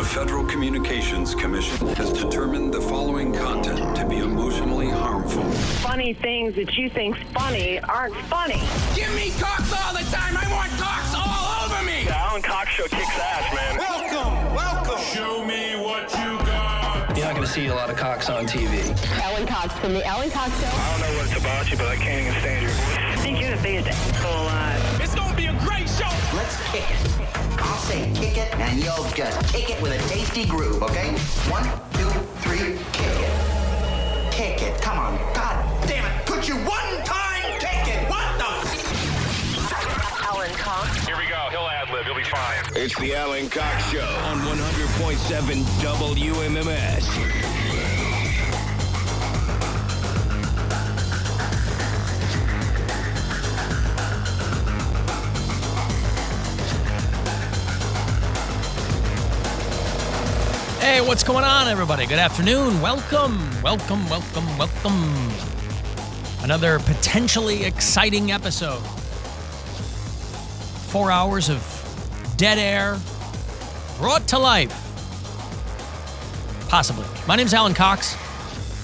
The Federal Communications Commission has determined the following content to be emotionally harmful. Funny things that you think's funny aren't funny. Give me cocks all the time. I want cocks all over me. The Alan Cox Show kicks ass, man. Welcome. Show me what you got. You're not going to see a lot of cocks on TV. Alan Cox from the Alan Cox Show. I don't know what it's about you, but I can't even stand your voice. I think you're the biggest asshole alive. It's going to be a great show. Let's kick it. I'll say kick it, and you'll just kick it with a tasty groove, okay? 1, 2, 3, kick it. Kick it. Come on. God damn it. Could you one time kick it? What the? Alan Cox. Here we go. He'll ad-lib. He'll be fine. It's the Alan Cox Show on 100.7 WMMS. Hey, what's going on, everybody? Good afternoon. Welcome. Another potentially exciting episode. 4 hours of dead air brought to life. Possibly. My name's Alan Cox.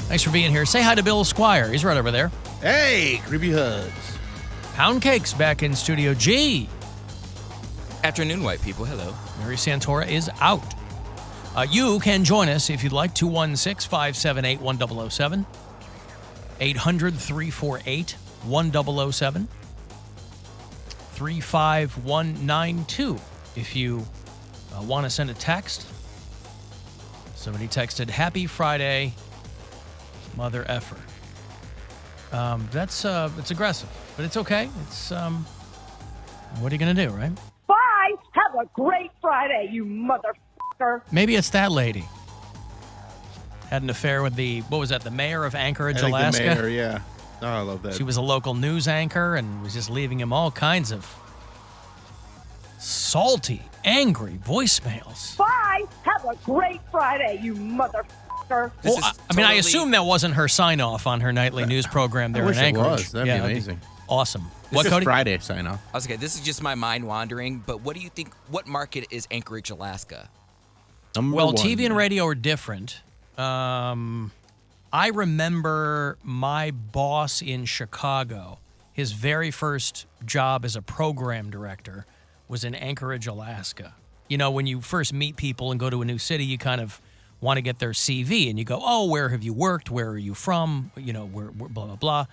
Thanks for being here. Say hi to Bill Squire. He's right over there. Hey, creepy hugs. Poundcake's back in Studio G. Afternoon, white people. Hello. Mary Santora is out. You can join us if you'd like. 216-578-1007. 800-348-1007. 35192 if you want to send a text. Somebody texted, Happy Friday, mother effer. It's aggressive, but it's okay. It's, what are you going to do, right? Bye. Have a great Friday, you motherfucker. Maybe it's that lady. Had an affair with the mayor of Anchorage, Alaska? The mayor, yeah. Oh, I love that. She was a local news anchor and was just leaving him all kinds of salty, angry voicemails. Bye. Have a great Friday, you motherfucker. I assume that wasn't her sign-off on her nightly news program there in Anchorage. It was. That'd be amazing. Awesome. What, Cody? Friday sign-off. I was okay. This is just my mind wandering, but what do you think? What market is Anchorage, Alaska? TV and radio are different. I remember my boss in Chicago, his very first job as a program director was in Anchorage, Alaska. You know, when you first meet people and go to a new city, you kind of want to get their CV, and you go, oh, where have you worked? Where are you from? You know, where blah, blah, blah.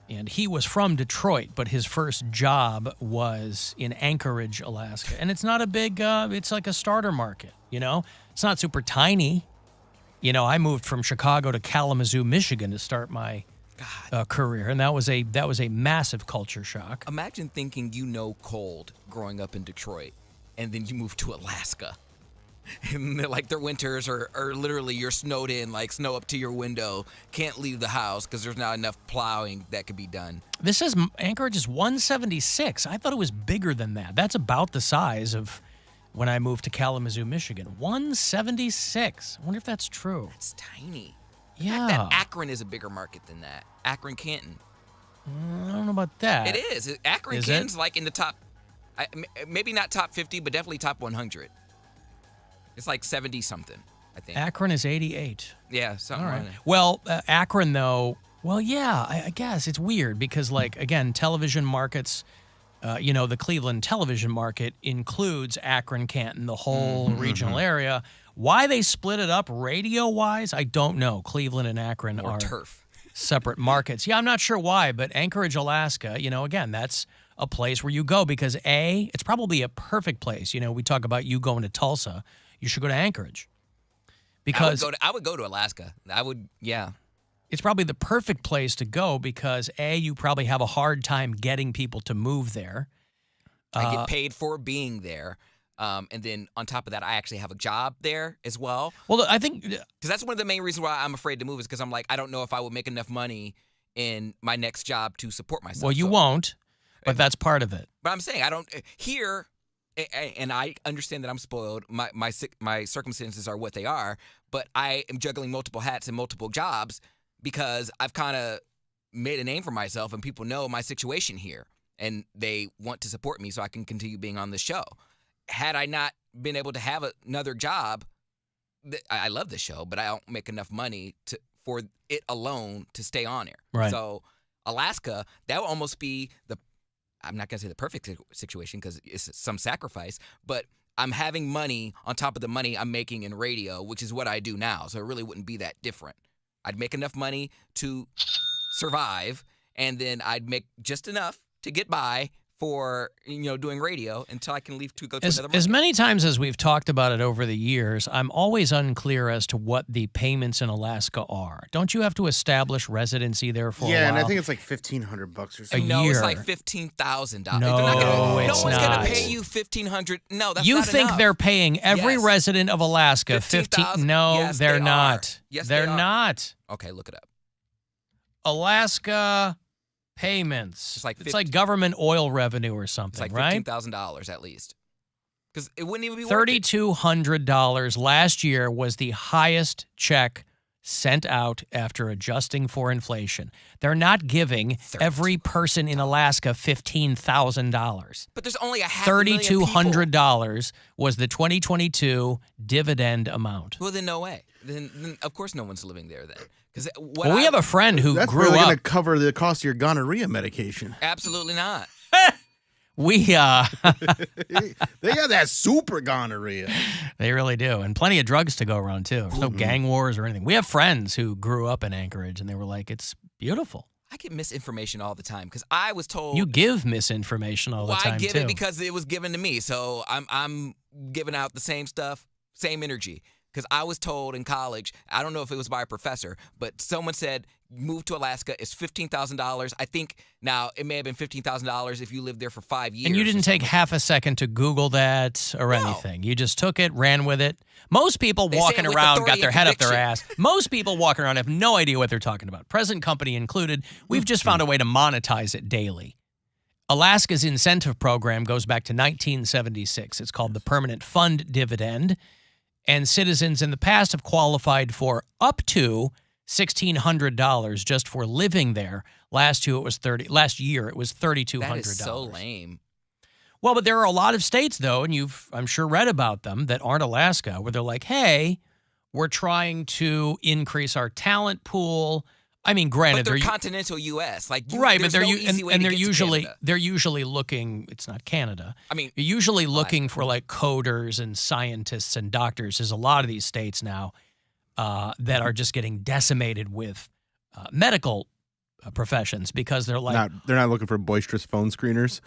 And he was from Detroit, but his first job was in Anchorage, Alaska. And it's not a big, it's like a starter market, you know? It's not super tiny. You know, I moved from Chicago to Kalamazoo, Michigan to start my career, and that was a massive culture shock. Imagine thinking cold growing up in Detroit, and then you move to Alaska. And like their winters are literally you're snowed in, like snow up to your window, can't leave the house because there's not enough plowing that could be done. This says Anchorage is 176. I thought it was bigger than that. That's about the size of when I moved to Kalamazoo, Michigan. 176. I wonder if that's true. It's tiny. Yeah. That Akron is a bigger market than that. Akron, Canton. I don't know about that. It is. Akron, Canton's like in the top, maybe not top 50, but definitely top 100. It's like 70-something, I think. Akron is 88. Yeah, something all right. like that. Well, Akron, though, yeah, I guess it's weird because, like, again, television markets, the Cleveland television market includes Akron, Canton, the whole regional area. Why they split it up radio-wise, I don't know. Cleveland and Akron are turf. Separate markets. Yeah, I'm not sure why, but Anchorage, Alaska, again, that's a place where you go because, it's probably a perfect place. We talk about you going to Tulsa. You should go to Anchorage because I would go to Alaska. Yeah. It's probably the perfect place to go because you probably have a hard time getting people to move there. I get paid for being there. And then on top of that, I actually have a job there as well. Well, I think because that's one of the main reasons why I'm afraid to move is because I'm like, I don't know if I would make enough money in my next job to support myself. Well, you won't, but that's part of it. But I'm saying I don't here. And I understand that I'm spoiled. My circumstances are what they are, but I am juggling multiple hats and multiple jobs because I've kind of made a name for myself, and people know my situation here, and they want to support me so I can continue being on the show. had I not been able to have another job, I love the show, but I don't make enough money for it alone to stay on air. Right. So Alaska, that would almost be I'm not going to say the perfect situation because it's some sacrifice, but I'm having money on top of the money I'm making in radio, which is what I do now. So it really wouldn't be that different. I'd make enough money to survive, and then I'd make just enough to get by for doing radio until I can leave to go to another market. As many times as we've talked about it over the years, I'm always unclear as to what the payments in Alaska are. Don't you have to establish residency there for a while? Yeah, and I think it's like $1,500 or something. No, year. it's like $15,000. No, no it's one's not. going to pay you $1,500. No, that's you not think enough. they're paying every Yes. resident of Alaska $15,000? No, Yes, they're they not. Are. Yes, they're they are. not. Okay, look it up. Alaska payments. It's like it's like government oil revenue or something, It's like right? $15,000 at least. Because it wouldn't even be worth it. $3,200 last year was the highest check sent out after adjusting for inflation. They're not giving every person in Alaska $15,000. But there's only a half a million people. $3,200 was the 2022 dividend amount. Well, then no way. Then of course no one's living there then. Because we have a friend who That's grew really up. going to cover the cost of your gonorrhea medication. Absolutely not. They They got that super gonorrhea. They really do. And plenty of drugs to go around, too. There's no gang wars or anything. We have friends who grew up in Anchorage, and they were like, it's beautiful. I get misinformation all the time because I was told. You give misinformation all the time, I give too. it because it was given to me. So I'm giving out the same stuff, same energy. Because I was told in college, I don't know if it was by a professor, but someone said, move to Alaska, it's $15,000. I think now it may have been $15,000 if you lived there for 5 years. And you didn't take half a second to Google that or anything. You just took it, ran with it. Most people walking around got their head up their ass. Most people walking around have no idea what they're talking about. Present company included. We've just found a way to monetize it daily. Alaska's incentive program goes back to 1976. It's called the Permanent Fund Dividend. And citizens in the past have qualified for up to $1,600 just for living there. Last year it was $3,200. That is so lame. Well, but there are a lot of states, though, and you've, I'm sure, read about them that aren't Alaska, where they're like, hey, we're trying to increase our talent pool. I mean, granted, But they're continental U.S. Right, but they're they're usually looking. It's not Canada. I mean, you're usually looking for like coders and scientists and doctors. There's a lot of these states now that are just getting decimated with medical professions because they're like they're not looking for boisterous phone screeners.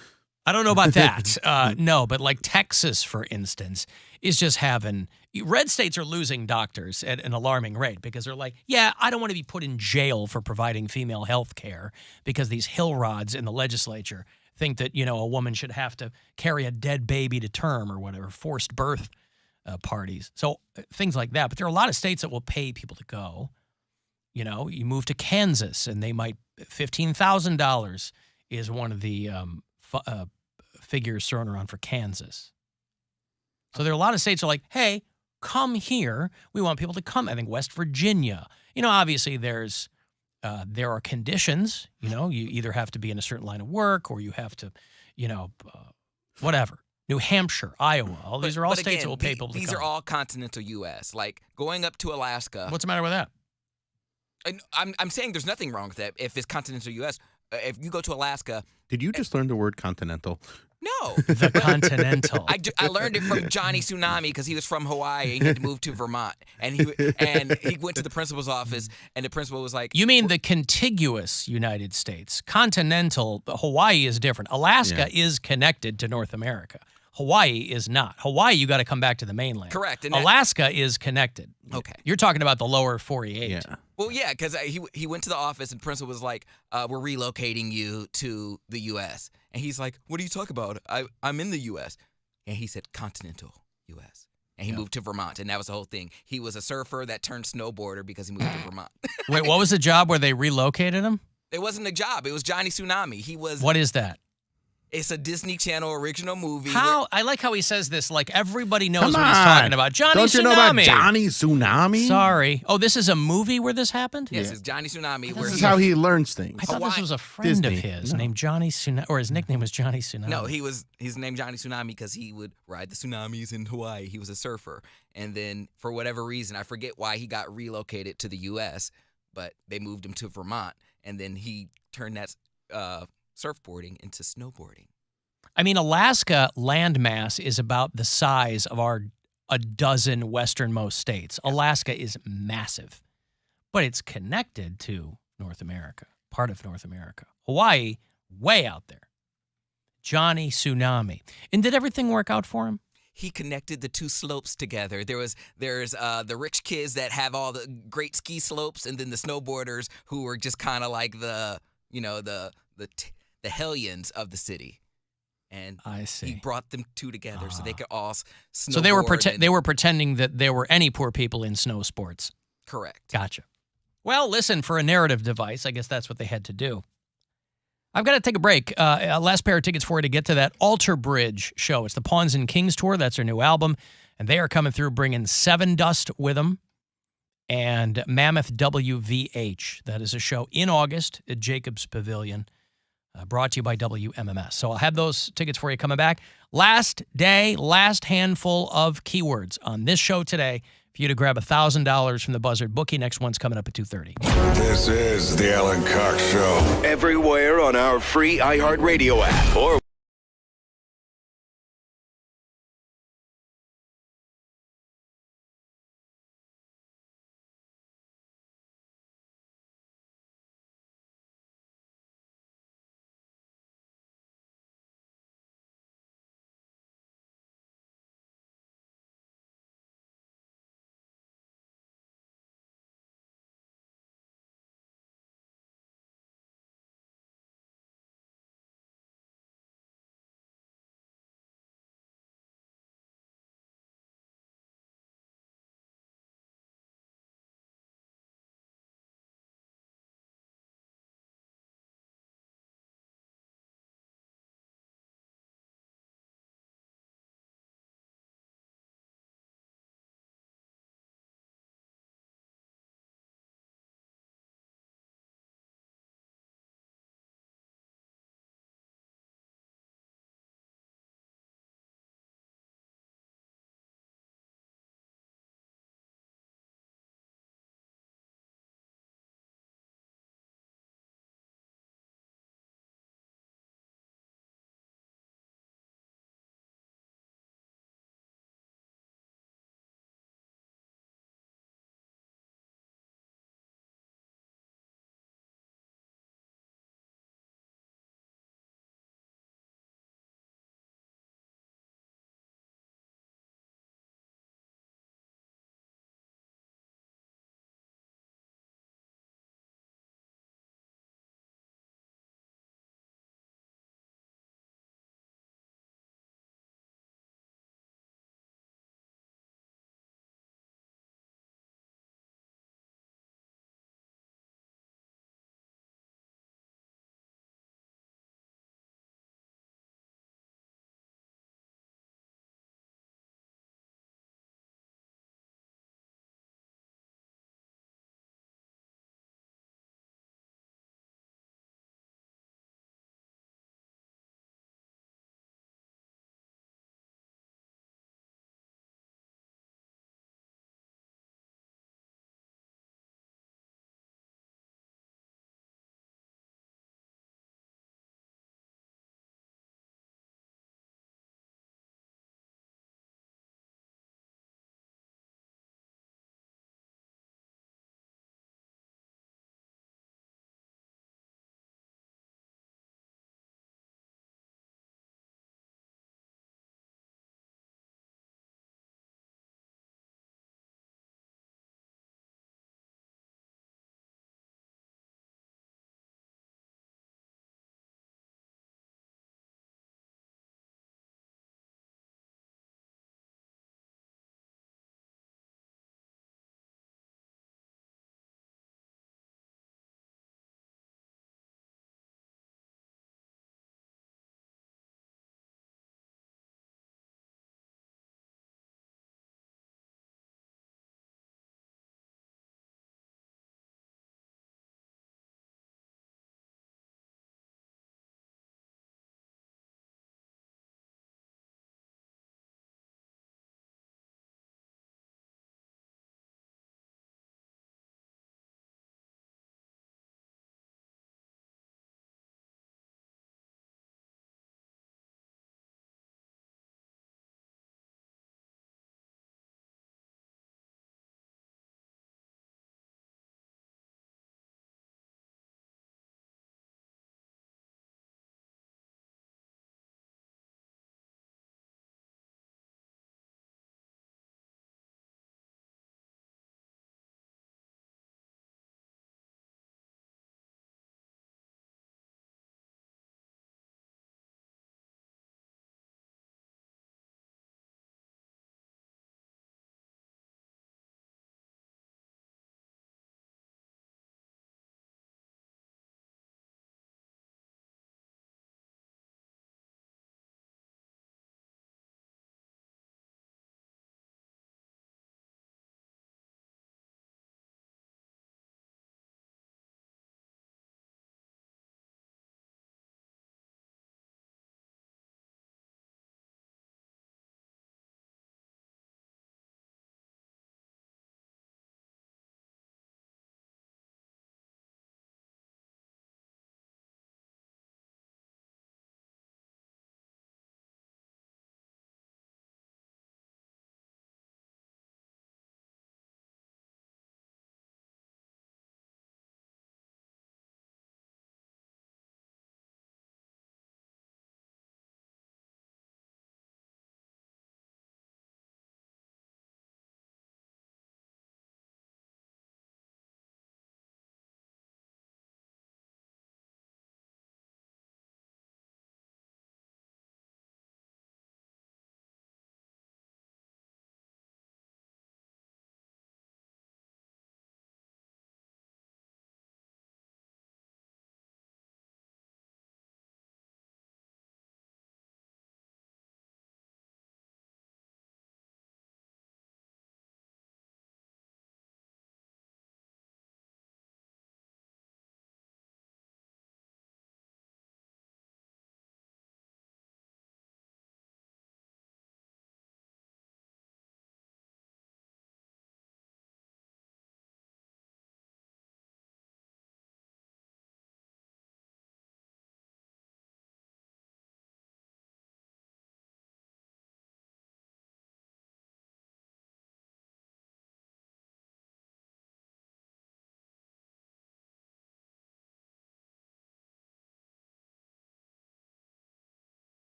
I don't know about that. No, but like Texas, for instance, is just having red states are losing doctors at an alarming rate because they're like, yeah, I don't want to be put in jail for providing female health care because these hill rods in the legislature think that, a woman should have to carry a dead baby to term or whatever, forced birth parties. So things like that. But there are a lot of states that will pay people to go. You move to Kansas and they might $15,000 is one of the figures thrown around for Kansas. So there are a lot of states that are like, hey, come here. We want people to come. I think West Virginia. Obviously there are conditions. You either have to be in a certain line of work or you have to, whatever. New Hampshire, Iowa. All these are all states that will pay people to come. These are all continental U.S. Like going up to Alaska. What's the matter with that? I'm saying there's nothing wrong with that if it's continental U.S. If you go to Alaska. Did you just learn the word continental? No. The continental. I learned it from Johnny Tsunami because he was from Hawaii and he had to move to Vermont. And he went to the principal's office and the principal was like. You mean the contiguous United States. Continental, Hawaii is different. Alaska is connected to North America. Hawaii is not. Hawaii, you got to come back to the mainland. Correct. And Alaska is connected. Okay. You're talking about the lower 48. Yeah. Well, yeah, because he went to the office and the principal was like, we're relocating you to the U.S. And he's like, what are you talking about? I'm in the U.S. And he said continental U.S. And he moved to Vermont, and that was the whole thing. He was a surfer that turned snowboarder because he moved to Vermont. Wait, what was the job where they relocated him? It wasn't a job. It was Johnny Tsunami. He was. What is that? It's a Disney Channel original movie. I like how he says this like everybody knows Come what he's on. talking about. Johnny Don't you Tsunami. know about Johnny Tsunami? Sorry. Oh, this is a movie where this happened? Yes, it's Johnny Tsunami. This is how he learns things. I thought this was a friend Disney. of his No. named Johnny Tsunami, or his nickname was Johnny Tsunami. No, he's named Johnny Tsunami because he would ride the tsunamis in Hawaii. He was a surfer. And then for whatever reason, I forget why he got relocated to the U.S., but they moved him to Vermont. And then he turned that surfboarding into snowboarding. I mean, Alaska landmass is about the size of a dozen westernmost states. Alaska is massive, but it's connected to North America, part of North America. Hawaii, way out there. Johnny Tsunami. And did everything work out for him? He connected the two slopes together. There's the rich kids that have all the great ski slopes, and then the snowboarders who were just kind of like the hellions of the city. And I see. He brought them two together so they could all snowboard. So they were pretending that there were any poor people in snow sports. Correct. Gotcha. Well, listen, for a narrative device, I guess that's what they had to do. I've got to take a break. Last pair of tickets for you to get to that Alter Bridge show. It's the Pawns and Kings tour. That's their new album. And they are coming through bringing Seven Dust with them and Mammoth WVH. That is a show in August at Jacobs Pavilion. Brought to you by WMMS. So I'll have those tickets for you coming back. Last day, last handful of keywords on this show today for you to grab $1,000 from the Buzzard bookie. Next one's coming up at 2:30. This is the Alan Cox Show. Everywhere on our free iHeartRadio app or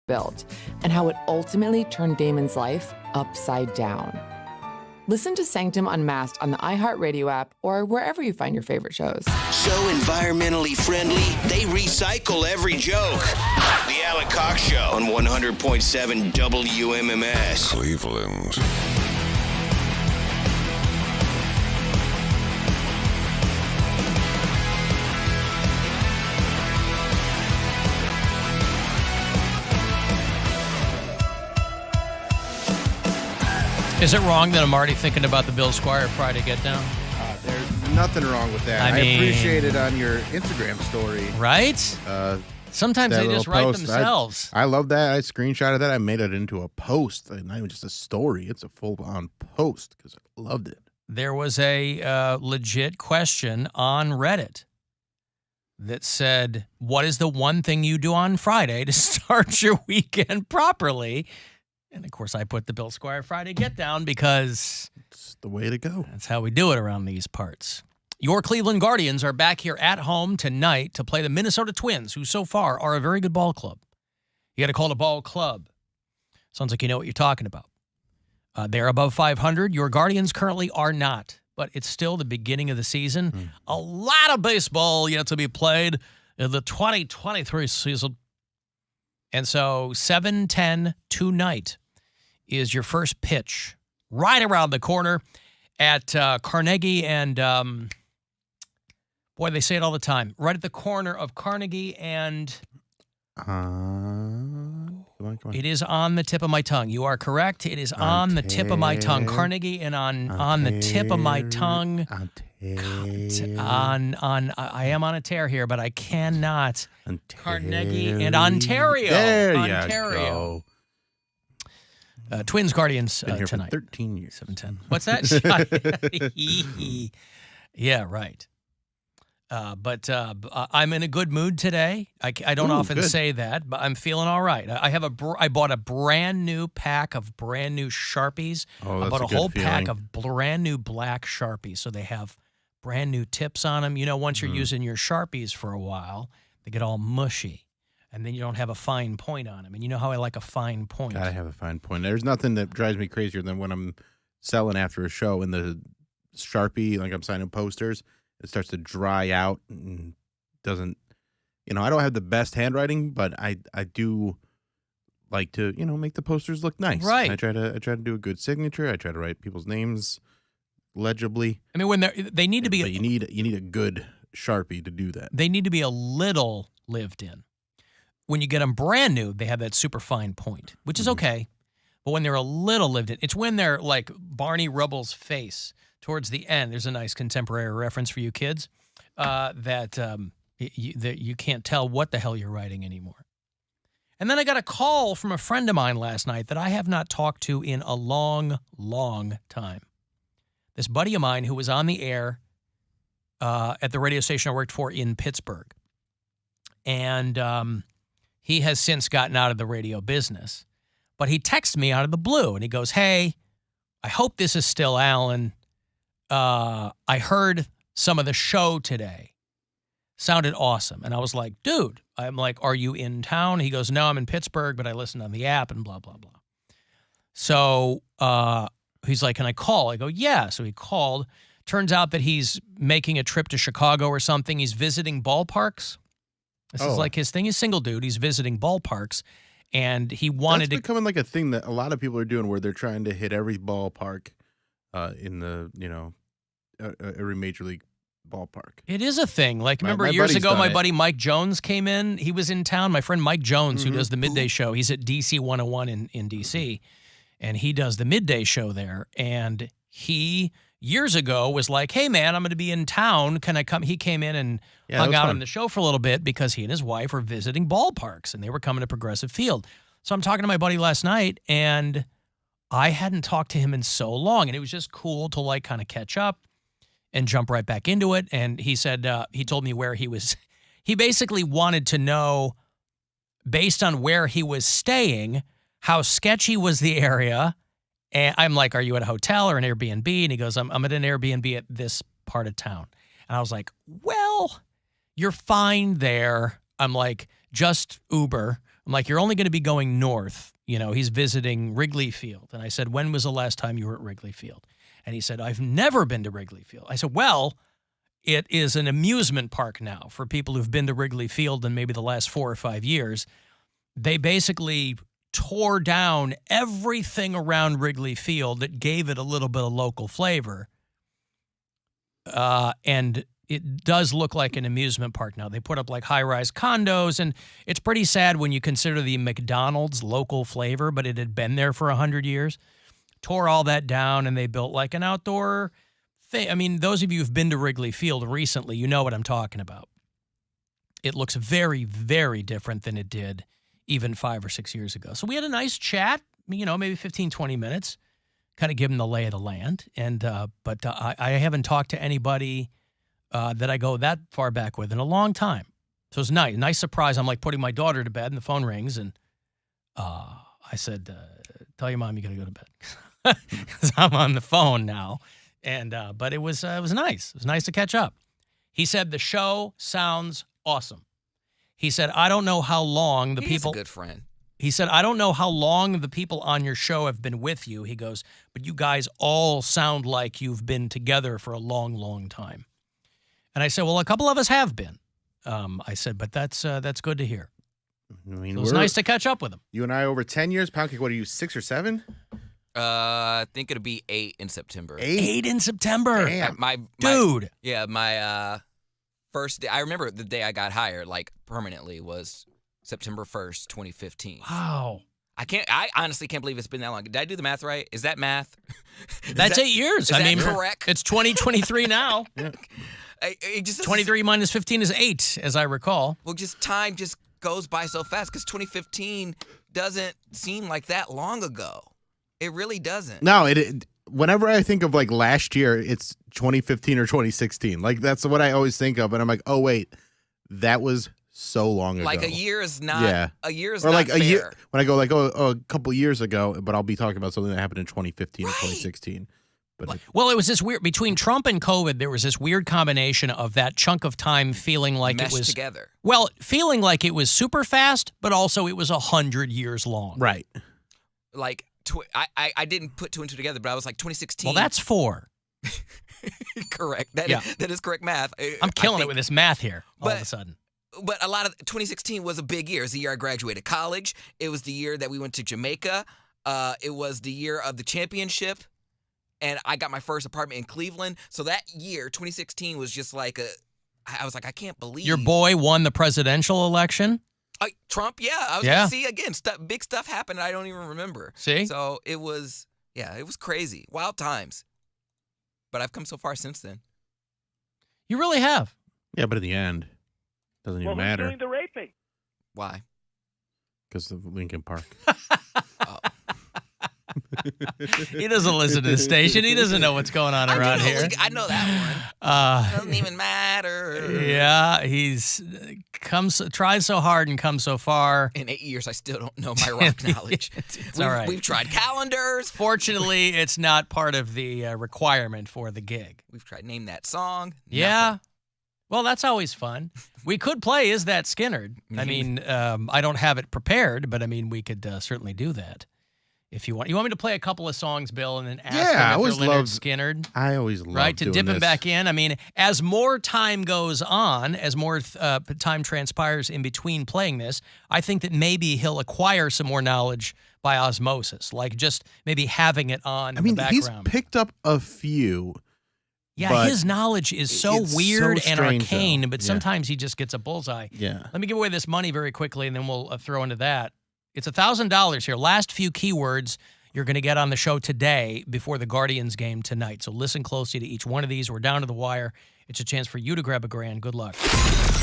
built and how it ultimately turned Damon's life upside down. Listen to Sanctum Unmasked on the iHeartRadio app or wherever you find your favorite shows. So environmentally friendly, they recycle every joke. The Alan Cox Show on 100.7 WMMS. Cleveland. Is it wrong that I'm already thinking about the Bill Squire Friday Get Down? There's nothing wrong with that. I mean, appreciate it on your Instagram story. Right? Sometimes they just write post. themselves. I love that. I screenshotted that. I made it into a post. Not even just a story. It's a full-on post because I loved it. There was a legit question on Reddit that said, what is the one thing you do on Friday to start your weekend properly? And, of course, I put the Bill Squire Friday Get Down because it's the way to go. That's how we do it around these parts. Your Cleveland Guardians are back here at home tonight to play the Minnesota Twins, who so far are a very good ball club. You got to call it a ball club. Sounds like you know what you're talking about. They're above 500. Your Guardians currently are not, but it's still the beginning of the season. A lot of baseball yet to be played in the 2023 season. And so 7:10 tonight is your first pitch right around the corner at Carnegie and, boy, they say it all the time, right at the corner of Carnegie and... Come on. It is on the tip of my tongue. You are correct. It is on the tip of my tongue. Carnegie and on the tip of my tongue. I am on a tear here, but I cannot. Carnegie and Ontario. There Ontario. you go. Twins Guardians Been here tonight. for 13 years. 7:10. What's that? Yeah, right. But I'm in a good mood today. I don't often say that, but I'm feeling all right. I bought a brand new pack of brand new Sharpies. I bought a whole pack of brand new black Sharpies, so they have brand new tips on them. You know, once you're using your Sharpies for a while, they get all mushy, and then you don't have a fine point on them. And you know how I like a fine point. Gotta have a fine point. There's nothing that drives me crazier than when I'm selling after a show and the Sharpie, like I'm signing posters, it starts to dry out and doesn't, I don't have the best handwriting, but I do like to, make the posters look nice. Right. I try to do a good signature. I try to write people's names legibly. I mean, when they need to be, but you need a good Sharpie to do that. They need to be a little lived in. When you get them brand new, they have that super fine point, which is okay. But when they're a little lived in, it's when they're like Barney Rubble's face towards the end. There's a nice contemporary reference for you kids that you can't tell what the hell you're writing anymore. And then I got a call from a friend of mine last night that I have not talked to in a long, long time. This buddy of mine who was on the air at the radio station I worked for in Pittsburgh. And he has since gotten out of the radio business. But he texted me out of the blue, and he goes, "Hey, I hope this is still Alan. I heard some of the show today. Sounded awesome." And I was like, "Dude," I'm like, "are you in town?" He goes, "No, I'm in Pittsburgh, but I listened on the app and blah, blah, blah." So he's like, "Can I call?" I go, "Yeah." So he called. Turns out that he's making a trip to Chicago or something. He's visiting ballparks. This is like his thing. He's a single dude. He's visiting ballparks. And he wanted That's becoming like a thing that a lot of people are doing where they're trying to hit every ballpark in the, every major league ballpark. It is a thing. Like, remember years ago, my buddy Mike Jones came in. He was in town. My friend Mike Jones, who does the midday show, he's at DC 101 in DC, and he does the midday show there. And he, years ago, was like, "Hey, man, I'm going to be in town. Can I come?" He came in and hung out on the show for a little bit because he and his wife were visiting ballparks, and they were coming to Progressive Field. So I'm talking to my buddy last night, and I hadn't talked to him in so long, and it was just cool to, like, kind of catch up and jump right back into it. And he said, he told me where he was. He basically wanted to know, based on where he was staying, how sketchy was the area. And I'm like, "Are you at a hotel or an Airbnb?" And he goes, I'm at an Airbnb at this part of town. And I was like, "Well, you're fine there." I'm like, "Just Uber I'm like, you're only going to be going north. You know, he's visiting Wrigley Field. And I said, when was the last time you were at Wrigley Field? And he said, I've never been to Wrigley Field. I said, well, it is an amusement park now for people who've been to Wrigley Field in maybe the last 4 or 5 years. They basically tore down everything around Wrigley Field that gave it a little bit of local flavor. And it does look like an amusement park now. They put up like high-rise condos, and it's pretty sad when you consider the McDonald's local flavor, but it had been there for 100 years. Tore all that down, and they built like an outdoor thing. I mean, those of you who've been to Wrigley Field recently, you know what I'm talking about. It looks very, very different than it did even 5 or 6 years ago. So we had a nice chat, you know, maybe 15, 20 minutes, kind of give them the lay of the land. And but I haven't talked to anybody that I go that far back with in a long time. So it's nice surprise. I'm like putting my daughter to bed, and the phone rings, and I said, "Tell your mom you got to go to bed," because I'm on the phone now. And but it was nice. It was nice to catch up. He said the show sounds awesome. He said, I don't know how long He's a good friend. He said, I don't know how long the people on your show have been with you. He goes, but you guys all sound like you've been together for a long, long time. And I said, well, a couple of us have been. I said, but that's good to hear. I mean, So it was nice to catch up with him. You and I over 10 years. Poundcake, what are you, 6 or 7? I think it'll be 8 in September. 8 in September. Damn. Dude. My first day, I remember the day I got hired, like permanently, was September 1st, 2015. Wow. I honestly can't believe it's been that long. Did I do the math right? Is that math? That's 8 years. Is that correct? It's 2023 now. Yeah. It just 23 minus 15 is 8, as I recall. Well, time just goes by so fast because 2015 doesn't seem like that long ago. It really doesn't. No, whenever I think of like last year, it's 2015 or 2016. Like that's what I always think of, and I'm like, oh wait, that was so long ago. Like a year is not. Yeah. A year is or not like fair. a year when I go like a couple years ago, but I'll be talking about something that happened in 2015 or 2016. But well, it was this weird between Trump and COVID. There was this weird combination of that chunk of time feeling like meshed it was together. Well, feeling like it was super fast, but also it was 100 years long. Right. Like I didn't put 2 and 2 together, but I was like 2016. Well, that's 4. Correct. That is correct math. I'm killing it with this math here all of a sudden. But a lot of 2016 was a big year. It was the year I graduated college. It was the year that we went to Jamaica. It was the year of the championship. And I got my first apartment in Cleveland. So that year, 2016, was just like I was like, I can't believe. Your boy won the presidential election? Trump, yeah. I was gonna see, again, big stuff happened I don't even remember. See? So it was crazy. Wild times. But I've come so far since then. You really have. Yeah, but in the end, it doesn't even matter. Who's doing the raping? Why? Because of Lincoln Park. He doesn't listen to the station. He doesn't know what's going on around here. I know that one. Doesn't even matter. Yeah, he's tried so hard and come so far. In 8 years, I still don't know my rock knowledge. It's all right. We've tried calendars. Fortunately, it's not part of the requirement for the gig. We've tried Name That Song. Yeah. Nothing. Well, that's always fun. We could play Is That Skinnerd? I mean, I don't have it prepared, but I mean, we could certainly do that. If you want. You want me to play a couple of songs, Bill, and then ask him if I always they're Lynyrd love Skynyrd? I always love right, to doing dip him this. back in. I mean, as more time goes on, as more time transpires in between playing this, I think that maybe he'll acquire some more knowledge by osmosis, like just maybe having it on in the background. He's picked up a few. Yeah, his knowledge is so weird and arcane, though. but sometimes he just gets a bullseye. Yeah. Let me give away this money very quickly, and then we'll throw into that. It's $1,000 here. Last few keywords you're going to get on the show today before the Guardians game tonight. So listen closely to each one of these. We're down to the wire. It's a chance for you to grab a grand. Good luck.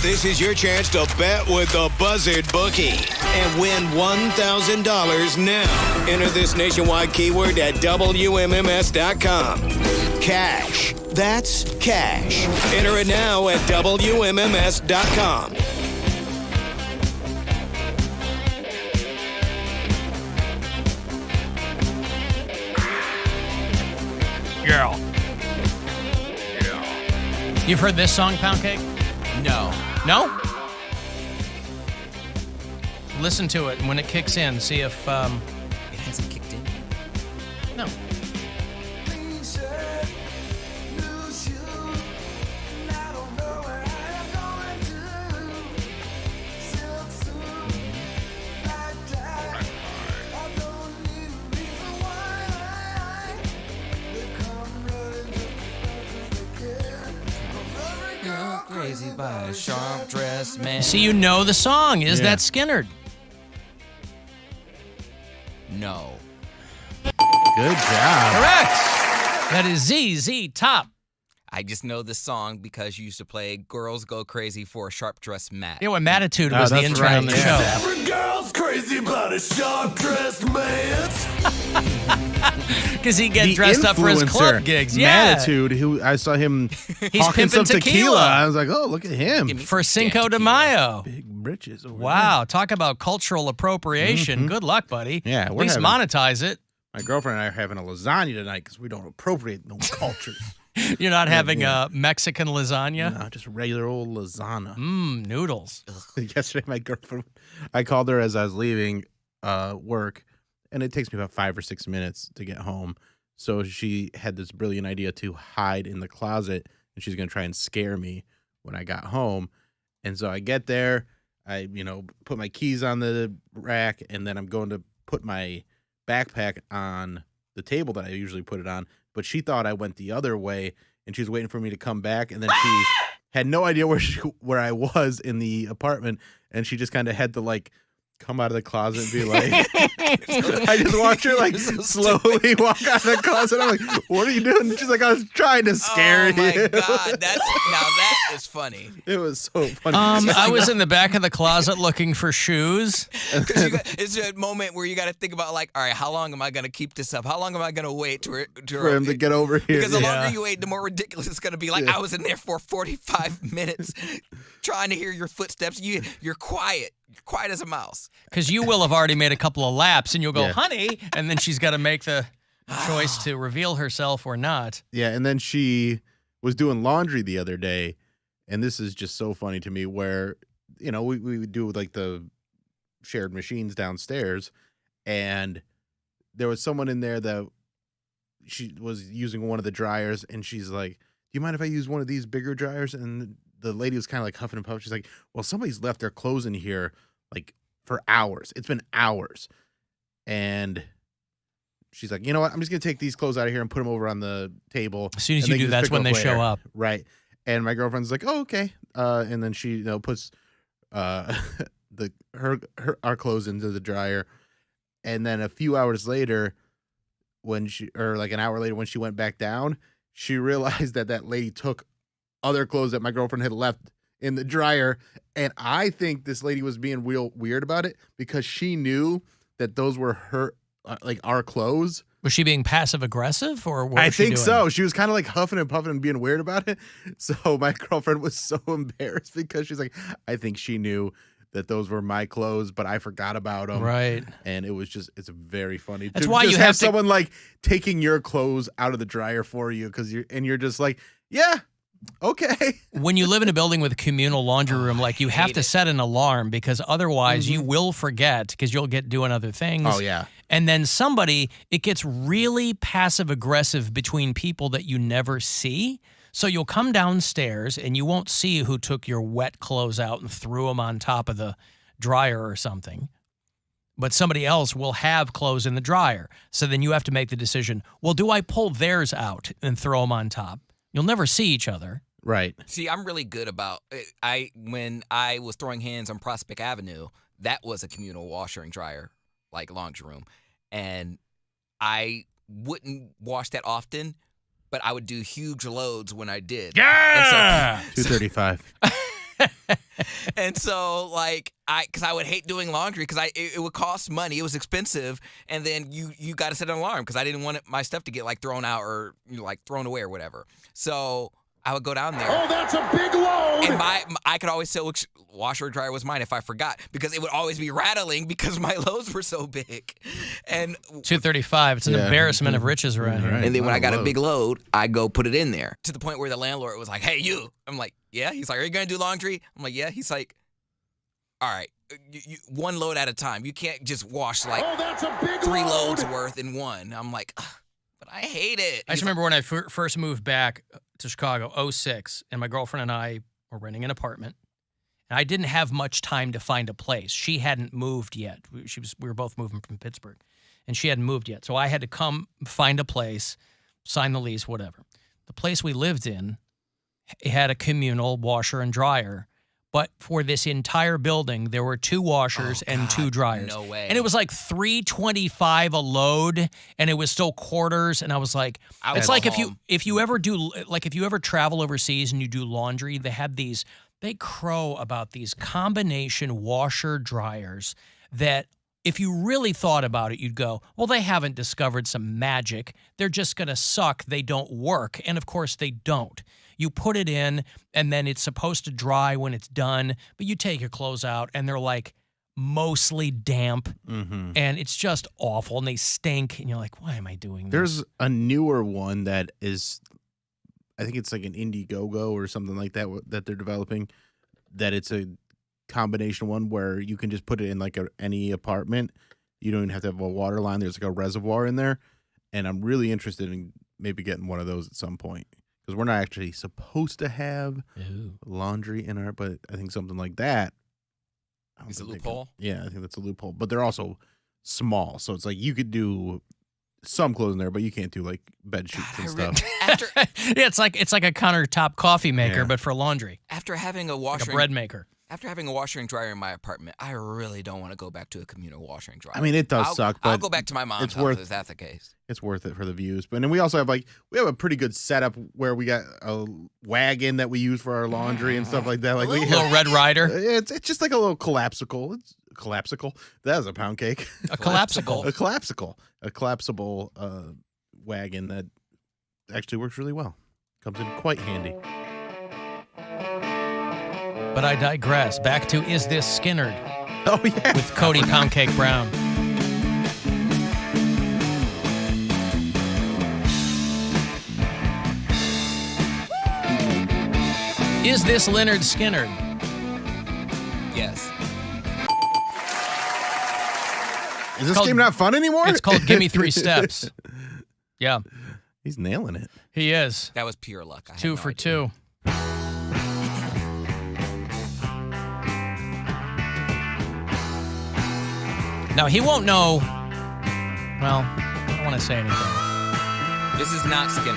This is your chance to bet with the Buzzard Bookie and win $1,000 now. Enter this nationwide keyword at WMMS.com. Cash. That's cash. Enter it now at WMMS.com. Girl. You've heard this song, Poundcake? No. No? Listen to it, and when it kicks in, see if... It hasn't kicked in. No. Crazy by a sharp dressed man. See, you know the song. Is that Skynyrd? No. Good job. Correct. That is ZZ Top. I just know this song because you used to play Girls Go Crazy for a Sharp Dressed Matt. Yeah, when Mattitude was the intro on the show. Every girl's crazy about a sharp-dressed man. Because he get dressed up for his club gigs. Yeah. Mattitude, who I saw him He's hawking some pimping tequila. I was like, oh, look at him. For Cinco de Mayo. Big britches over Wow, talk about cultural appropriation. Good luck, buddy. Yeah, At we're least having- monetize it. My girlfriend and I are having a lasagna tonight because we don't appropriate no cultures. You're not having a Mexican lasagna? No, just regular old lasagna. Noodles. Yesterday, my girlfriend, I called her as I was leaving work, and it takes me about 5 or 6 minutes to get home. So she had this brilliant idea to hide in the closet, and she's going to try and scare me when I got home. And so I get there, I, put my keys on the rack, and then I'm going to put my backpack on the table that I usually put it on. But she thought I went the other way, and she was waiting for me to come back, and then she had no idea where I was in the apartment, and she just kind of had to come out of the closet and be like, I just watched her slowly walk out of the closet. I'm like, what are you doing? And she's like, I was trying to scare you. Oh my God, that is funny. It was so funny. I was in the back of the closet looking for shoes. It's a moment where you got to think about all right, how long am I going to keep this up? How long am I going to wait for him to get over here? Because the longer you wait, the more ridiculous it's going to be. I was in there for 45 minutes trying to hear your footsteps. You're quiet. You're quiet as a mouse. Because you will have already made a couple of laps, and you'll go, honey, and then she's got to make the choice to reveal herself or not. Yeah, and then she was doing laundry the other day, and this is just so funny to me where, we would do the shared machines downstairs, and there was someone in there that she was using one of the dryers, and she's like, do you mind if I use one of these bigger dryers? And the lady was kind of huffing and puffing. She's like, well, somebody's left their clothes in here for hours. It's been hours. And she's like, you know what? I'm just going to take these clothes out of here and put them over on the table. As soon as you do, that's when they show up. Right. And my girlfriend's like, oh, okay. And then she puts our clothes into the dryer. And then a few hours later, an hour later when she went back down, she realized that lady took other clothes that my girlfriend had left in the dryer. And I think this lady was being real weird about it because she knew that those were her, our clothes. Was she being passive aggressive or what? I think so. She was kind of huffing and puffing and being weird about it. So my girlfriend was so embarrassed because she's like, I think she knew that those were my clothes, but I forgot about them. Right. And it's very funny. That's why you have someone taking your clothes out of the dryer for you you're just like, yeah. Okay. When you live in a building with a communal laundry room, you have to set an alarm because otherwise you will forget because you'll get doing other things. Oh, yeah. And then it gets really passive aggressive between people that you never see. So you'll come downstairs and you won't see who took your wet clothes out and threw them on top of the dryer or something. But somebody else will have clothes in the dryer. So then you have to make the decision, well, do I pull theirs out and throw them on top? You'll never see each other. Right. See, I'm really good about when I was throwing hands on Prospect Avenue, that was a communal washer and dryer, laundry room. And I wouldn't wash that often, but I would do huge loads when I did. Yeah! And so, 235. And so, because I would hate doing laundry because it would cost money. It was expensive. And then you got to set an alarm because I didn't want my stuff to get thrown out or thrown away or whatever. So I would go down there. Oh, that's a big load. And I could always tell which washer or dryer was mine if I forgot because it would always be rattling because my loads were so big. And 235. It's an embarrassment of riches around here. Right. And then when I got a big load, I go put it in there to the point where the landlord was like, hey, you. I'm like, yeah. He's like, are you going to do laundry? I'm like, yeah. He's like, all right. one load at a time. You can't just wash like 3 loads worth in one. I'm like, ugh, but I hate it. I just remember when I first moved back to Chicago, 2006, and my girlfriend and I were renting an apartment. And I didn't have much time to find a place. She hadn't moved yet. We were both moving from Pittsburgh, and she hadn't moved yet. So I had to come find a place, sign the lease, whatever. The place we lived in had a communal washer and dryer. But for this entire building, there were 2 washers and 2 dryers. No way. And it was like $3.25 a load, and it was still quarters. And I was like, it's like if you ever travel overseas and you do laundry, they crow about these combination washer dryers that if you really thought about it, you'd go, well, they haven't discovered some magic. They're just going to suck. They don't work. And of course they don't. You put it in, and then it's supposed to dry when it's done, but you take your clothes out, and they're like mostly damp, and it's just awful, and they stink, and you're like, why am I doing this? There's a newer one that is, I think it's like an Indiegogo or something like that that they're developing, that it's a combination one where you can just put it in like any apartment. You don't even have to have a water line. There's like a reservoir in there, and I'm really interested in maybe getting one of those at some point. Because we're not actually supposed to have laundry in our, but I think something like that. Is it a loophole? Yeah, I think that's a loophole. But they're also small. So it's like you could do some clothes in there, but you can't do like bed sheets and stuff. Yeah, it's like a countertop coffee maker, but for laundry. After having a washer, like a bread maker. After having a washer and dryer in my apartment, I really don't want to go back to a communal washer and dryer. I mean, it does suck, but I'll go back to my mom's house if that's the case. It's worth it for the views. But then we also have we have a pretty good setup where we got a wagon that we use for our laundry and stuff like that. Like a little Red Rider. It's just like a little collapsible. It's collapsible. That was a pound cake. A collapsible. A collapsible wagon that actually works really well. Comes in quite handy. But I digress. Back to Is This Skinnerd? Oh, yeah. With Cody Poundcake Brown. Is this Leonard Skinnerd? Yes. Is this game not fun anymore? It's called Gimme 3 Steps. Yeah. He's nailing it. He is. That was pure luck. 2 for 2. Now, he won't know. Well, I don't want to say anything. This is not Skinner.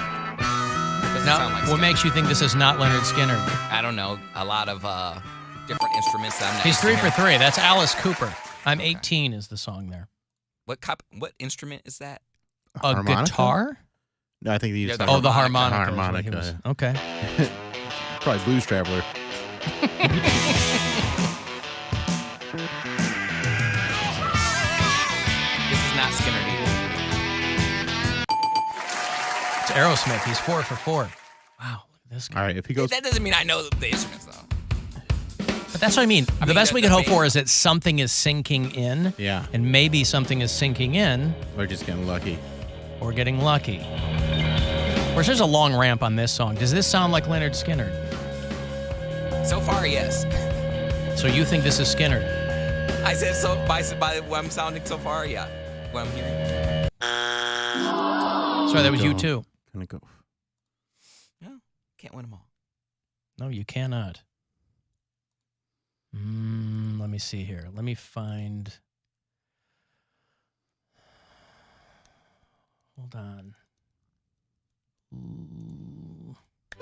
Doesn't now, sound like what Skinner. makes you think this is not Leonard Skinner? I don't know. A lot of different instruments. That I'm not He's 3 using for 3. That's Alice Cooper. I'm 18 is the song there. What instrument is that? A guitar? No, I think he's the harmonica. Harmonica. Okay. Probably Blues Traveler. Not Skinner either. It's Aerosmith. He's 4 for 4. Wow, look at this guy. All right, if he goes... That doesn't mean I know the instruments, though. But that's what I mean. The best we could hope for is that something is sinking in. Yeah. And maybe something is sinking in. We're just getting lucky. Or getting lucky. Of course, there's a long ramp on this song. Does this sound like Leonard Skinner? So far, yes. So you think this is Skinner? I said so by what I'm sounding so far, yeah. What I'm hearing. Sorry, that was you too. Gonna go. No, can't win them all. No, you cannot. Let me see here. Let me find. Hold on.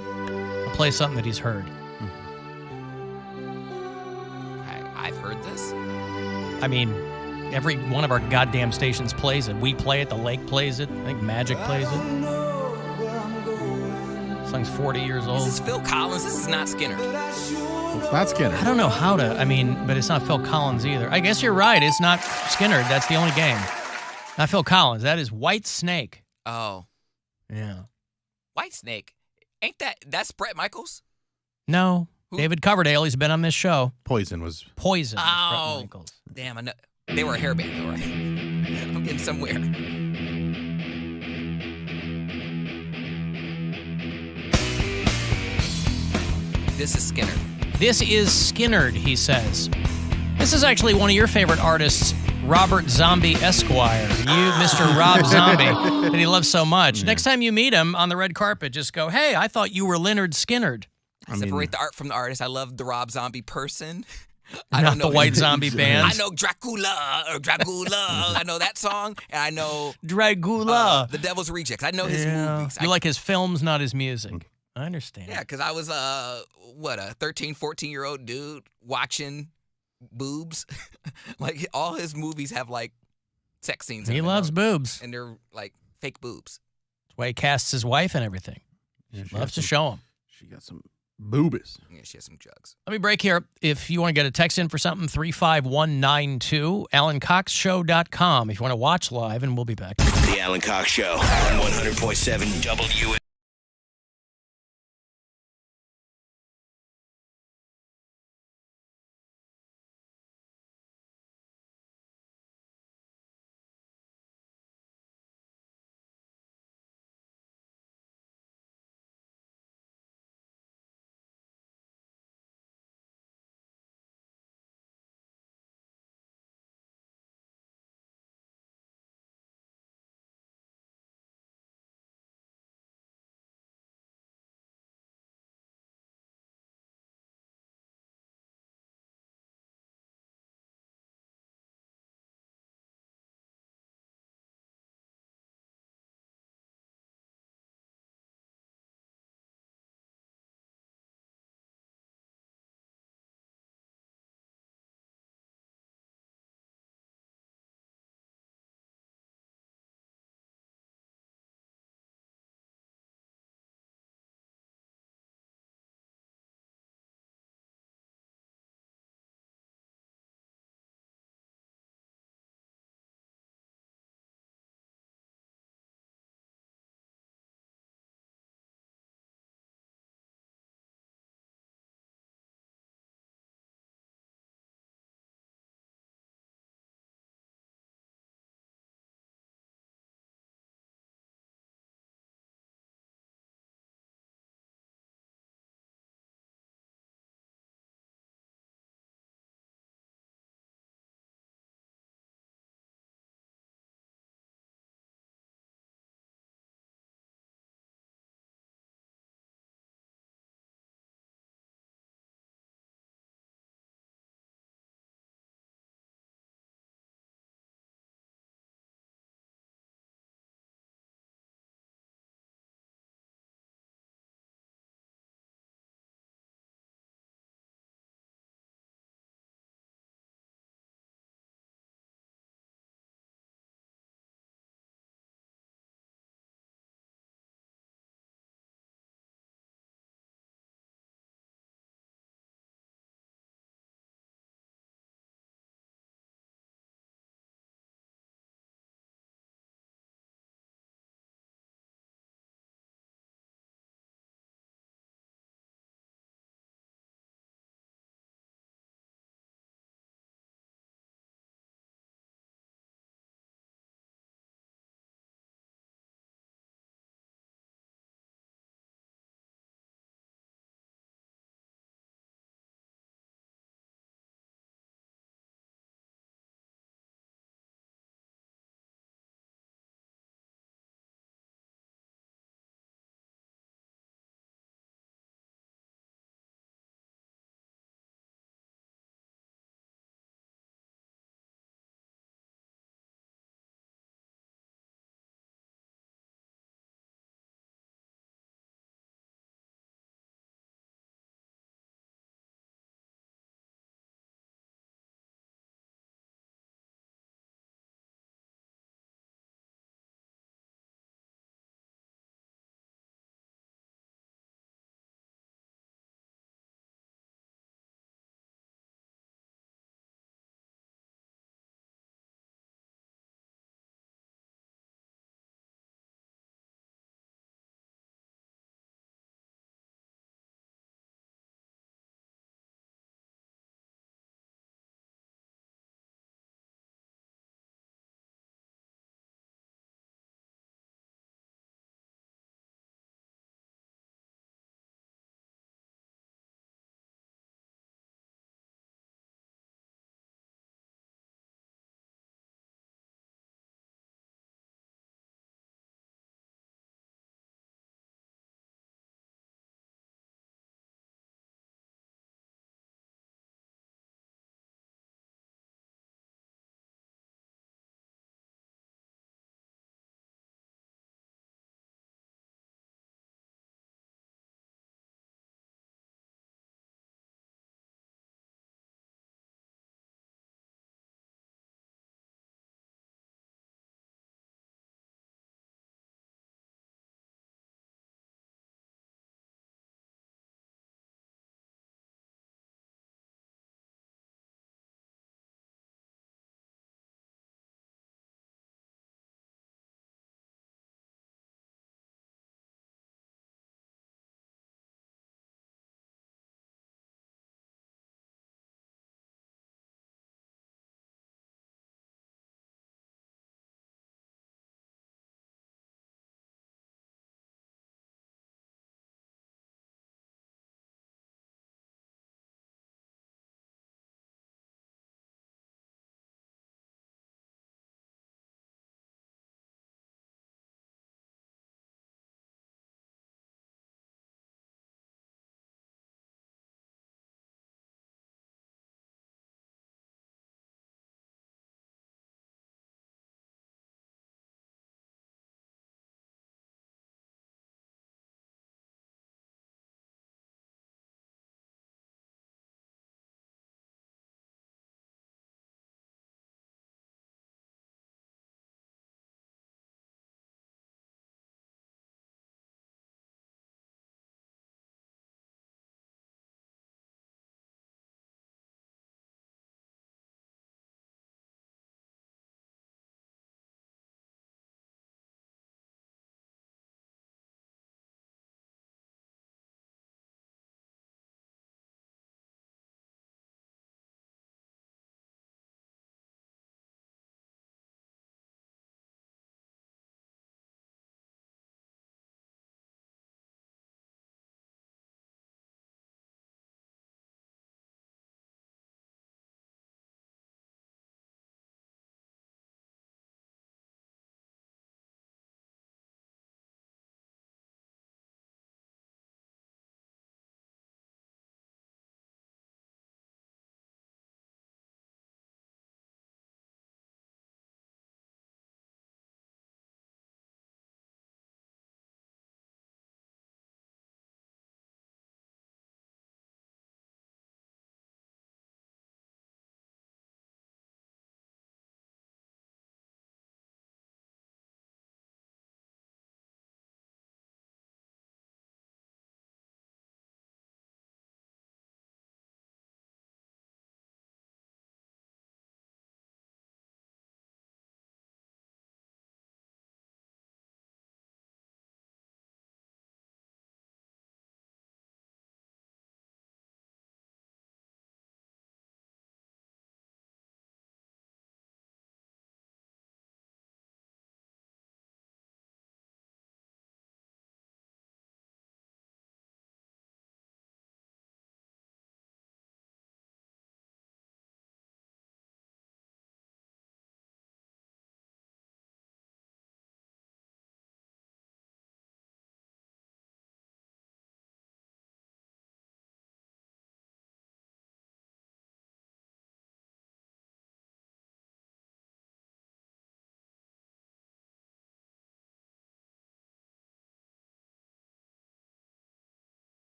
I'll play something that he's heard. I've heard this. I mean, every one of our goddamn stations plays it. We play it. The Lake plays it. I think Magic plays it. This song's 40 years old. This is Phil Collins. This is not Skinner. It's not Skinner. I don't know how to. I mean, but it's not Phil Collins either. I guess you're right. It's not Skinner. That's the only game. Not Phil Collins. That is White Snake. Oh. Yeah. White Snake. Ain't that's Bret Michaels? No. Who? David Coverdale. He's been on this show. Poison was Bret Michaels. Damn. I know. They were a hair band, though, right? I'm getting somewhere. This is Skinner. This is Skinnerd, he says. This is actually one of your favorite artists, Robert Zombie Esquire. You, Mr. Rob Zombie, that he loves so much. Next time you meet him on the red carpet, just go, hey, I thought you were Leonard Skinnerd. I separate the art from the artist. I love the Rob Zombie person. I don't know the White Zombie band. I know Dracula. I know that song, and I know Dracula. The Devil's Rejects. I know his movies. You like his films, not his music. I understand. Yeah, because I was a 13, 14-year-old dude watching boobs. Like all his movies have like sex scenes. He loves boobs, and they're like fake boobs. That's why he casts his wife and everything. Yeah, she loves to show him. She got some boobies. Yeah, she has some jugs. Let me break here. If you want to get a text in for something, 35192, AlanCoxShow.com. If you want to watch live, and we'll be back. The Alan Cox Show on 100.7 WMMS.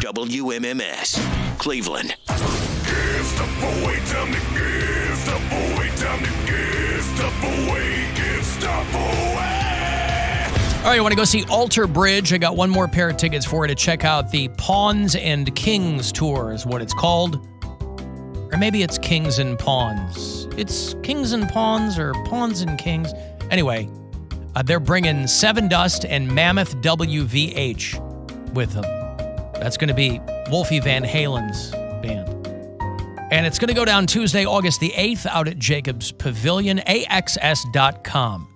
WMMS, Cleveland. Give stuff away, time to give stuff away, time to give stuff away, give stuff away. All right, you want to go see Alter Bridge? I got one more pair of tickets for you to check out the Pawns and Kings tour is what it's called. Or maybe it's Kings and Pawns. It's Kings and Pawns or Pawns and Kings. Anyway, they're bringing Seven Dust and Mammoth WVH with them. That's going to be Wolfie Van Halen's band. And it's going to go down Tuesday, August the 8th out at Jacobs Pavilion, AXS.com.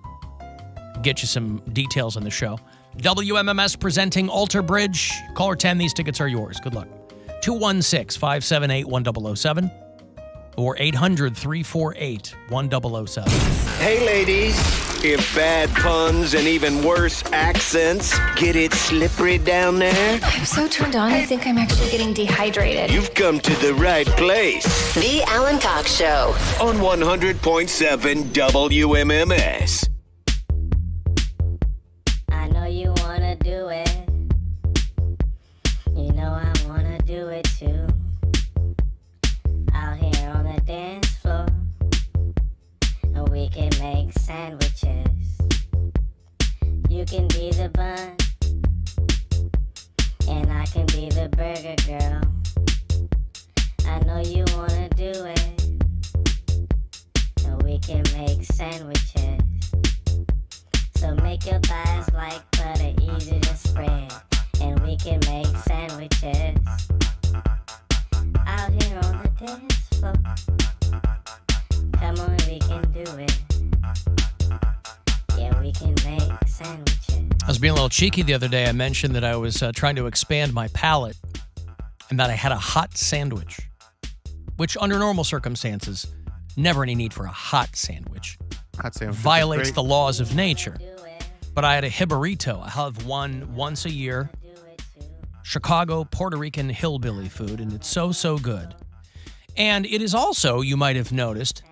Get you some details on the show. WMMS presenting Alter Bridge. Caller 10, these tickets are yours. Good luck. 216-578-1007 or 800-348-1007. Hey, ladies. If bad puns and even worse accents get it slippery down there, I'm so turned on, I think I'm actually getting dehydrated. you've come to the right place. The Alan Cox Show. On 100.7 WMMS. I know you wanna do it. You know I wanna do it too. Out here on the dance floor, and we can make sandwiches. You can be the bun, and I can be the burger girl. I know you wanna do it, and we can make sandwiches. So make your thighs like butter, easy to spread, and we can make sandwiches. Out here on the dance floor, come on, we can do it. Yeah, we can make sandwiches. I was being a little cheeky the other day. I mentioned that I was trying to expand my palate and that I had a hot sandwich, which under normal circumstances, never any need for a hot sandwich. Hot sandwich Violates the laws of nature. But I had a jibarito. I have one once a year. Chicago, Puerto Rican hillbilly food, and it's so, so good. And it is also, you might have noticed,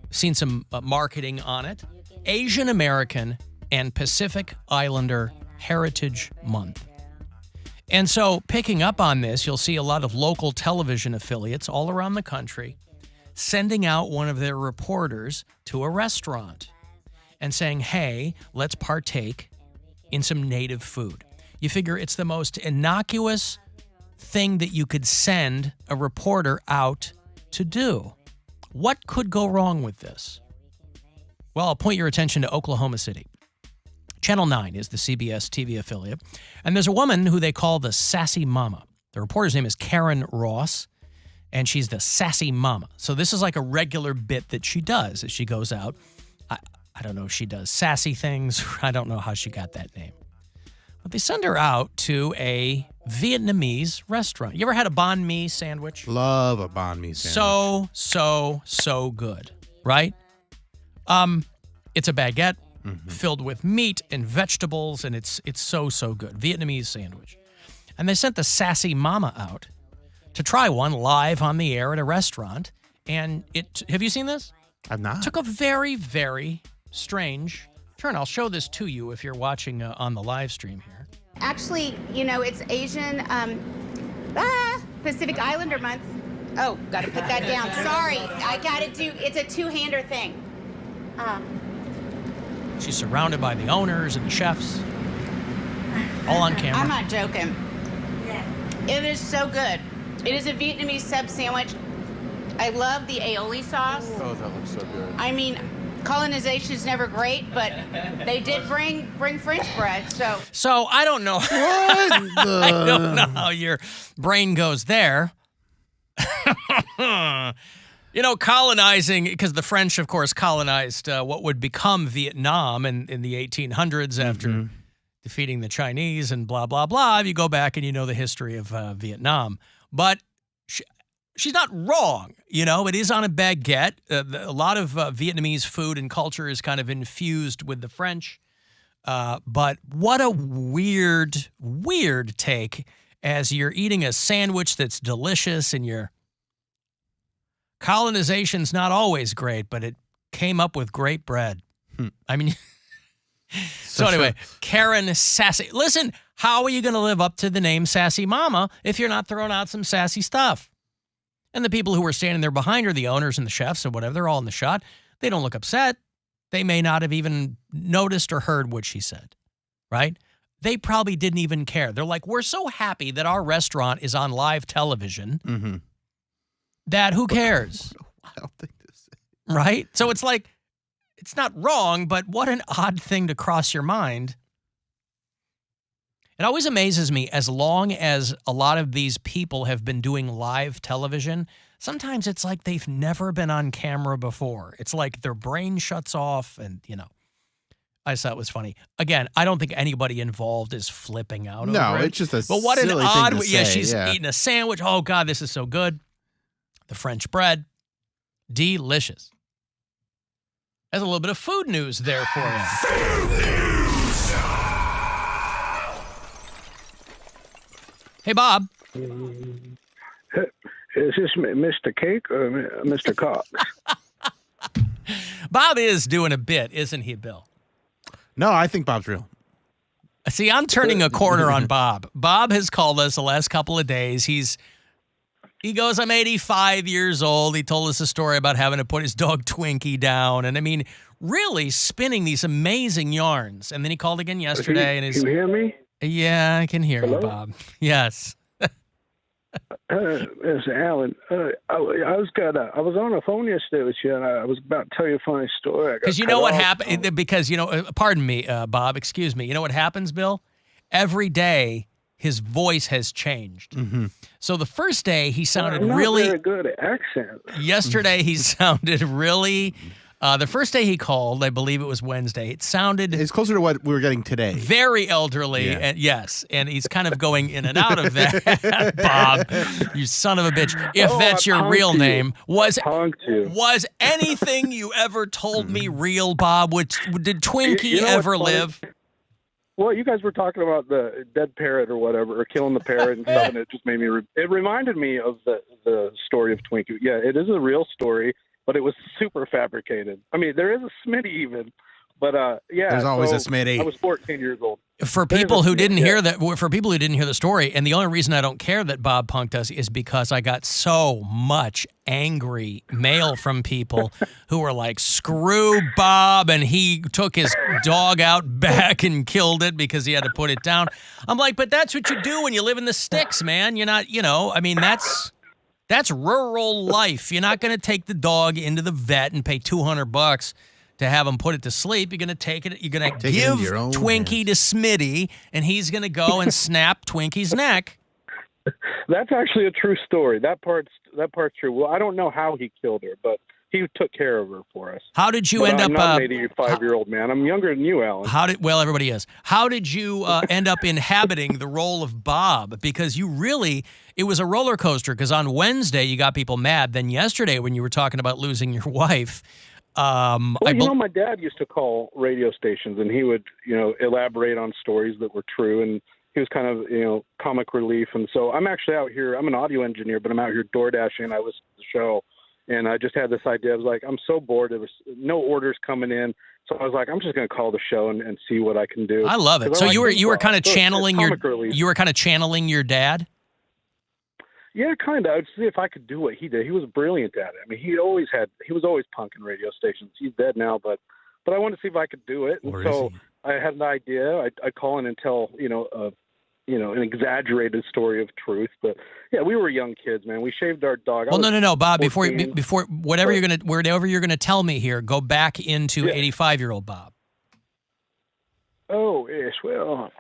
seen some marketing on it, Asian American and Pacific Islander Heritage Month. And so picking up on this, you'll see a lot of local television affiliates all around the country sending out one of their reporters to a restaurant and saying, hey, let's partake in some native food. You figure it's the most innocuous thing that you could send a reporter out to do. What could go wrong with this? Well, I'll point your attention to Oklahoma City. Channel 9 is the CBS TV affiliate, and there's a woman who they call the Sassy Mama. The reporter's name is Karen Ross, and she's the Sassy Mama. So this is like a regular bit that she does as she goes out. I don't know if she does sassy things. I don't know how she got that name. But they send her out to a Vietnamese restaurant. You ever had a banh mi sandwich? Love a banh mi sandwich. So good, right? It's a baguette filled with meat and vegetables, and it's so good. Vietnamese sandwich. And they sent the Sassy Mama out to try one live on the air at a restaurant. And have you seen this? I've not. Took a very, very strange turn. I'll show this to you if you're watching on the live stream here. Actually, it's Asian Pacific Islander month. Oh, gotta put that down. Sorry, I gotta it's a two-hander thing. She's surrounded by the owners and the chefs, all on camera. I'm not joking. It is so good. It is a Vietnamese sub sandwich. I love the aioli sauce. Oh, that looks so good. I mean, colonization is never great, but they did bring French bread, so. So I don't know. I don't know how your brain goes there. Colonizing, because the French, of course, colonized what would become Vietnam in the 1800s after defeating the Chinese and blah, blah, blah. You go back and you know the history of Vietnam. But she's not wrong. It is on a baguette. A lot of Vietnamese food and culture is kind of infused with the French. But what a weird take as you're eating a sandwich that's delicious and your colonization's not always great, but it came up with great bread. I mean, So anyway, Karen Sassy. Listen, how are you going to live up to the name Sassy Mama if you're not throwing out some sassy stuff? And the people who were standing there behind her, the owners and the chefs and whatever, they're all in the shot. They don't look upset. They may not have even noticed or heard what she said, right? They probably didn't even care. They're like, we're so happy that our restaurant is on live television that who cares? Wild thing to say. Right? So it's like, it's not wrong, but what an odd thing to cross your mind. It always amazes me, as long as a lot of these people have been doing live television, sometimes it's like they've never been on camera before. It's like their brain shuts off and, I just thought it was funny. Again, I don't think anybody involved is flipping out over it. No, it's just a But what an silly odd thing to yeah, say, she's eating a sandwich. Oh, God, this is so good. The French bread, delicious. There's a little bit of food news there for you. Hey, Bob. Is this Mr. Cake or Mr. Cox? Bob is doing a bit, isn't he, Bill? No, I think Bob's real. See, I'm turning a corner on Bob. Bob has called us the last couple of days. He goes, I'm 85 years old. He told us a story about having to put his dog Twinkie down. And I mean, really spinning these amazing yarns. And then he called again yesterday. Can you hear me? Yeah, I can hear you, Bob. Yes. Mr. Alan, I was on the phone yesterday with you, and I was about to tell you a funny story. Because you know what happened? Because, pardon me, Bob, excuse me. You know what happens, Bill? Every day, his voice has changed. So the first day, he sounded really very good at accents. Yesterday, he sounded really... the first day he called, I believe it was Wednesday, it sounded... It's closer to what we were getting today. Very elderly, Yeah. and yes, and he's kind of going in and out of that. Bob, you son of a bitch. If that's your real name, was anything you ever told me real, Bob? Did Twinkie ever live? Well, you guys were talking about the dead parrot or whatever, or killing the parrot and stuff, and it just made me... It reminded me of the story of Twinkie. Yeah, it is a real story. But it was super fabricated. I mean, there is a Smitty even, but yeah. There's always a Smitty. I was 14 years old. For people who didn't hear the story, and the only reason I don't care that Bob punked us is because I got so much angry mail from people who were like, "Screw Bob," and he took his dog out back and killed it because he had to put it down. I'm like, but that's what you do when you live in the sticks, man. You're not, I mean, That's rural life. You're not going to take the dog into the vet and pay $200 to have him put it to sleep. You're going to take it. You're going to give Twinkie to Smitty, and he's going to go and snap Twinkie's neck. That's actually a true story. That part's true. Well, I don't know how he killed her, but he took care of her for us. How did you end up? I'm not an 85-year-old man. I'm younger than you, Alan. Well, everybody is. How did you end up inhabiting the role of Bob? Because it was a roller coaster. Because on Wednesday you got people mad. Then yesterday, when you were talking about losing your wife, my dad used to call radio stations, and he would, elaborate on stories that were true, and he was kind of, comic relief. And so I'm actually out here. I'm an audio engineer, but I'm out here door dashing. I listen to the show. And I just had this idea. I was like, I'm so bored. There was no orders coming in. So I was like, I'm just going to call the show and see what I can do. I love it. So you were kind of channeling your dad? Yeah, kind of. I'd see if I could do what he did. He was brilliant at it. I mean, he was always punking radio stations. He's dead now, but I wanted to see if I could do it. And so I had an idea. I'd call in and tell, an exaggerated story of truth. But yeah, we were young kids, man. We shaved our dog. Well, no, Bob. Before whatever you're gonna tell me here, go back into 85-year-old Bob. Oh yes, well,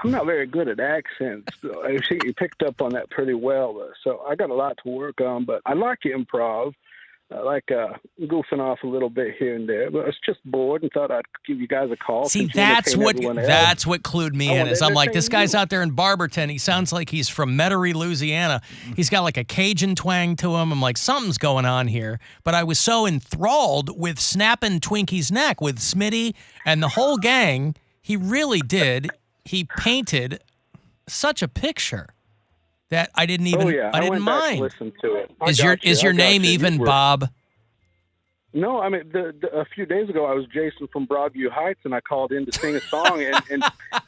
I'm not very good at accents. I think you picked up on that pretty well. So I got a lot to work on, but I like improv. I like goofing off a little bit here and there, but I was just bored and thought I'd give you guys a call. See, that's what clued me in. Is I'm like, this guy's out there in Barberton. He sounds like he's from Metairie, Louisiana. He's got like a Cajun twang to him. I'm like, something's going on here. But I was so enthralled with snapping Twinkie's neck with Smitty and the whole gang. He really did. He painted such a picture that I didn't even. I didn't went back mind. to listen to it. Is your name even Bob? No, I mean, a few days ago, I was Jason from Broadview Heights, and I called in to sing a song,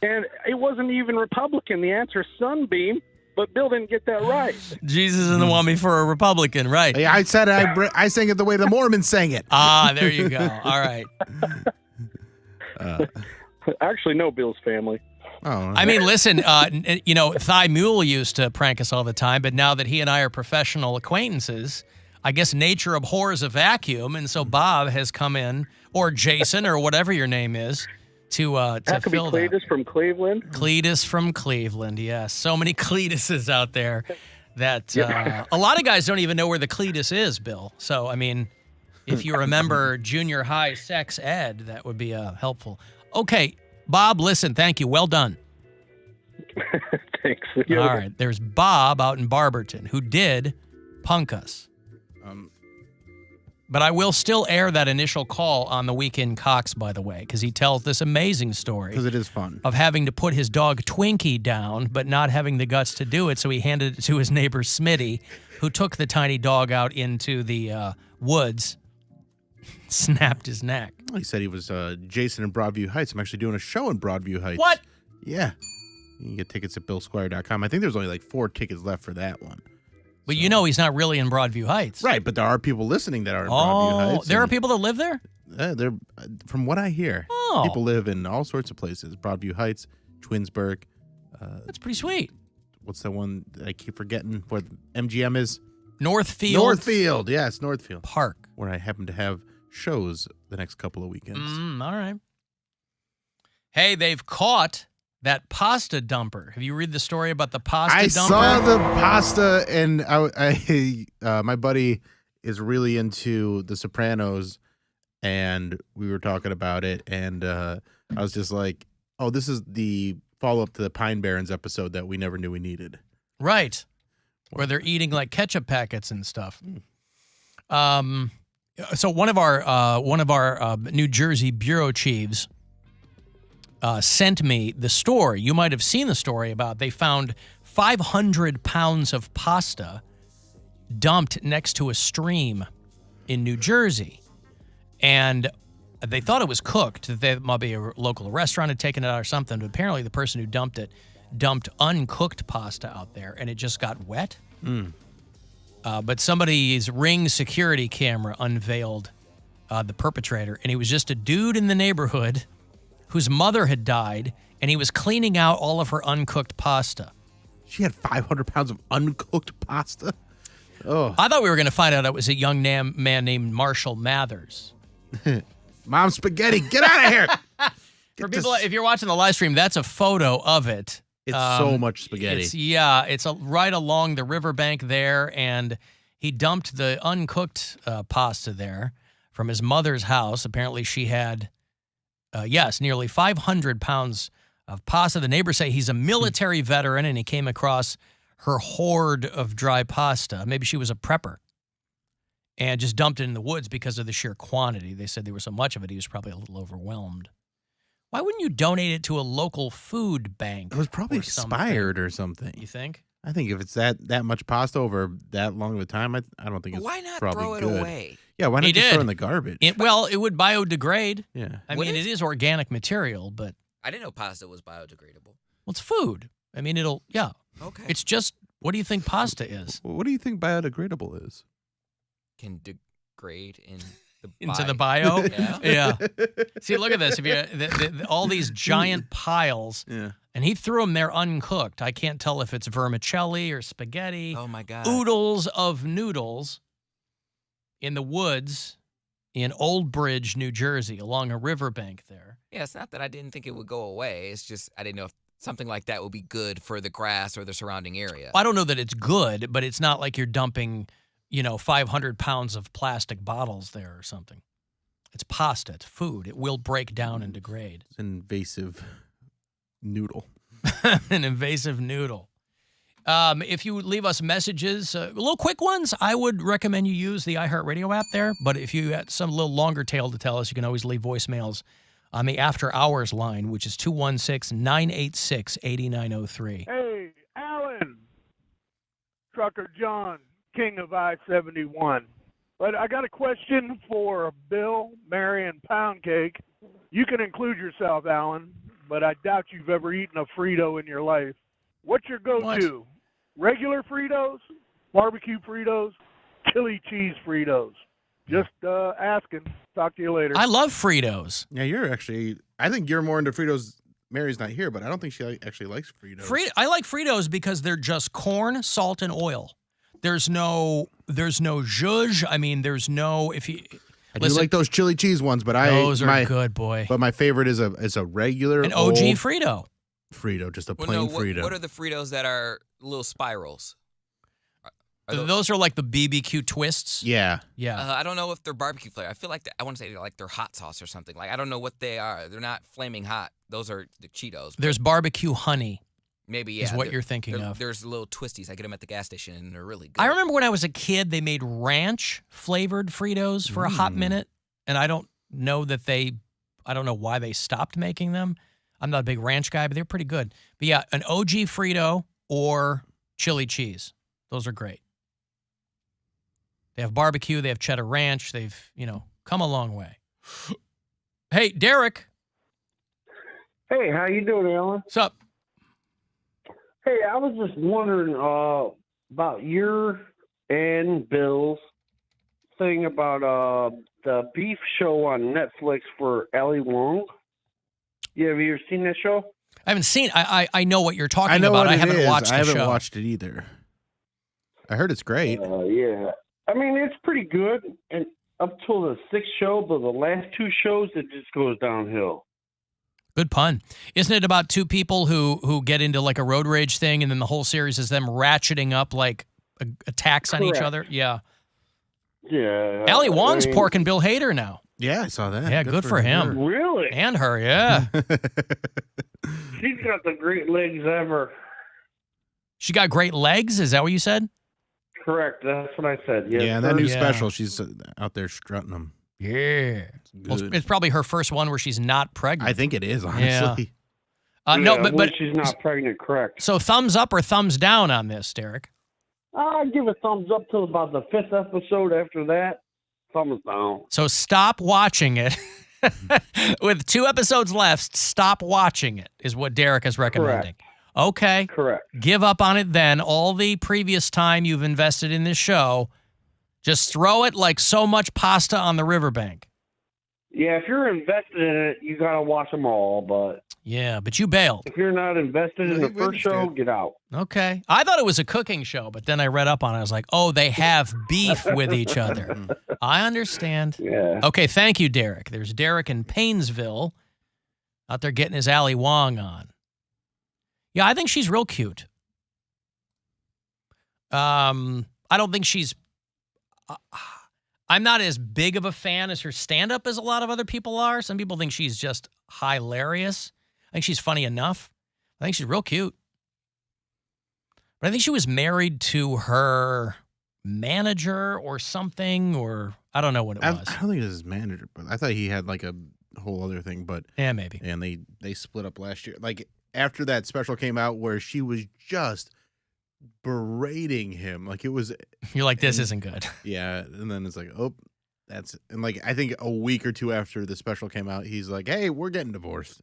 and it wasn't even Republican. The answer is Sunbeam, but Bill didn't get that right. Jesus doesn't want me for a Republican, right? Yeah, I said I sang it the way the Mormons sang it. Ah, there you go. All right. Actually, no, Bill's family. Oh, I mean, listen, Thigh Mule used to prank us all the time, but now that he and I are professional acquaintances, I guess nature abhors a vacuum, and so Bob has come in, or Jason, or whatever your name is, to that could be fill Cletus from Cleveland. Cletus from Cleveland, yes. So many Cletuses out there that a lot of guys don't even know where the Cletus is, Bill. So, I mean, if you remember junior high sex ed, that would be helpful. Okay, Bob, listen, thank you. Well done. Thanks. All right, there's Bob out in Barberton who did punk us. But I will still air that initial call on the Weekend Cox, by the way, because he tells this amazing story. Because it is fun. Of having to put his dog Twinkie down, but not having the guts to do it, so he handed it to his neighbor Smitty, who took the tiny dog out into the woods, snapped his neck. He said he was Jason in Broadview Heights. I'm actually doing a show in Broadview Heights. What? Yeah. You can get tickets at BillSquire.com. I think there's only like 4 tickets left for that one. But you know he's not really in Broadview Heights. Right, but there are people listening that are in Broadview Heights. There are people that live there? They're from what I hear, people live in all sorts of places. Broadview Heights, Twinsburg. That's pretty sweet. What's the one that I keep forgetting where MGM is? Northfield. Northfield, yes, Northfield Park. Where I happen to have shows the next couple of weekends. All right. Hey, they've caught that pasta dumper. Have you read the story about the pasta dumper? I saw the pasta, and I my buddy is really into The Sopranos, and we were talking about it, and I was just like, oh, this is the follow-up to the Pine Barrens episode that we never knew we needed. Right. Where they're eating like ketchup packets and stuff. So one of our New Jersey bureau chiefs sent me the story. You might have seen the story about they found 500 pounds of pasta dumped next to a stream in New Jersey. And they thought it was cooked, that they might be a local restaurant had taken it out or something, but apparently the person who dumped it dumped uncooked pasta out there, and it just got wet. But somebody's Ring security camera unveiled the perpetrator, and he was just a dude in the neighborhood whose mother had died, and he was cleaning out all of her uncooked pasta. She had 500 pounds of uncooked pasta? Oh. I thought we were going to find out it was a young man named Marshall Mathers. Mom spaghetti, get out of here! For people, if you're watching the live stream, that's a photo of it. It's so much spaghetti. It's right along the riverbank there, and he dumped the uncooked pasta there from his mother's house. Apparently, she had, nearly 500 pounds of pasta. The neighbors say he's a military veteran, and he came across her hoard of dry pasta. Maybe she was a prepper and just dumped it in the woods because of the sheer quantity. They said there was so much of it, he was probably a little overwhelmed. Why wouldn't you donate it to a local food bank? It was probably expired or something. You think? I think if it's that much pasta over that long of a time, I don't think it's why not probably throw it good. away? Yeah, why not just throw it in the garbage? It would biodegrade. Yeah. I mean, it is organic material, but... I didn't know pasta was biodegradable. Well, it's food. I mean, Okay. It's just, what do you think pasta is? What do you think biodegradable is? Can degrade into the bio? Yeah. See, look at this. If you all these giant piles, and he threw them there uncooked. I can't tell if it's vermicelli or spaghetti. Oh my God! Oodles of noodles in the woods in Old Bridge, New Jersey, along a riverbank there. Yeah, it's not that I didn't think it would go away. It's just I didn't know if something like that would be good for the grass or the surrounding area. I don't know that it's good, but it's not like you're dumping 500 pounds of plastic bottles there or something. It's pasta. It's food. It will break down and degrade. It's an invasive noodle. An invasive noodle. If you leave us messages, little quick ones, I would recommend you use the iHeartRadio app there. But if you had some little longer tail to tell us, you can always leave voicemails on the After Hours line, which is 216-986-8903. Hey, Alan. Trucker John. King of I-71. But I got a question for Bill, Mary, and Poundcake. You can include yourself, Alan, but I doubt you've ever eaten a Frito in your life. What's your go-to? Regular Fritos, barbecue Fritos, chili cheese Fritos? Just asking. Talk to you later. I love Fritos. Yeah, I think you're more into Fritos. Mary's not here, but I don't think she actually likes Fritos. I like Fritos because they're just corn, salt, and oil. There's no zhuzh. I mean, there's no I do like those chili cheese ones, but those are good, boy. But my favorite is a regular an OG Frito. Frito, just a plain Frito. What are the Fritos that are little spirals? Those are like the BBQ twists. Yeah. I don't know if they're barbecue flavor. I feel like I want to say like they're hot sauce or something. Like I don't know what they are. They're not flaming hot. Those are the Cheetos. There's barbecue honey. Maybe, yeah. Is what you're thinking of. There's little twisties. I get them at the gas station, and they're really good. I remember when I was a kid, they made ranch-flavored Fritos for a hot minute, and I don't know why they stopped making them. I'm not a big ranch guy, but they're pretty good. But yeah, an OG Frito or chili cheese. Those are great. They have barbecue. They have cheddar ranch. They've, come a long way. Hey, Derek. Hey, how you doing, Alan? What's up? Hey, I was just wondering about your and Bill's thing about the beef show on Netflix for Ali Wong. Have you ever seen that show? I haven't seen it. I know what you're talking about. I haven't watched the show. I haven't watched it either. I heard it's great. Yeah. I mean, it's pretty good, and up till the 6th show, but the last 2 shows, it just goes downhill. Good pun. Isn't it about 2 people who get into like a road rage thing, and then the whole series is them ratcheting up like attacks on each other? Yeah. Yeah. Ali Wong's porking Bill Hader now. Yeah, I saw that. Yeah, good for him. Really? And her, yeah. She's got the great legs ever. She got great legs? Is that what you said? Correct. That's what I said. Yes, yeah, that new special, she's out there strutting them. Yeah. Well, it's probably her first one where she's not pregnant. I think it is, honestly. Yeah. No, but she's not pregnant, correct. So thumbs up or thumbs down on this, Derek? I'd give a thumbs up till about the 5th episode. After that, thumbs down. So stop watching it. With 2 episodes left, stop watching it is what Derek is recommending. Correct. Okay. Correct. Give up on it then. All the previous time you've invested in this show, just throw it like so much pasta on the riverbank. Yeah, if you're invested in it, you got to watch them all, but... Yeah, but you bailed. If you're not invested in the first show, get out. Okay. I thought it was a cooking show, but then I read up on it. I was like, oh, they have beef with each other. I understand. Yeah. Okay, thank you, Derek. There's Derek in Paynesville out there getting his Ali Wong on. Yeah, I think she's real cute. I don't think she's... I'm not as big of a fan as her stand-up as a lot of other people are. Some people think she's just hilarious. I think she's funny enough. I think she's real cute. But I think she was married to her manager or something, or I don't know what it was. I don't think it was his manager, but I thought he had like a whole other thing. But yeah, maybe. And they split up last year. Like after that special came out where she was just berating him, like it was. You're like, this isn't good. Yeah, and then it's like, oh, that's and like I think a week or 2 after the special came out, he's like, hey, we're getting divorced.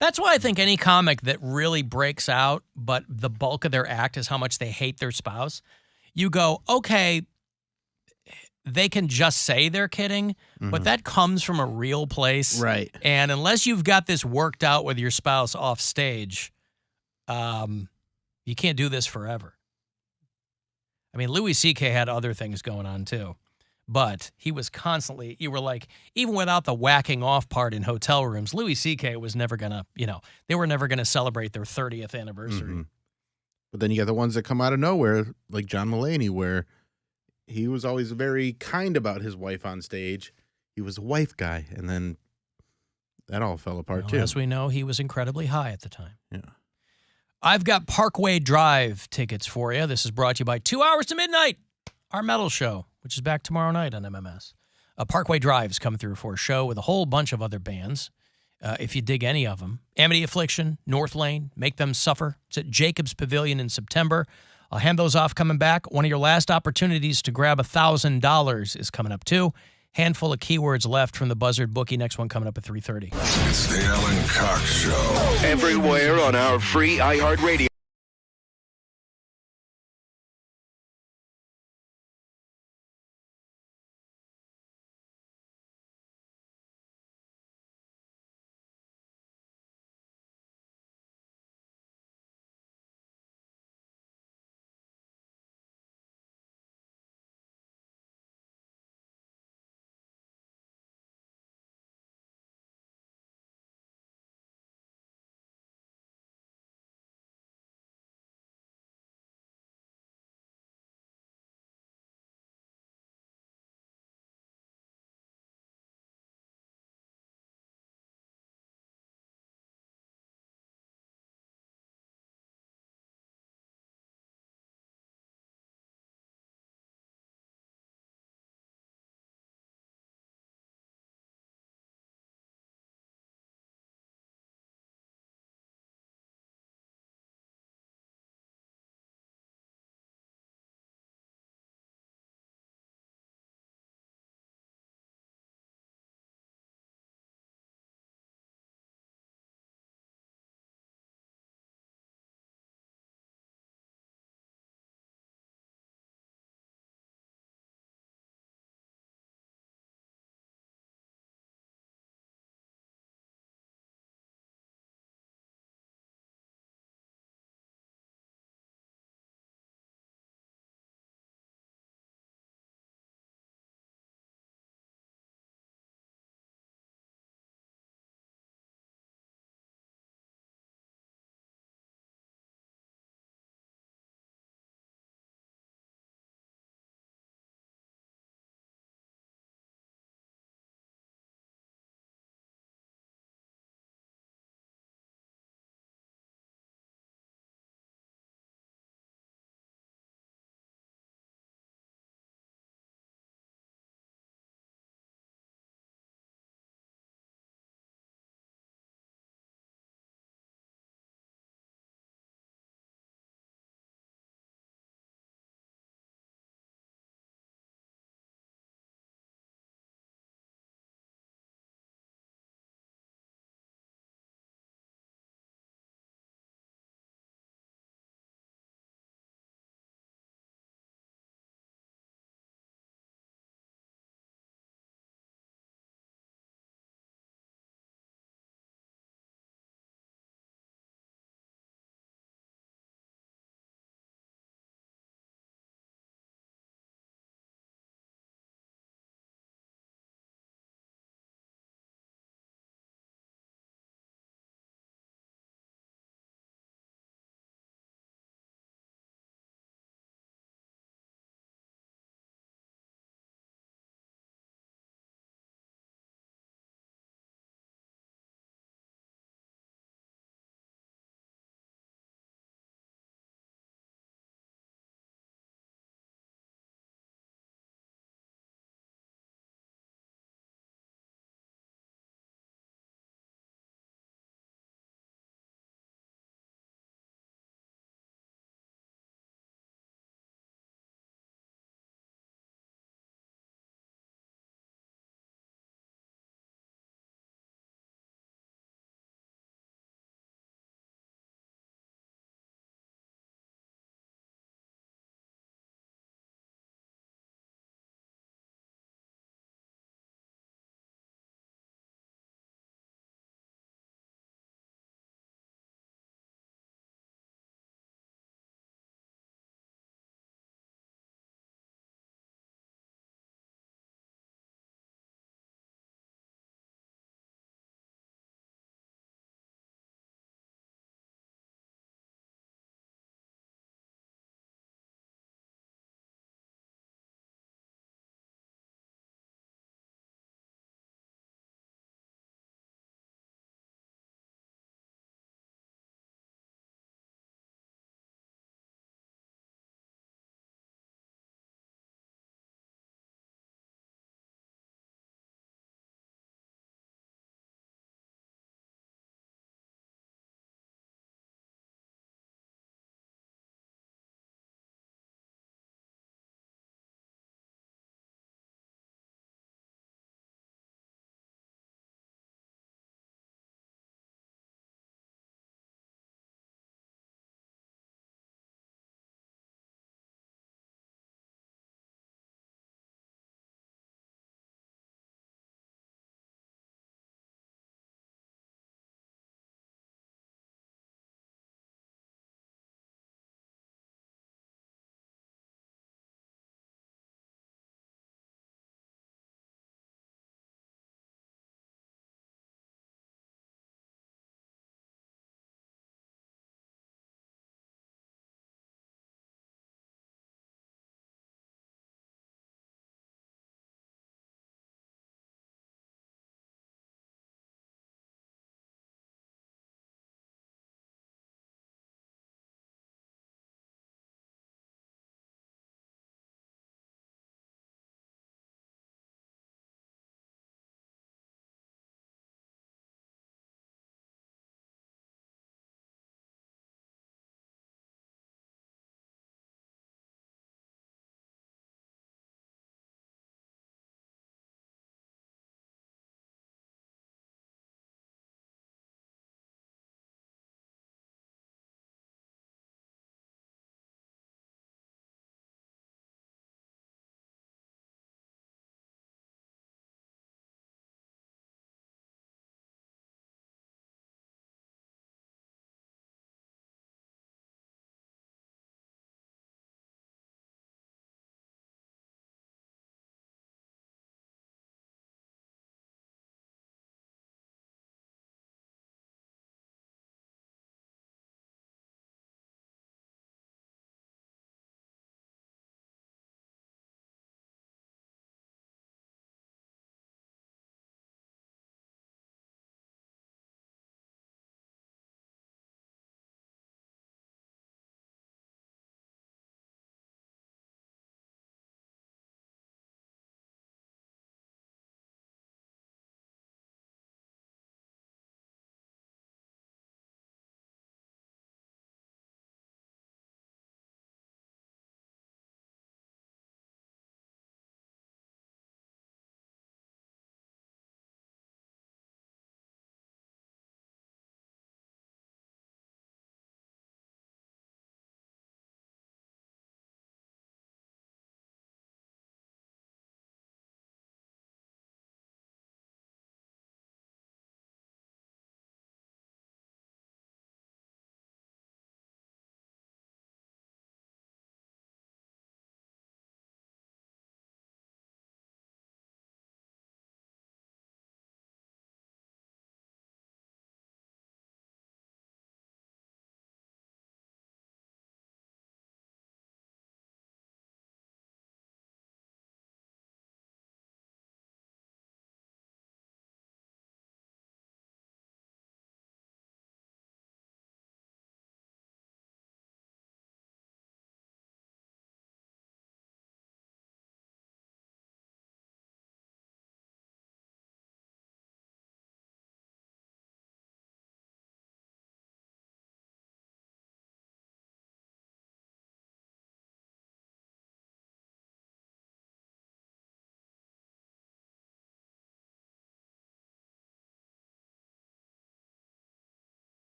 That's why I think any comic that really breaks out, but the bulk of their act is how much they hate their spouse, you go, okay, they can just say they're kidding, but that comes from a real place. Right. And unless you've got this worked out with your spouse off stage, you can't do this forever. I mean, Louis C.K. had other things going on too. But he was constantly, you were like, even without the whacking off part in hotel rooms, Louis C.K. was never going to, they were never going to celebrate their 30th anniversary. But then you got the ones that come out of nowhere, like John Mulaney, where he was always very kind about his wife on stage. He was a wife guy, and then that all fell apart too. As we know, he was incredibly high at the time. Yeah. I've got Parkway Drive tickets for you. This is brought to you by 2 Hours to Midnight, our metal show, which is back tomorrow night on MMS. Parkway Drive's come through for a show with a whole bunch of other bands. If you dig any of them, Amity Affliction, North Lane, Make Them Suffer. It's at Jacobs Pavilion in September. I'll hand those off coming back. One of your last opportunities to grab $1,000 is coming up, too. Handful of keywords left from the Buzzard Bookie. Next one coming up at 3:30. It's the Alan Cox Show. Everywhere on our free iHeartRadio.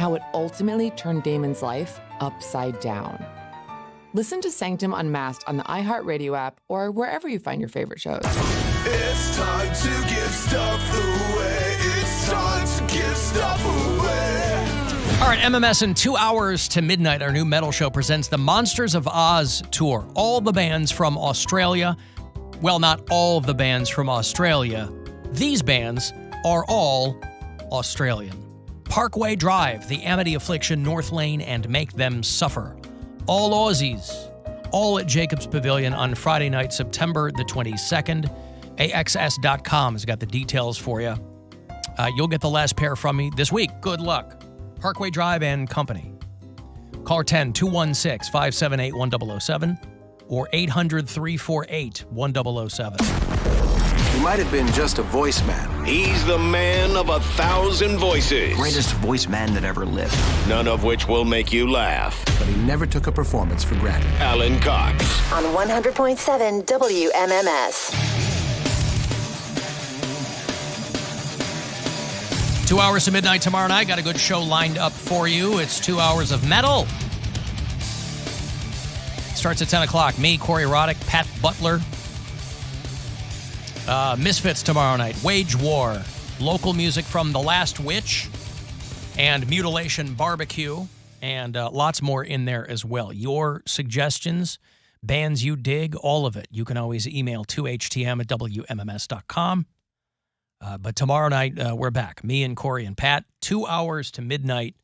how it ultimately turned Damon's life upside down. Listen to Sanctum Unmasked on the iHeartRadio app or wherever you find your favorite shows. It's time to give stuff away. It's time to give stuff away. All right, MMS in 2 hours to midnight, our new metal show presents the Monsters of Oz tour. All the bands from Australia. Well, not all of the bands from Australia. These bands are all Australian. Parkway Drive, The Amity Affliction, North Lane, and Make Them Suffer. All Aussies. All at Jacobs Pavilion on Friday night, September the 22nd. AXS.com has got the details for you. You'll get the last pair from me this week. Good luck. Parkway Drive and Company. Caller 10-216-578-1007 or 800-348-1007. He might have been just a voice man. He's the man of 1,000 voices. Greatest voice man that ever lived. None of which will make you laugh. But he never took a performance for granted. Alan Cox. On 100.7 WMMS. 2 hours to midnight tomorrow night. Got a good show lined up for you. It's 2 hours of metal. Starts at 10 o'clock. Me, Corey Roddick, Pat Butler. Misfits tomorrow night. Wage War. Local music from The Last Witch. And Mutilation Barbecue. And lots more in there as well. Your suggestions, bands you dig, all of it. You can always email 2htm@wmms.com. But tomorrow night, we're back. Me and Corey and Pat, 2 hours to midnight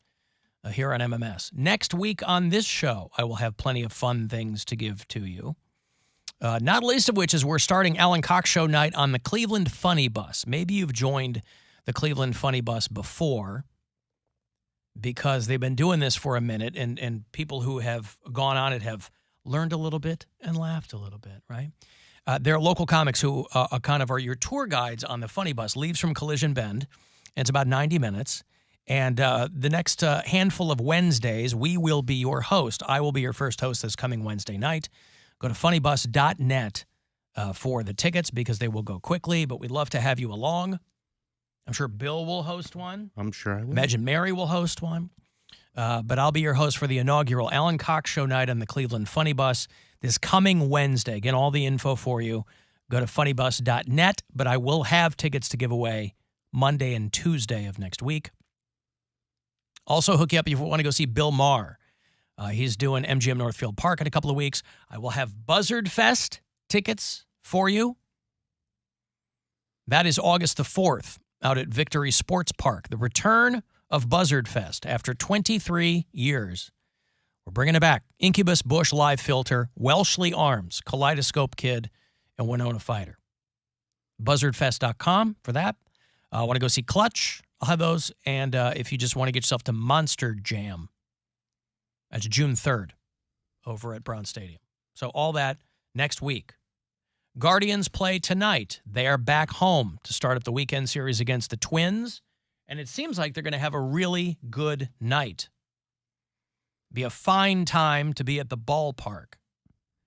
here on MMS. Next week on this show, I will have plenty of fun things to give to you. Not least of which is we're starting Alan Cox Show night on the Cleveland Funny Bus. Maybe you've joined the Cleveland Funny Bus before because they've been doing this for a minute, and people who have gone on it have learned a little bit and laughed a little bit, right? There are local comics who kind of are your tour guides on the Funny Bus. Leaves from Collision Bend. And it's about 90 minutes. And the next handful of Wednesdays, we will be your host. I will be your first host this coming Wednesday night. Go to funnybus.net for the tickets because they will go quickly. But we'd love to have you along. I'm sure Bill will host one. I'm sure I will. Imagine Mary will host one. But I'll be your host for the inaugural Alan Cox Show night on the Cleveland Funny Bus this coming Wednesday. Again, all the info for you. Go to funnybus.net, but I will have tickets to give away Monday and Tuesday of next week. Also, hook you up if you want to go see Bill Maher. He's doing MGM Northfield Park in a couple of weeks. I will have Buzzard Fest tickets for you. That is August the 4th out at Victory Sports Park. The return of Buzzard Fest after 23 years. We're bringing it back. Incubus, Bush, Live Filter, Welshly Arms, Kaleidoscope Kid, and Winona Fighter. BuzzardFest.com for that. I want to go see Clutch. I'll have those. And if you just want to get yourself to Monster Jam, that's June 3rd over at Brown Stadium. So all that next week. Guardians play tonight. They are back home to start up the weekend series against the Twins. And it seems like they're going to have a really good night. Be a fine time to be at the ballpark.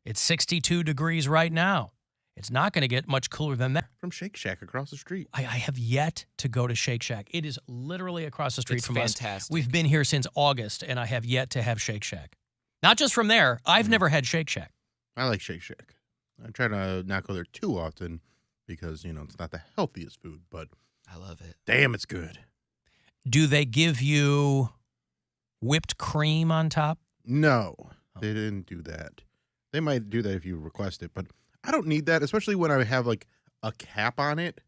It's 62 degrees right now. It's not going to get much cooler than that. From Shake Shack across the street. I have yet to go to Shake Shack. It is literally across the street from us. It's fantastic. We've been here since August, and I have yet to have Shake Shack. Not just from there. I've never had Shake Shack. I like Shake Shack. I try to not go there too often because, it's not the healthiest food, but I love it. Damn, it's good. Do they give you whipped cream on top? No, they didn't do that. They might do that if you request it, but I don't need that, especially when I have like a cap on it.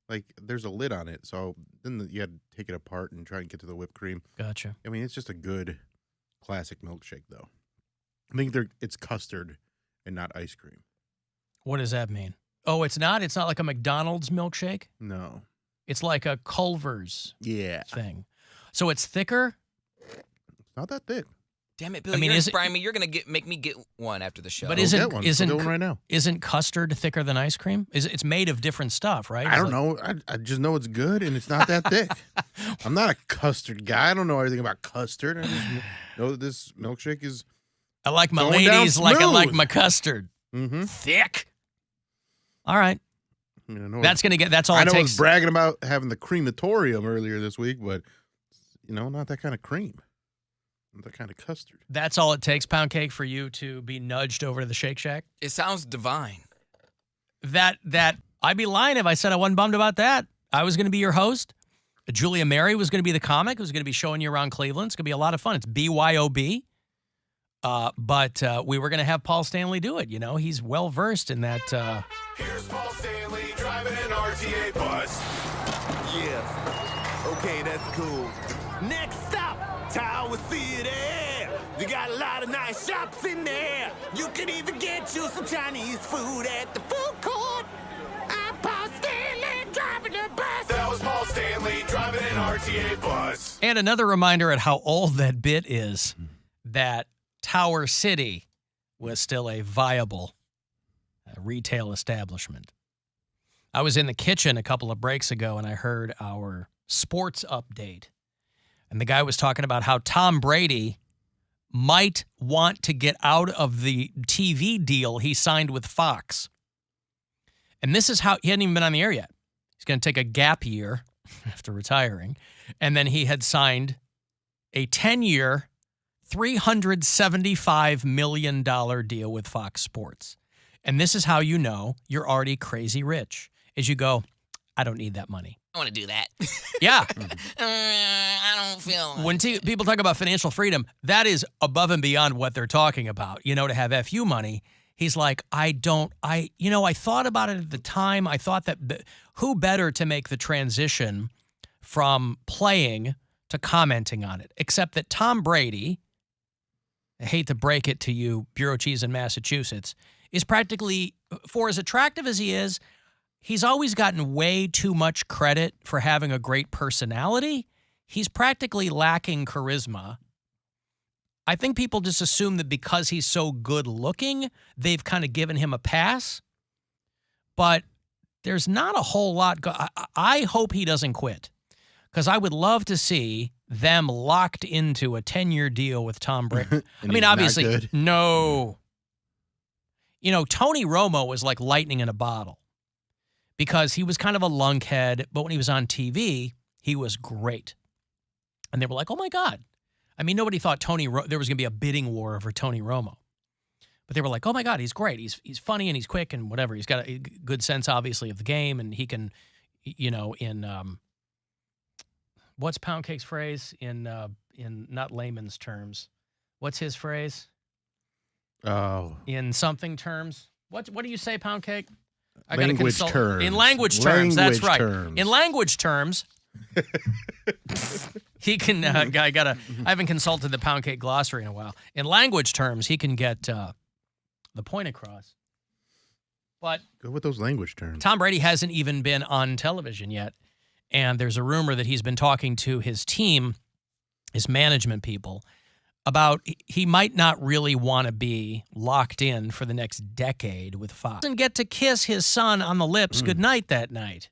Like there's a lid on it, so then you had to take it apart and try and get to the whipped cream. Gotcha. I mean, it's just a good classic milkshake, though. I think it's custard and not ice cream. What does that mean? Oh, it's not? It's not like a McDonald's milkshake? No. It's like a Culver's thing. So it's thicker? It's not that thick. Damn it, Bill! You're inspiring me. You're gonna make me get one after the show. But I'll get one right now. Isn't custard thicker than ice cream? It's made of different stuff, right? I don't know. I just know it's good and it's not that thick. I'm not a custard guy. I don't know everything about custard. I just know that this milkshake is. I like my ladies like I like my custard. Mm-hmm. Thick. All right. That's all it takes. I know I was bragging about having the crematorium earlier this week, but not that kind of cream. Not that kind of custard. That's all it takes, Poundcake, for you to be nudged over to the Shake Shack? It sounds divine. That I'd be lying if I said I wasn't bummed about that. I was going to be your host. Julia Mary was going to be the comic who's going to be showing you around Cleveland. It's going to be a lot of fun. It's BYOB. But we were going to have Paul Stanley do it. He's well-versed in that. Here's Paul Stanley driving an RTA bus. Yes. Okay, that's cool. Next stop, Tower City. They got a lot of nice shops in there. You can even get you some Chinese food at the food court. I'm Paul Stanley driving the bus. That was Paul Stanley driving an RTA bus. And another reminder at how old that bit is, that Tower City was still a viable retail establishment. I was in the kitchen a couple of breaks ago, and I heard our sports update. And the guy was talking about how Tom Brady might want to get out of the TV deal he signed with Fox. And this is how he hadn't even been on the air yet. He's going to take a gap year after retiring. And then he had signed a 10-year, $375 million deal with Fox Sports. And this is how you know you're already crazy rich, is you go, I don't need that money. I want to do that. Yeah. I don't feel like When people talk about financial freedom, that is above and beyond what they're talking about. To have FU money, he's like, I thought about it at the time. I thought that who better to make the transition from playing to commenting on it, except that Tom Brady, I hate to break it to you, Bureau Cheese in Massachusetts, is practically, for as attractive as he is, he's always gotten way too much credit for having a great personality. He's practically lacking charisma. I think people just assume that because he's so good looking, they've kind of given him a pass. But there's not a whole lot. I hope he doesn't quit, because I would love to see them locked into a 10-year deal with Tom Brady. I mean, obviously, no. Tony Romo was like lightning in a bottle, because he was kind of a lunkhead, but when he was on TV, he was great. And they were like, oh, my God. I mean, nobody thought there was going to be a bidding war over Tony Romo. But they were like, oh, my God, he's great. He's funny and he's quick and whatever. He's got a good sense, obviously, of the game. And he can, in what's Poundcake's phrase? In not layman's terms. What's his phrase? Oh. In something terms. What do you say, Poundcake? I gotta consult. Terms. In language terms, that's right. Terms. In language terms, he can. I haven't consulted the Poundcake glossary in a while. In language terms, he can get the point across. But go with those language terms. Tom Brady hasn't even been on television yet, and there's a rumor that he's been talking to his team, his management people, about he might not really want to be locked in for the next decade with Fox. And get to kiss his son on the lips goodnight that night.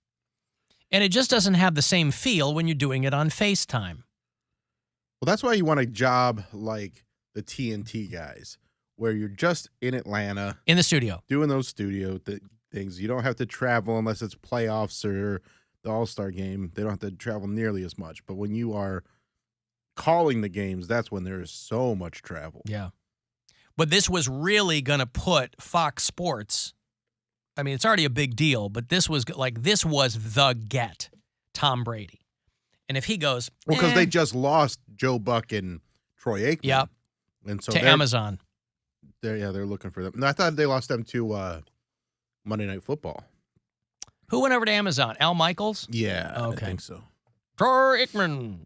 And it just doesn't have the same feel when you're doing it on FaceTime. Well, that's why you want a job like the TNT guys, where you're just in Atlanta. In the studio. Doing those studio things. You don't have to travel unless it's playoffs or the All-Star game. They don't have to travel nearly as much. But when you are calling the games, that's when there is so much travel. Yeah. But this was really going to put Fox Sports, I mean, it's already a big deal, but this was the get, Tom Brady. And if he goes, well, because they just lost Joe Buck and Troy Aikman. Yep. And so to Amazon. They're looking for them. No, I thought they lost them to Monday Night Football. Who went over to Amazon? Al Michaels? Yeah, okay. I think so. Troy Aikman.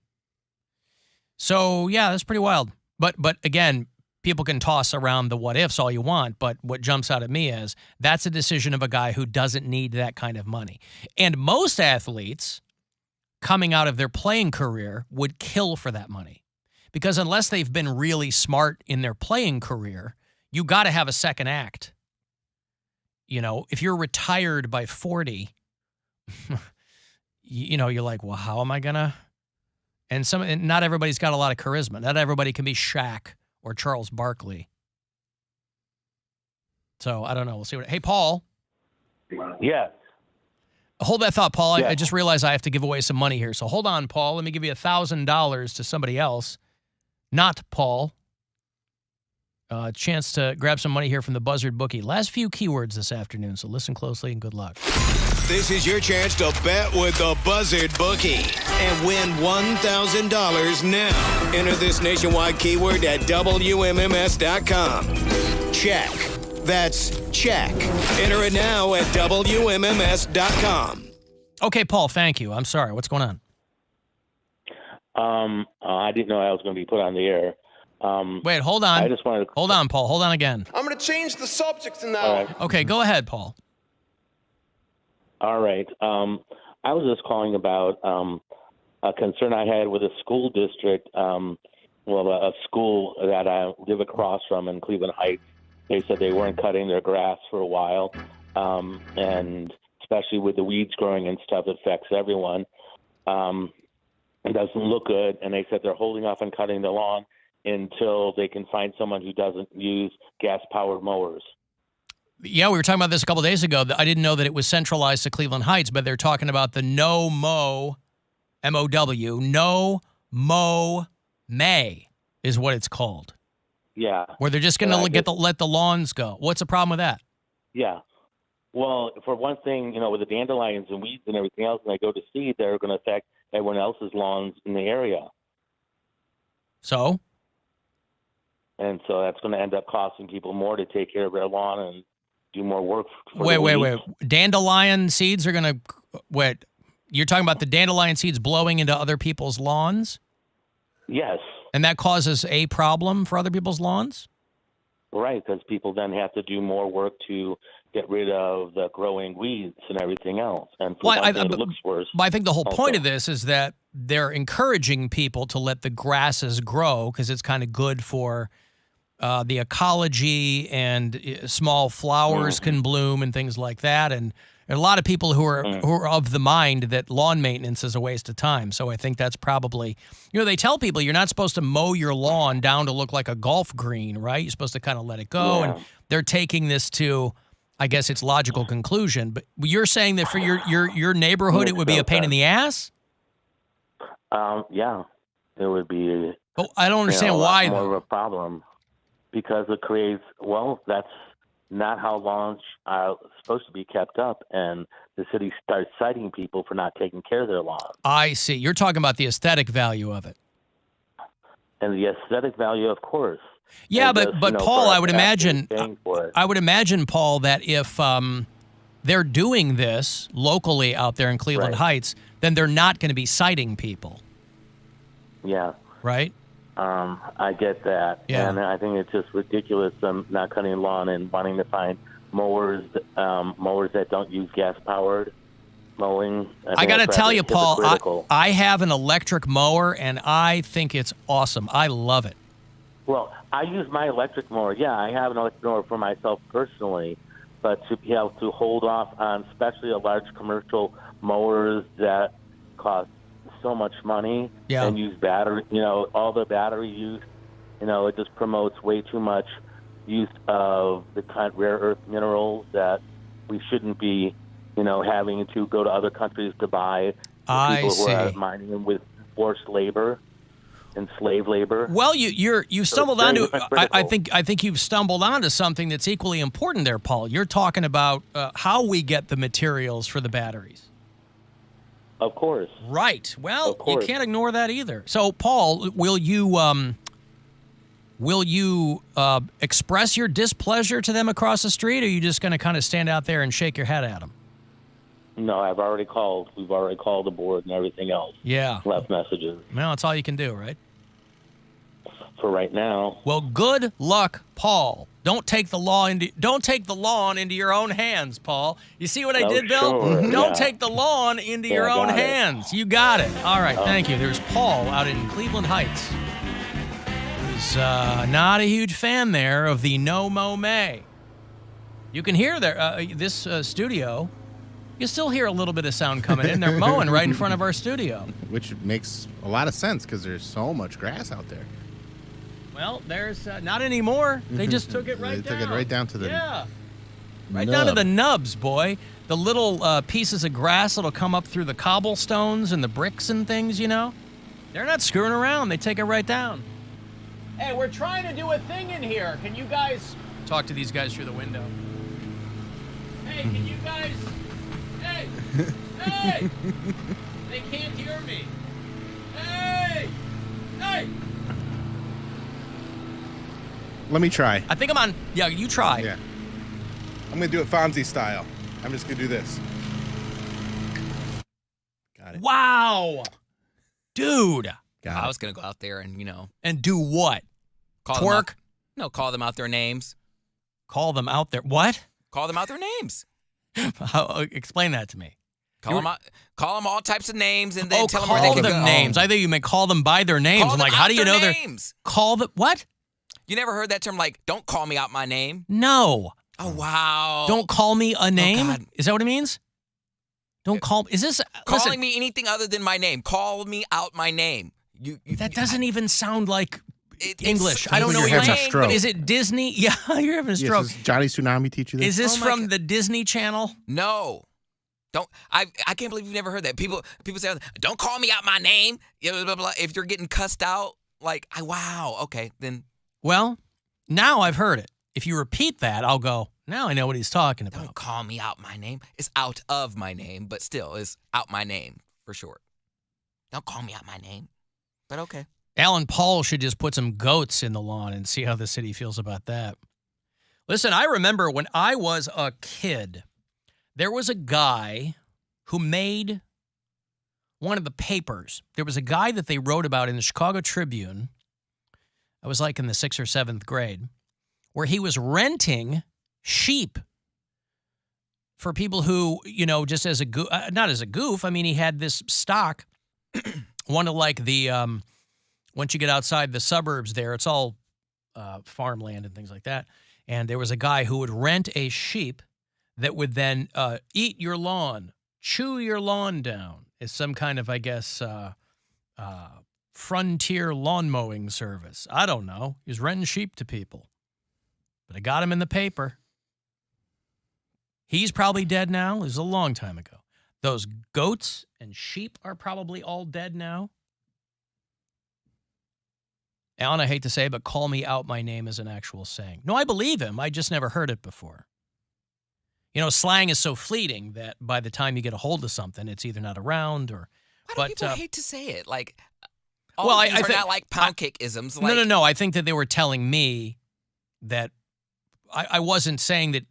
So, yeah, that's pretty wild. But again, people can toss around the what ifs all you want, but what jumps out at me is that's a decision of a guy who doesn't need that kind of money. And most athletes coming out of their playing career would kill for that money. Because unless they've been really smart in their playing career, you got to have a second act. If you're retired by 40, you're like, well, how am I going to? And not everybody's got a lot of charisma. Not everybody can be Shaq or Charles Barkley. So I don't know. We'll see what. Hey, Paul. Yes. Hold that thought, Paul. Yeah. I just realized I have to give away some money here. So hold on, Paul. Let me give you $1,000 to somebody else, not Paul. Chance to grab some money here from the Buzzard Bookie. Last few keywords this afternoon, so listen closely and good luck. This is your chance to bet with the Buzzard Bookie and win $1,000 now. Enter this nationwide keyword at WMMS.com. Check. That's check. Enter it now at WMMS.com. Okay, Paul, thank you. I'm sorry. What's going on? I didn't know I was going to be put on the air. Wait, hold on. I just wanted to... Hold on, Paul. Hold on again. I'm going to change the subject now. All right. Okay, go ahead, Paul. All right. I was just calling about a concern I had with a school district, a school that I live across from in Cleveland Heights. They said they weren't cutting their grass for a while, and especially with the weeds growing and stuff, it affects everyone. It doesn't look good, and they said they're holding off on cutting the lawn until they can find someone who doesn't use gas-powered mowers. Yeah, we were talking about this a couple days ago. I didn't know that it was centralized to Cleveland Heights, but they're talking about the No Mow, M-O-W, No Mow May is what it's called. Yeah. Where they're just going to let the lawns go. What's the problem with that? Yeah. Well, for one thing, with the dandelions and weeds and everything else, when they go to seed, they're going to affect everyone else's lawns in the area. So? And so that's going to end up costing people more to take care of their lawn and do more work. Wait. Dandelion seeds are going to, wait, you're talking about the dandelion seeds blowing into other people's lawns? Yes. And that causes a problem for other people's lawns? Right, because people then have to do more work to get rid of the growing weeds and everything else. And for one thing, it looks worse. But I think the whole point of this is that they're encouraging people to let the grasses grow because it's kind of good for the ecology, and small flowers can bloom and things like that. And there are a lot of people who are of the mind that lawn maintenance is a waste of time. So I think that's probably, they tell people you're not supposed to mow your lawn down to look like a golf green, right? You're supposed to kind of let it go. Yeah. And they're taking this to, I guess, its logical conclusion. But you're saying that for your neighborhood, it would be a pain in the ass? Yeah, it would be. But I don't understand why. More of a problem because it creates. Well, that's not how lawns are supposed to be kept up, and the city starts citing people for not taking care of their lawns. I see. You're talking about the aesthetic value of it. And the aesthetic value, of course. Yeah, but Paul, I would imagine, Paul, that if they're doing this locally out there in Cleveland Heights, then they're not going to be citing people. Yeah. Right? I get that. Yeah. And I think it's just ridiculous them not cutting lawn and wanting to find mowers that don't use gas-powered mowing. I got to tell you, Paul, I have an electric mower, and I think it's awesome. I love it. Well, I use my electric mower. Yeah, I have an electric mower for myself personally, but to be able to hold off on especially a large commercial mowers that cost so much money and use battery, all the battery use, it just promotes way too much use of the kind of rare earth minerals that we shouldn't be, having to go to other countries to buy. People who are mining them with forced labor and slave labor. Well, you stumbled onto. I think you've stumbled onto something that's equally important there, Paul. You're talking about how we get the materials for the batteries. Of course. Right. Well, you can't ignore that either. So, Paul, will you express your displeasure to them across the street, or are you just going to kind of stand out there and shake your head at them? No, I've already called. We've already called the board and everything else. Yeah. Left messages. Well, that's all you can do, right? For right now. Well, good luck, Paul. Don't take the lawn into your own hands, Paul. You see what I did, Bill? Sure. Don't take the lawn into your own hands. You got it. All right, thank you. There's Paul out in Cleveland Heights. Who's not a huge fan there of the No Mow May. You can hear this studio. You still hear a little bit of sound coming in. They're mowing right in front of our studio. Which makes a lot of sense because there's so much grass out there. Well, there's not anymore. They just took it right down. They took it right down to the... Yeah. Right down to the nubs, boy. The little pieces of grass that'll come up through the cobblestones and the bricks and things, you know? They're not screwing around. They take it right down. Hey, we're trying to do a thing in here. Can you guys... Talk to these guys through the window. Hey, can you guys... Hey! Hey! They can't hear me. Hey! Hey! Let me try. I think I'm on... Yeah, you try. Yeah. I'm going to do it Fonzie style. I'm just going to do this. Got it. Wow! Dude. I was going to go out there and, And do what? Twerk? No, call them out their names. Call them out there. What? Call them out their names. Explain that to me. Call them all types of names and then tell them where they can go. Call them names. I think you meant call them by their names. Call I'm them like, how do you know their names? Call them what? You never heard that term, like, don't call me out my name? No. Oh, wow. Don't call me a name? God. Is that what it means? Don't call... Is this... Calling me anything other than my name. Call me out my name. That doesn't even sound like English. I don't know you're what you're having a stroke. But is it Disney? Yeah, you're having a stroke. Does Johnny Tsunami teach you this? Is this from the Disney Channel? No. Don't. I can't believe you've never heard that. People say, don't call me out my name. Blah, blah, blah. If you're getting cussed out, like, wow, okay, then. Well, now I've heard it. If you repeat that, I'll go, now I know what he's talking about. Don't call me out my name. It's out of my name, but still is out my name for short. Don't call me out my name. But okay. Alan Paul should just put some goats in the lawn and see how the city feels about that. Listen, I remember when I was a kid, there was a guy who made one of the papers. There was a guy that they wrote about in the Chicago Tribune. I was like in the 6th or 7th grade, where he was renting sheep for people who, just as a goof, not as a goof. I mean, he had this stock. One of like the, once you get outside the suburbs there, it's all farmland and things like that. And there was a guy who would rent a sheep that would then eat your lawn, chew your lawn down as some kind of, I guess, frontier lawn mowing service. I don't know. He was renting sheep to people. But I got him in the paper. He's probably dead now. It was a long time ago. Those goats and sheep are probably all dead now. Alan, I hate to say it, but call me out my name is an actual saying. No, I believe him. I just never heard it before. Slang is so fleeting that by the time you get a hold of something, it's either not around or... Why do people hate to say it? Like, I things are think, not like Poundcake isms. Like, No. I think that they were telling me that I wasn't saying that...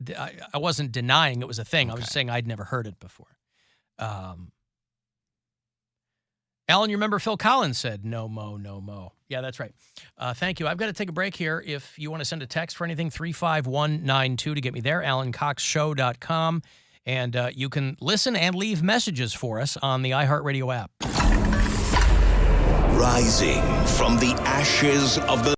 I wasn't denying it was a thing. Okay. I was just saying I'd never heard it before. Alan, you remember Phil Collins said, no mo, no mo. Yeah, that's right. Thank you. I've got to take a break here. If you want to send a text for anything, 35192 to get me there, alancoxshow.com. And you can listen and leave messages for us on the iHeartRadio app. Rising from the ashes of the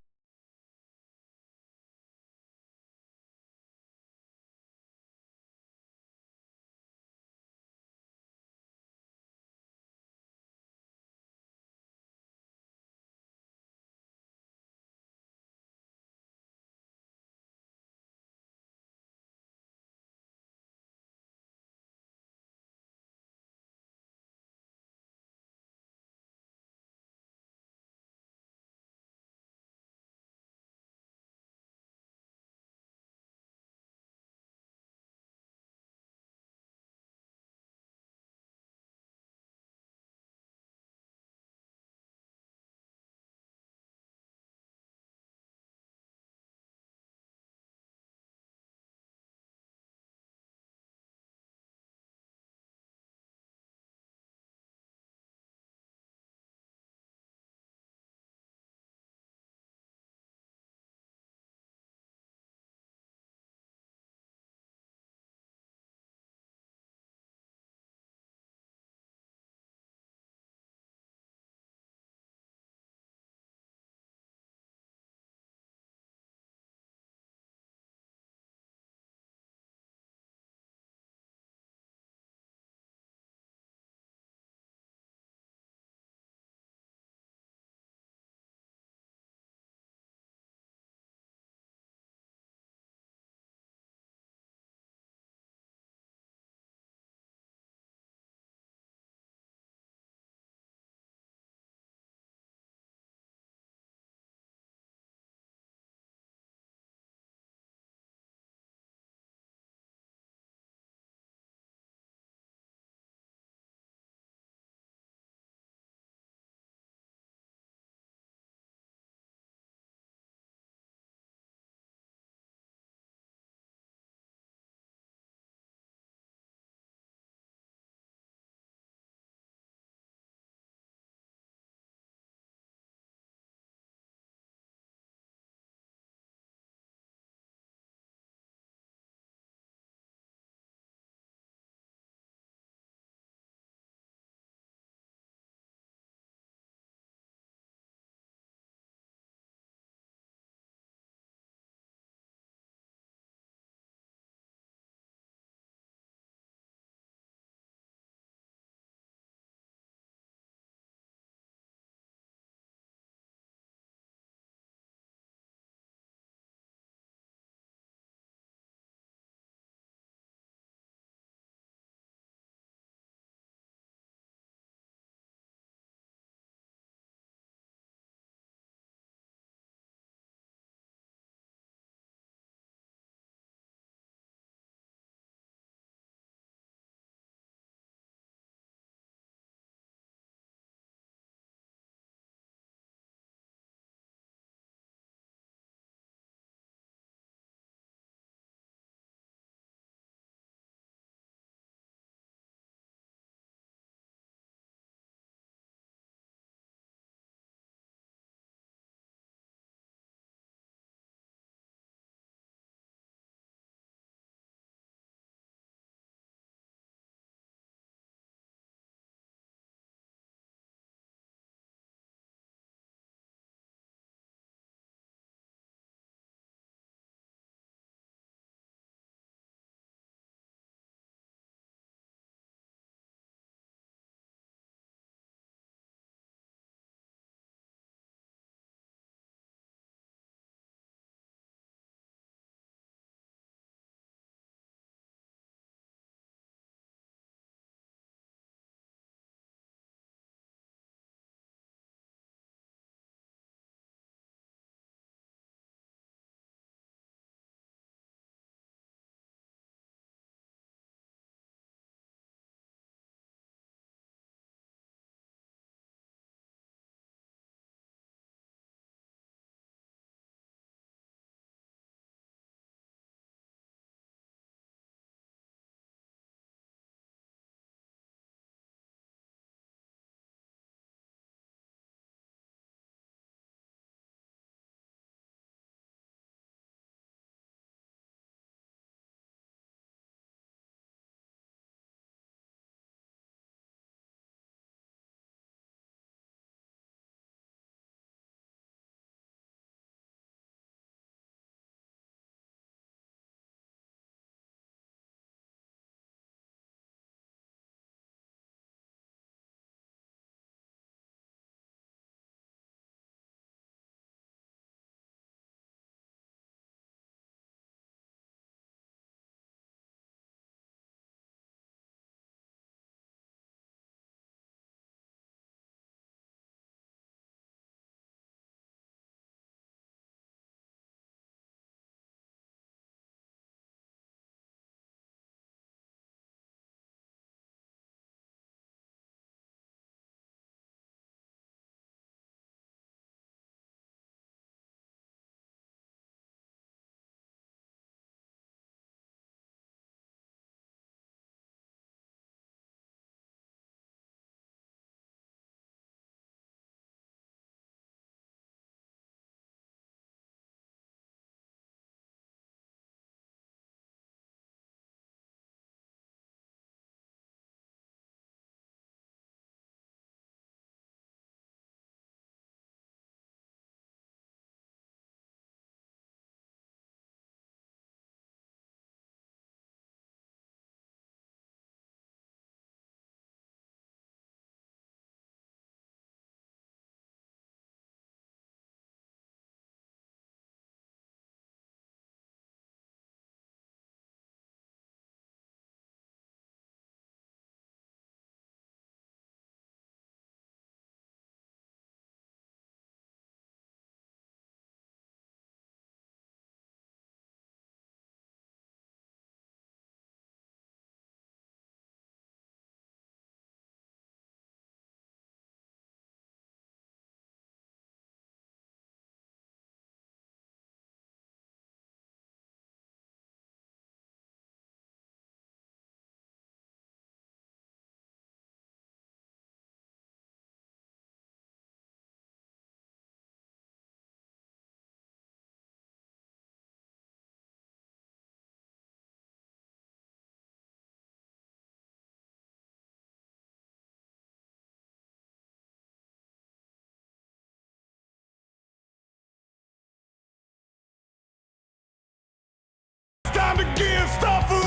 to give stuff away.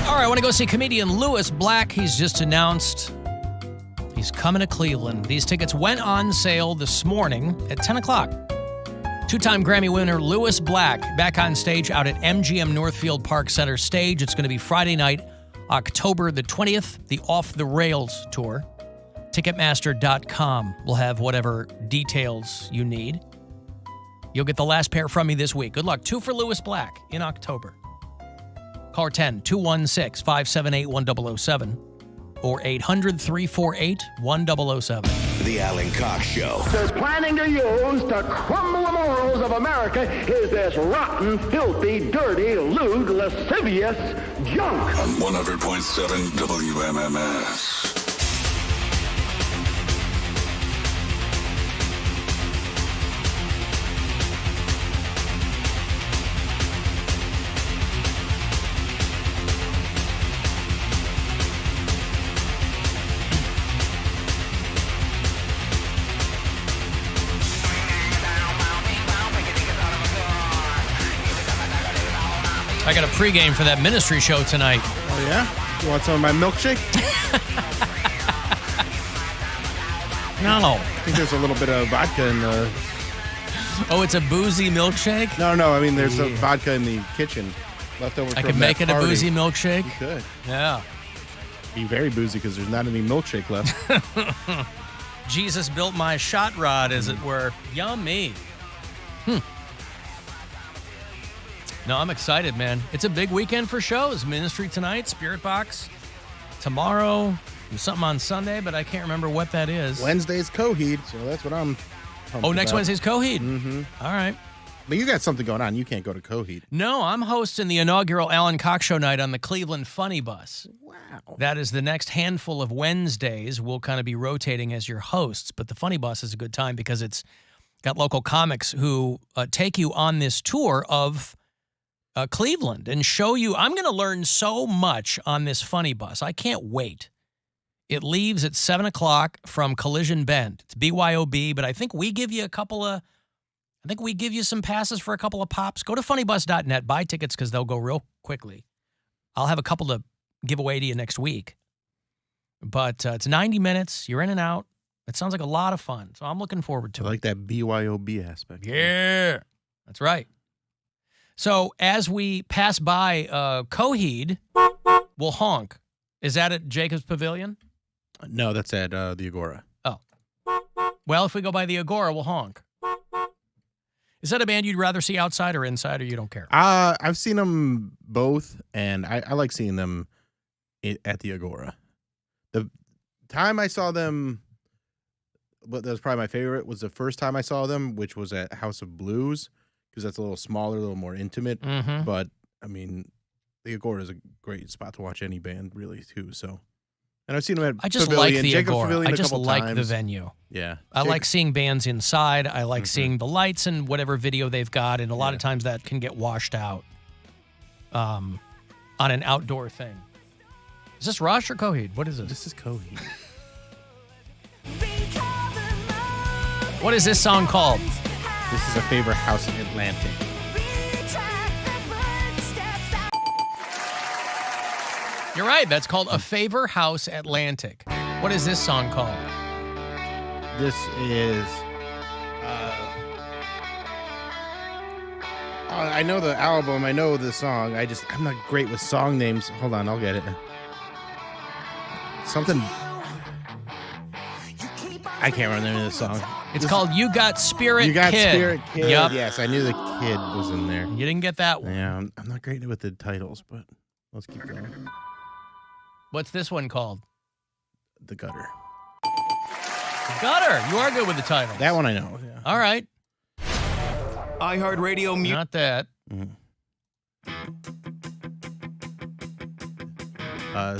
All right, I want to go see comedian Lewis Black. He's just announced he's coming to Cleveland. These tickets went on sale this morning at 10 o'clock. Two-time Grammy winner Lewis Black back on stage out at MGM Northfield Park Center stage. It's going to be Friday night, October the 20th, the Off the Rails tour. Ticketmaster.com will have whatever details you need. You'll get the last pair from me this week. Good luck. 2 for Lewis Black in October. Caller 10-216-578-1007 or 800-348-1007. The Alan Cox Show. Is planning to use to crumble the morals of America is this rotten, filthy, dirty, lewd, lascivious junk. On 100.7 WMMS. I got a pregame for that ministry show tonight. Oh, yeah? You want some of my milkshake? No. I think there's a little bit of vodka in the... Oh, it's a boozy milkshake? No, I mean, there's a vodka in the kitchen left over from I could make it party. a boozy milkshake? You could. Yeah. Be very boozy because there's not any milkshake left. Jesus built my shot rod, as it were. Yummy. No, I'm excited, man. It's a big weekend for shows. Ministry tonight, Spirit Box tomorrow, there's something on Sunday, but I can't remember what that is. Wednesday's Coheed, so that's what I'm pumped next about. Wednesday's Coheed. Mm-hmm. All right. But you got something going on. You can't go to Coheed. No, I'm hosting the inaugural Alan Cox Show night on the Cleveland Funny Bus. Wow. That is the next handful of Wednesdays. We'll kind of be rotating as your hosts, but the Funny Bus is a good time because it's got local comics who take you on this tour of Cleveland and show you. I'm going to learn so much on this Funny Bus. I can't wait. It leaves at 7 o'clock from Collision Bend. It's BYOB, but I think we give you some passes for a couple of pops. Go to funnybus.net, buy tickets because they'll go real quickly. I'll have a couple to give away to you next week. But it's 90 minutes. You're in and out. It sounds like a lot of fun. So I'm looking forward to it. I like that BYOB aspect. Yeah, that's right. So as we pass by Coheed, we'll honk. Is that at Jacob's Pavilion? No, that's at the Agora. Oh. Well, if we go by the Agora, we'll honk. Is that a band you'd rather see outside or inside, or you don't care? I've seen them both, and I like seeing them at the Agora. The time I saw them, but that was probably my favorite, was the first time I saw them, which was at House of Blues, because that's a little smaller, a little more intimate. Mm-hmm. But, I mean, the Agora is a great spot to watch any band, really, too. So, and I've seen them at I just Pavilion, like the Jacob's Agora. Pavilion I just a couple like times. the venue. Yeah. I like seeing bands inside. I like seeing the lights and whatever video they've got, and a lot of times that can get washed out on an outdoor thing. Is this Rush or Coheed? What is this? This is Coheed. What is this song called? This is A Favor House in Atlantic. You're right. That's called A Favor House Atlantic. What is this song called? This is... I know the album. I know the song. I'm not great with song names. Hold on. I'll get it. Something... I can't remember the name of the song. It's called You Got Spirit Kid. You Got Spirit Kid. Yep. Yes, I knew the kid was in there. You didn't get that one. Yeah, I'm not great with the titles, but let's keep going. What's this one called? The Gutter. The Gutter. You are good with the title. That one I know. Yeah. All right. iHeartRadio Music. Not that.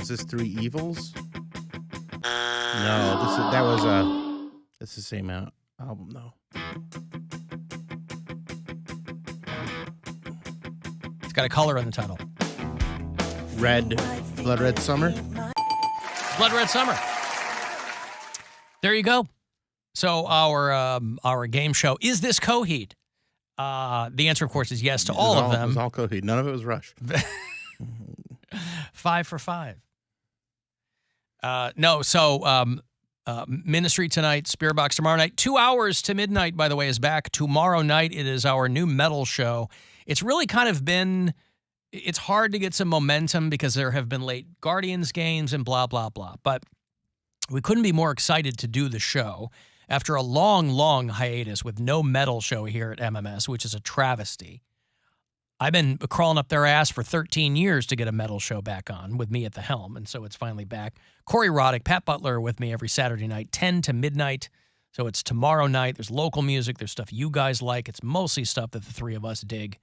Is this Three Evils? No, it's the same album though. It's got a color in the title. Blood Red Summer. Blood Red Summer. There you go. So our game show, Is This Coheed? The answer, of course, is yes to all of them. It was all COVID. None of it was Rush. 5 for 5. Ministry tonight, Spirit Box tomorrow night. 2 hours to midnight, by the way, is back. Tomorrow night, it is our new metal show. It's really kind of been, it's hard to get some momentum because there have been late Guardians games and blah, blah, blah. But we couldn't be more excited to do the show after a long, long hiatus with no metal show here at MMS, which is a travesty. I've been crawling up their ass for 13 years to get a metal show back on with me at the helm, and so it's finally back. Corey Roddick, Pat Butler are with me every Saturday night, 10 to midnight. So it's tomorrow night. There's local music. There's stuff you guys like. It's mostly stuff that the three of us dig.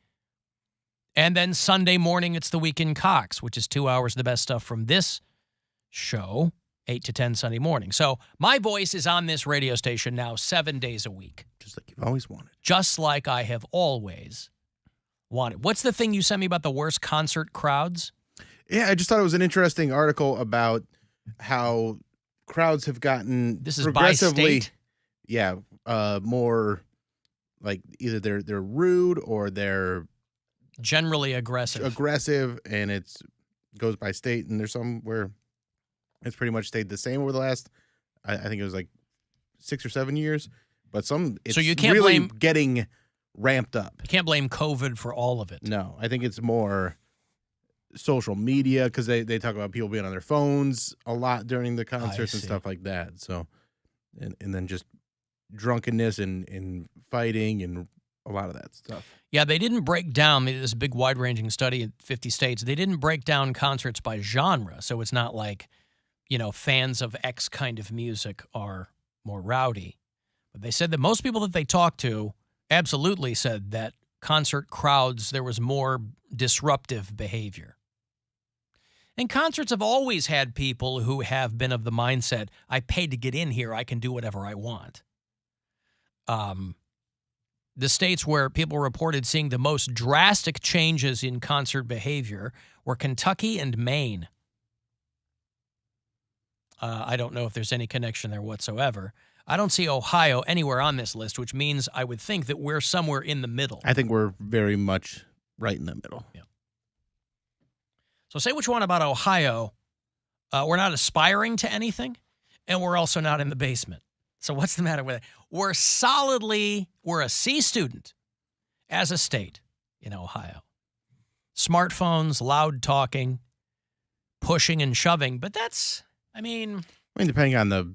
And then Sunday morning, it's the Weekend Cox, which is 2 hours of the best stuff from this show, 8 to 10 Sunday morning. So my voice is on this radio station now 7 days a week. Just like you've always wanted. Just like I have always wanted. What's the thing you sent me about the worst concert crowds? Yeah, I just thought it was an interesting article about how crowds have gotten This is progressively, by state? yeah, more like either they're rude or they're generally aggressive, and it's goes by state, and there's some where it's pretty much stayed the same over the last, I think it was like 6 or 7 years, but some it's so you can't really blame getting ramped up. You can't blame COVID for all of it. No, I think it's more social media because they talk about people being on their phones a lot during the concerts and stuff like that. So, and then just drunkenness and fighting and a lot of that stuff. Yeah, they didn't break down. They did this big wide-ranging study in 50 states. They didn't break down concerts by genre, so it's not like, fans of X kind of music are more rowdy. But they said that most people that they talked to absolutely said that concert crowds, there was more disruptive behavior. And concerts have always had people who have been of the mindset, I paid to get in here, I can do whatever I want. The states where people reported seeing the most drastic changes in concert behavior were Kentucky and Maine. I don't know if there's any connection there whatsoever. I don't see Ohio anywhere on this list, which means I would think that we're somewhere in the middle. I think we're very much right in the middle. Yeah. So say what you want about Ohio. We're not aspiring to anything, and we're also not in the basement. So what's the matter with it? We're a C student as a state in Ohio. Smartphones, loud talking, pushing and shoving, but that's, depending on the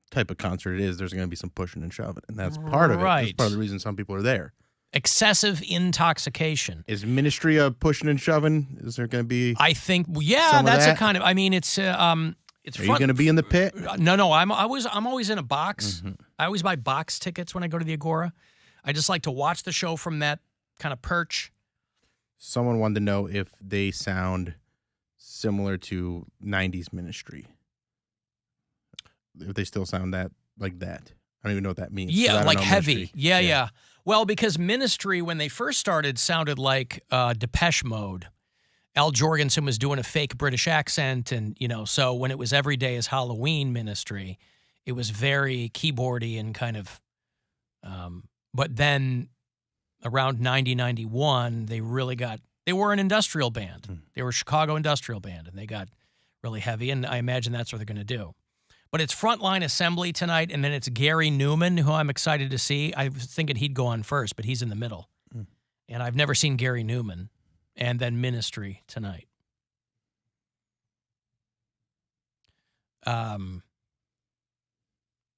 type of concert it is, there's going to be some pushing and shoving, and that's part of it. That's part of the reason some people are there. Excessive intoxication. Is Ministry a pushing and shoving? Is there going to be? I think, yeah, that's a kind of. It's. Are you going to be in the pit? No. I'm always in a box. Mm-hmm. I always buy box tickets when I go to the Agora. I just like to watch the show from that kind of perch. Someone wanted to know if they sound similar to 90s Ministry. If they still sound like that. I don't even know what that means. Yeah, like heavy. Ministry. Yeah. Well, because Ministry, when they first started, sounded like Depeche Mode. Al Jorgensen was doing a fake British accent, and, so when it was Every Day is Halloween Ministry, it was very keyboardy and kind of, but then around 90, 91, they were an industrial band. Mm. They were a Chicago industrial band, and they got really heavy, and I imagine that's what they're going to do. But it's Frontline Assembly tonight, and then it's Gary Newman, who I'm excited to see. I was thinking he'd go on first, but he's in the middle. Mm. And I've never seen Gary Newman. And then Ministry tonight.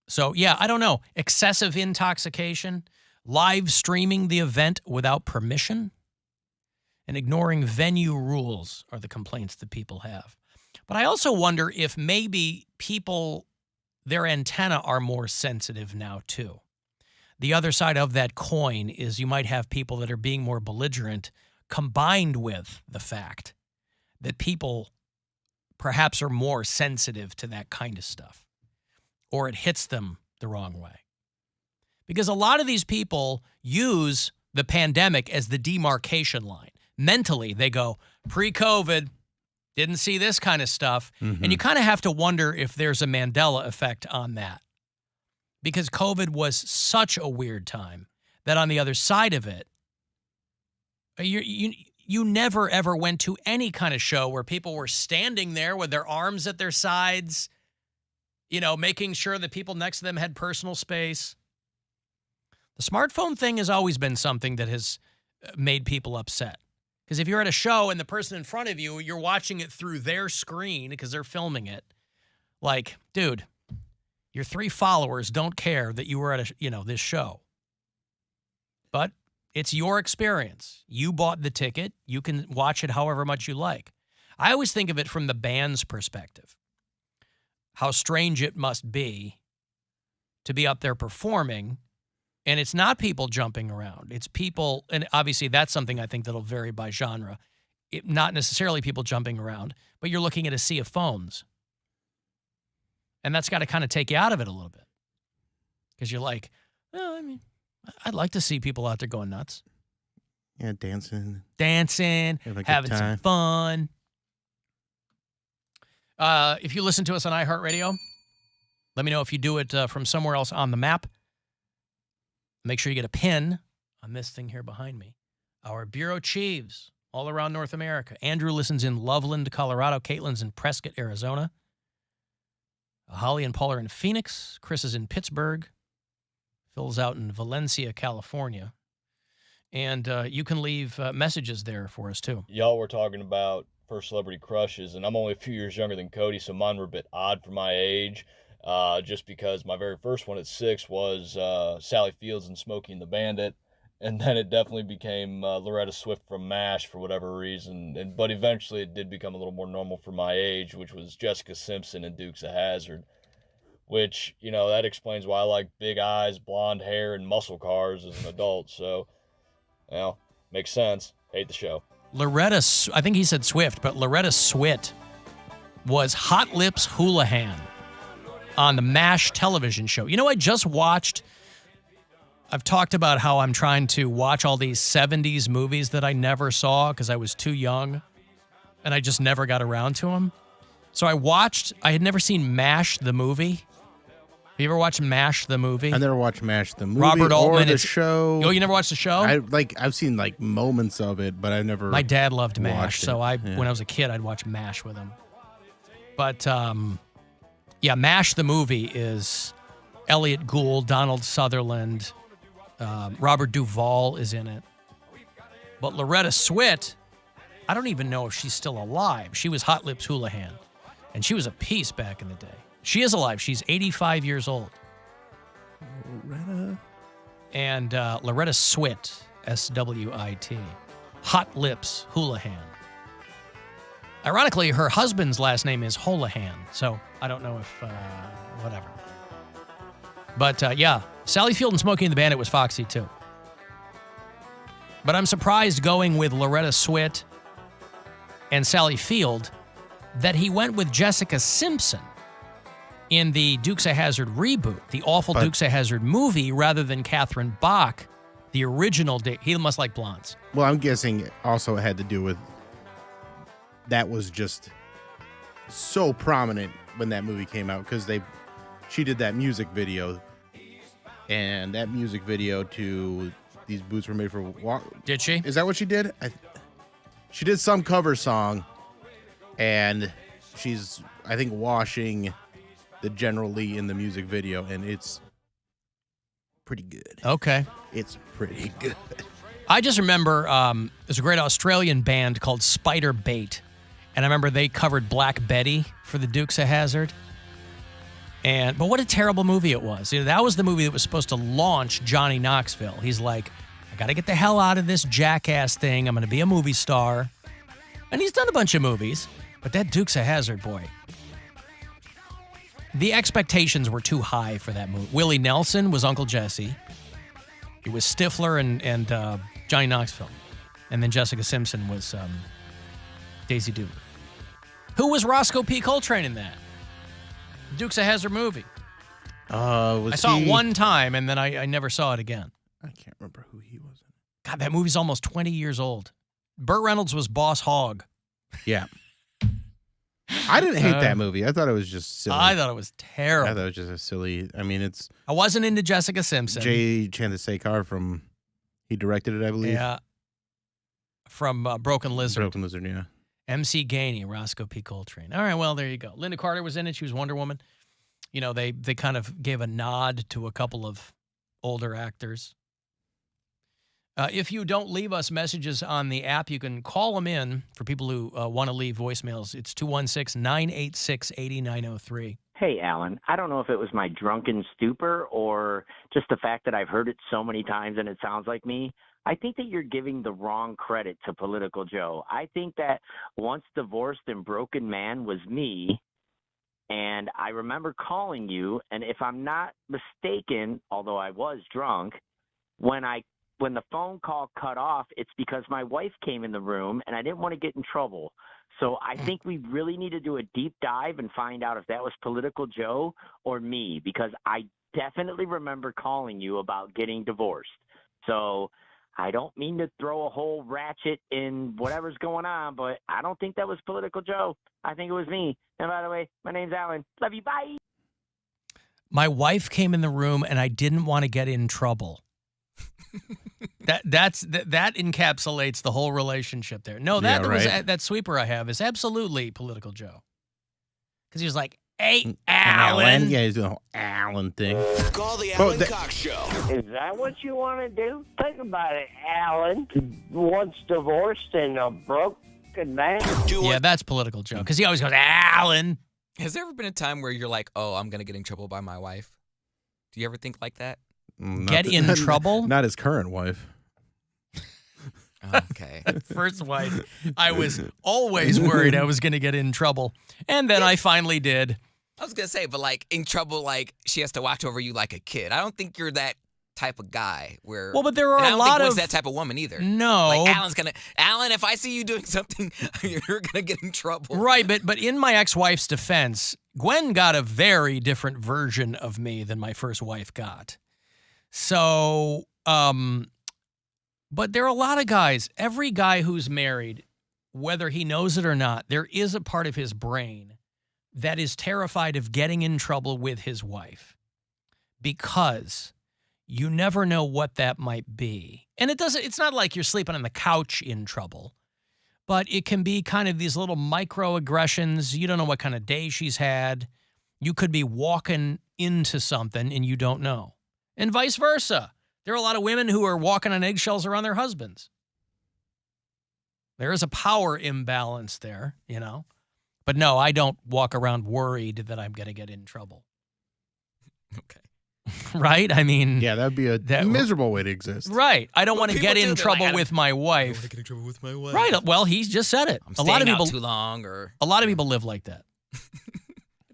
So, yeah, I don't know. Excessive intoxication, live streaming the event without permission, and ignoring venue rules are the complaints that people have. But I also wonder if maybe people, their antenna are more sensitive now, too. The other side of that coin is you might have people that are being more belligerent, combined with the fact that people perhaps are more sensitive to that kind of stuff, or it hits them the wrong way. Because a lot of these people use the pandemic as the demarcation line. Mentally, they go, pre-COVID, didn't see this kind of stuff. Mm-hmm. And you kind of have to wonder if there's a Mandela effect on that. Because COVID was such a weird time that on the other side of it, you never, ever went to any kind of show where people were standing there with their arms at their sides, making sure that people next to them had personal space. The smartphone thing has always been something that has made people upset. Because if you're at a show and the person in front of you, you're watching it through their screen because they're filming it. Like, dude, your 3 followers don't care that you were at this show. But it's your experience. You bought the ticket. You can watch it however much you like. I always think of it from the band's perspective. How strange it must be to be up there performing, and it's not people jumping around. It's people, and obviously that's something I think that'll vary by genre. Not necessarily people jumping around, but you're looking at a sea of phones. And that's got to kind of take you out of it a little bit. Because you're like, well, I'd like to see people out there going nuts. Yeah, dancing, having some fun. If you listen to us on iHeartRadio, let me know if you do it from somewhere else on the map. Make sure you get a pin on this thing here behind me. Our bureau chiefs all around North America. Andrew listens in Loveland, Colorado. Caitlin's in Prescott, Arizona. Holly and Paul are in Phoenix. Chris is in Pittsburgh. Phil's out in Valencia, California. And you can leave messages there for us, too. Y'all were talking about first celebrity crushes, and I'm only a few years younger than Cody, so mine were a bit odd for my age. Just because my very first one at 6 was Sally Fields and Smokey and the Bandit, and then it definitely became Loretta Swift from MASH for whatever reason, but eventually it did become a little more normal for my age, which was Jessica Simpson and Dukes of Hazzard, which, that explains why I like big eyes, blonde hair, and muscle cars as an adult, so, makes sense. Hate the show. I think he said Swift, but Loretta Swit was Hot Lips Houlihan on the MASH television show. I just watched, I've talked about how I'm trying to watch all these 70s movies that I never saw because I was too young and I just never got around to them. So I had never seen MASH the movie. Have you ever watched MASH the movie? I never watched MASH the movie Robert Altman, or the show. Oh, you never watched the show? I've seen moments of it, but I've never. My dad loved MASH, so when I was a kid, I'd watch MASH with him. But yeah, MASH the movie is Elliot Gould, Donald Sutherland, Robert Duvall is in it. But Loretta Swit, I don't even know if she's still alive. She was Hot Lips Houlihan, and she was a piece back in the day. She is alive. She's 85 years old. Loretta. And Loretta Swit, S-W-I-T. Hot Lips Houlihan. Ironically, her husband's last name is Houlihan, so I don't know if, whatever. But, yeah, Sally Field and Smokey and the Bandit was Foxy, too. But I'm surprised going with Loretta Swit and Sally Field that he went with Jessica Simpson in the Dukes of Hazzard reboot, the awful Dukes of Hazzard movie, rather than Catherine Bach, the original. He must like blondes. Well, I'm guessing also it had to do with that was just so prominent when that movie came out because she did that music video, and that music video to These Boots Were Made for Walk. Did she? Is that what she did? She did some cover song, and she's, I think, washing the General Lee in the music video, and it's pretty good. Okay. It's pretty good. I just remember there's a great Australian band called Spider Bait, and I remember they covered Black Betty for the Dukes of Hazzard. But what a terrible movie it was. That was the movie that was supposed to launch Johnny Knoxville. He's like, I got to get the hell out of this jackass thing. I'm going to be a movie star. And he's done a bunch of movies, but that Dukes of Hazzard, boy. The expectations were too high for that movie. Willie Nelson was Uncle Jesse. It was Stifler and Johnny Knoxville. And then Jessica Simpson was Daisy Duke. Who was Roscoe P. Coltrane in that? Dukes of Hazzard movie. I saw it one time, and then I never saw it again. I can't remember who he was. God, that movie's almost 20 years old. Burt Reynolds was Boss Hogg. Yeah. I didn't hate that movie. I thought it was just silly. I thought it was terrible. I thought it was just a silly. I mean, it's. I wasn't into Jessica Simpson. Jay Chandrasekhar from He directed it, I believe. Yeah. From Broken Lizard. Broken Lizard, yeah. MC Gainey, Roscoe P. Coltrane. All right, well, there you go. Linda Carter was in it. She was Wonder Woman. You know, they kind of gave a nod to a couple of older actors. If you don't leave us messages on the app, you can call them in for people who want to leave voicemails. It's 216-986-8903. Hey, Alan. I don't know if it was my drunken stupor or just the fact that I've heard it so many times and it sounds like me. I think that you're giving the wrong credit to Political Joe. I think that Once Divorced and Broken Man was me, and I remember calling you, and if I'm not mistaken, although I was drunk, when the phone call cut off, it's because my wife came in the room and I didn't want to get in trouble. So I think we really need to do a deep dive and find out if that was Political Joe or me, because I definitely remember calling you about getting divorced. So I don't mean to throw a whole ratchet in whatever's going on, but I don't think that was Political Joe. I think it was me. And by the way, my name's Alan. Love you. Bye. My wife came in the room and I didn't want to get in trouble. That encapsulates the whole relationship there. No, that sweeper I have is absolutely Political Joe. Because he was like, hey, Alan. Yeah, he's doing the whole Alan thing. Call the Alan Cox Show. Is that what you want to do? Think about it, Alan. Once divorced and a broken man. Yeah, that's Political Joe. Because he always goes, Alan. Has there ever been a time where you're like, oh, I'm going to get in trouble by my wife? Do you ever think like that? Get in trouble? Not his current wife. Okay. First wife, I was always worried I was going to get in trouble. And then I finally did. I was going to say, but like in trouble, like she has to watch over you like a kid. I don't think you're that type of guy where. Well, but there are and I a don't lot think of Gwen's that type of woman either. No. Like Alan, if I see you doing something, you're going to get in trouble. Right, but in my ex-wife's defense, Gwen got a very different version of me than my first wife got. So, but there are a lot of guys, every guy who's married, whether he knows it or not, there is a part of his brain that is terrified of getting in trouble with his wife because you never know what that might be. And it's not like you're sleeping on the couch in trouble, but it can be kind of these little microaggressions. You don't know what kind of day she's had. You could be walking into something and you don't know. And vice versa. There are a lot of women who are walking on eggshells around their husbands. There is a power imbalance there, you know. But no, I don't walk around worried that I'm going to get in trouble. Okay. Right? I mean... Yeah, that would be a miserable way to exist. Right. I don't want to get in trouble with my wife. I don't want to get in trouble with my wife. Right. Well, he just said it. I'm staying out too long or... A lot of people live like that. I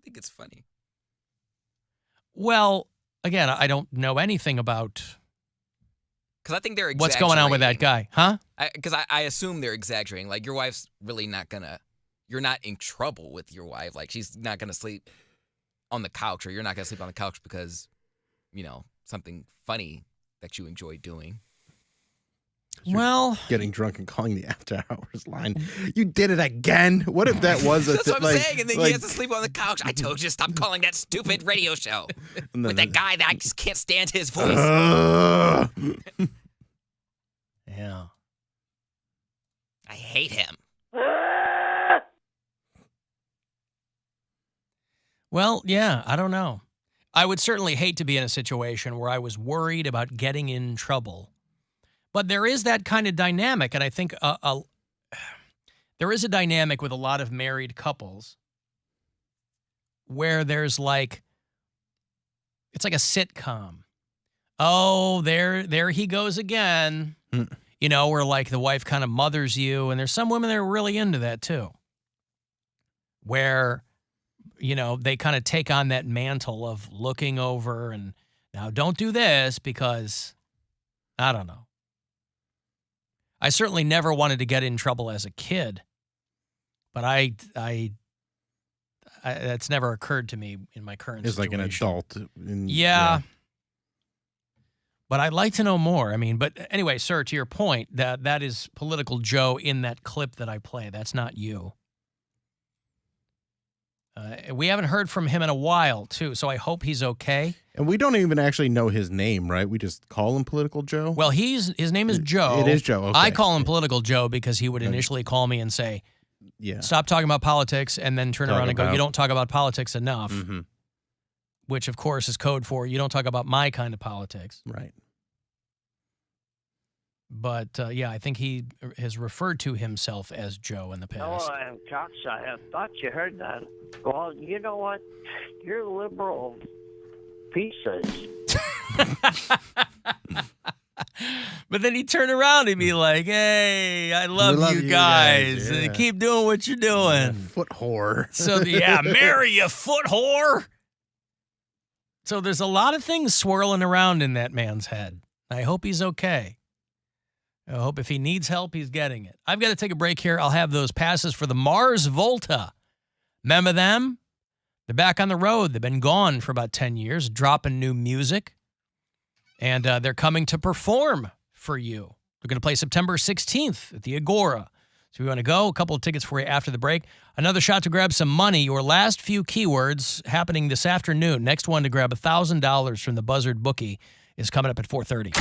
think it's funny. Well... Again, I don't know anything about because I think they're what's going on with that guy, huh? Because I assume they're exaggerating. Like your wife's really not gonna, you're not in trouble with your wife. Like she's not gonna sleep on the couch, or you're not gonna sleep on the couch because, you know, something funny that you enjoy doing. Well, getting drunk and calling the after hours line. You did it again. What if that was That's what I'm saying. And then he has to sleep on the couch. I told you, stop calling that stupid radio show with that guy that I just can't stand his voice. Yeah. I hate him. Well, yeah, I don't know. I would certainly hate to be in a situation where I was worried about getting in trouble. But there is that kind of dynamic, and I think there is a dynamic with a lot of married couples where there's like, it's like a sitcom. Oh, there he goes again. You know, where like the wife kind of mothers you, and there's some women that are really into that too. Where, you know, they kind of take on that mantle of looking over and now don't do this because, I don't know. I certainly never wanted to get in trouble as a kid, but I that's never occurred to me in my current situation. Like an adult. Yeah. But I'd like to know more. I mean, but anyway, sir, to your point, that is Political Joe in that clip that I play. That's not you. We haven't heard from him in a while, too, so I hope he's okay. And we don't even actually know his name, right? We just call him Political Joe? Well, his name is Joe. It is Joe, okay. I call him Political Joe because he would initially call me and say, stop talking about politics, and then turn around and go, you don't talk about politics enough, which, of course, is code for you don't talk about my kind of politics. Right. But, I think he has referred to himself as Joe in the past. Oh, Alan Cox, I thought you heard that. Well, you know what? You're liberal pieces. But then he'd turn around and be like, hey, I love you guys. yeah. Keep doing what you're doing. Foot whore. So, marry you, foot whore. So there's a lot of things swirling around in that man's head. I hope he's okay. I hope if he needs help, he's getting it. I've got to take a break here. I'll have those passes for the Mars Volta. Remember them? They're back on the road. They've been gone for about 10 years, dropping new music. And they're coming to perform for you. They're going to play September 16th at the Agora. So if you want to go, a couple of tickets for you after the break. Another shot to grab some money. Your last few keywords happening this afternoon. Next one to grab $1,000 from the Buzzard Bookie is coming up at 4:30.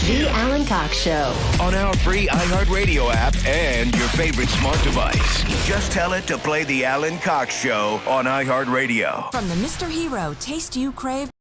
The Alan Cox Show. On our free iHeartRadio app and your favorite smart device. Just tell it to play the Alan Cox Show on iHeartRadio. From the Mr. Hero Taste You Crave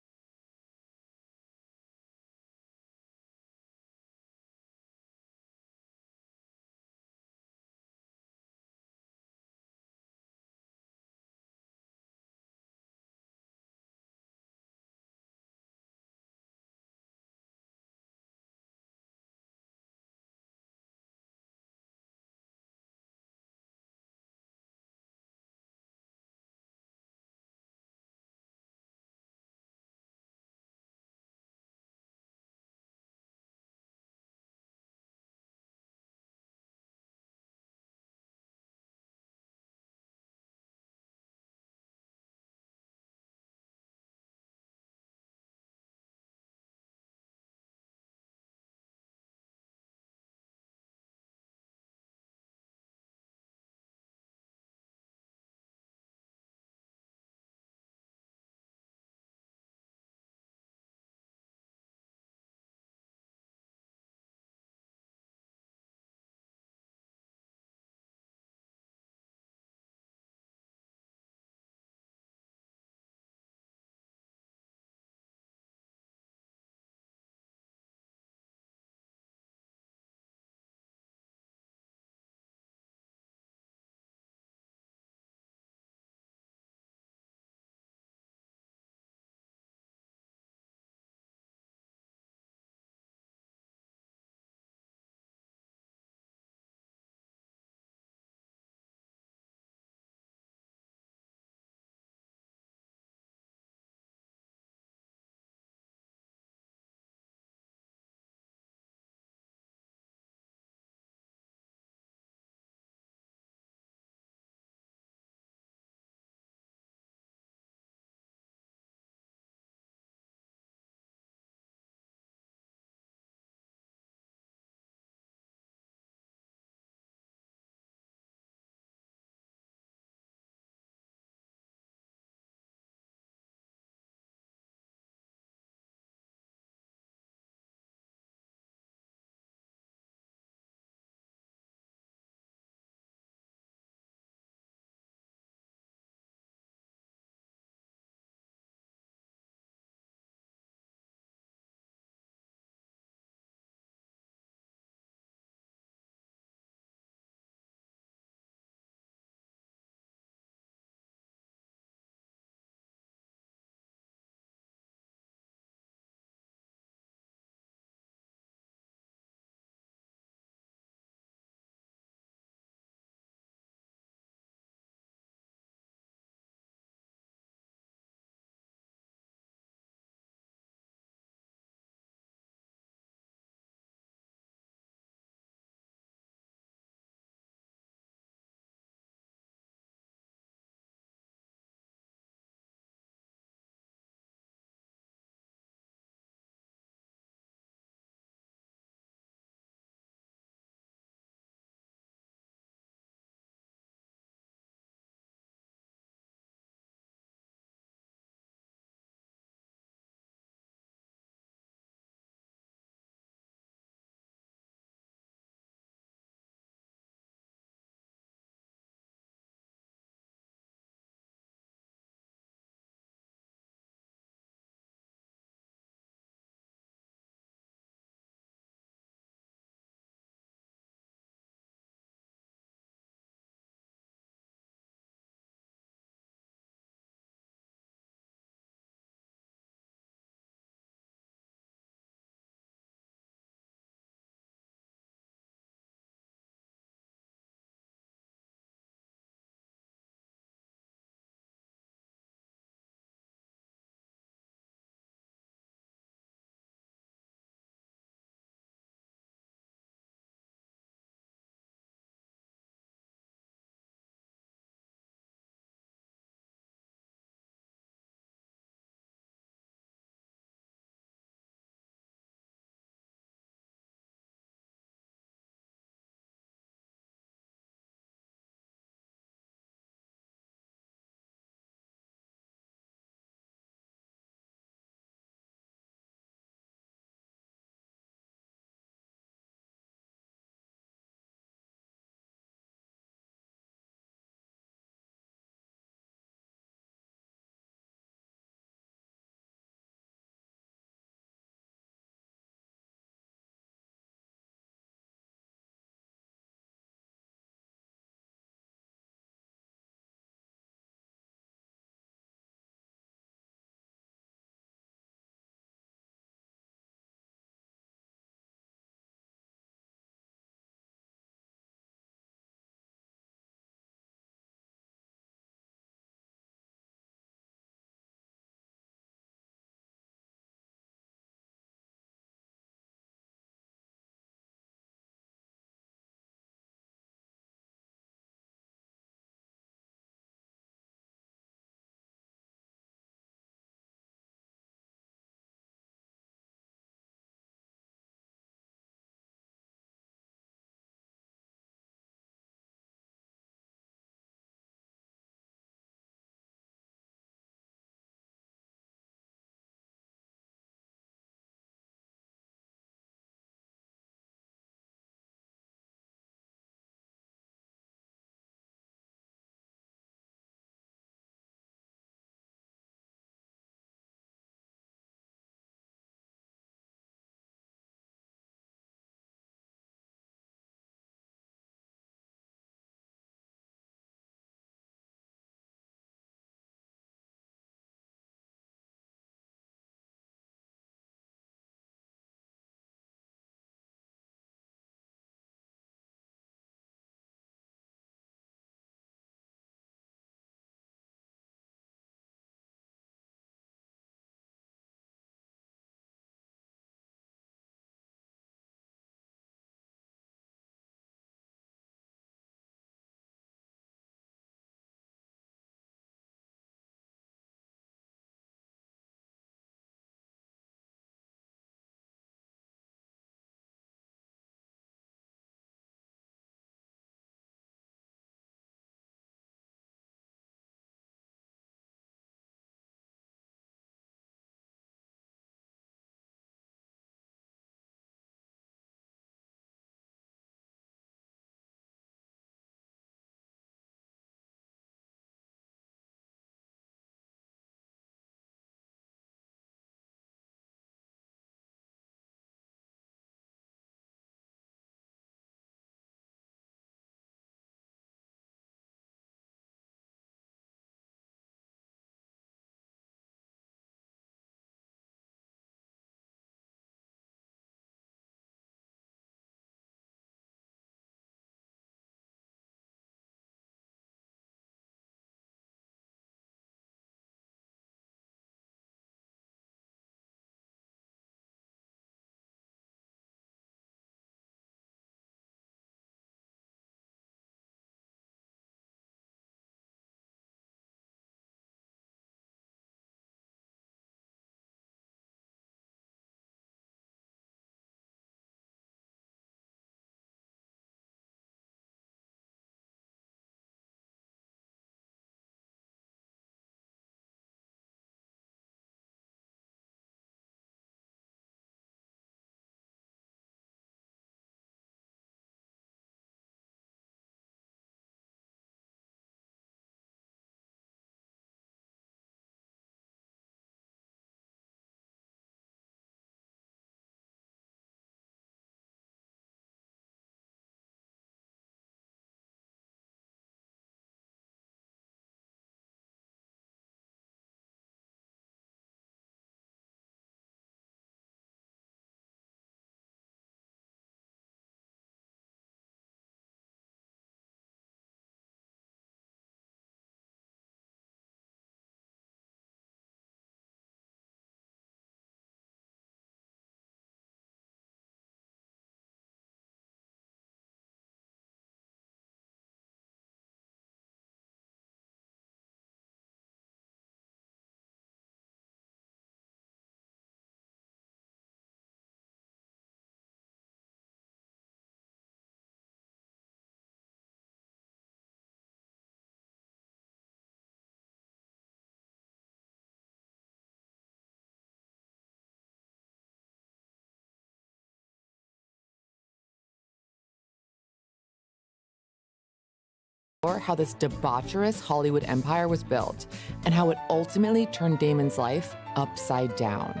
how this debaucherous Hollywood empire was built and how it ultimately turned Damon's life upside down.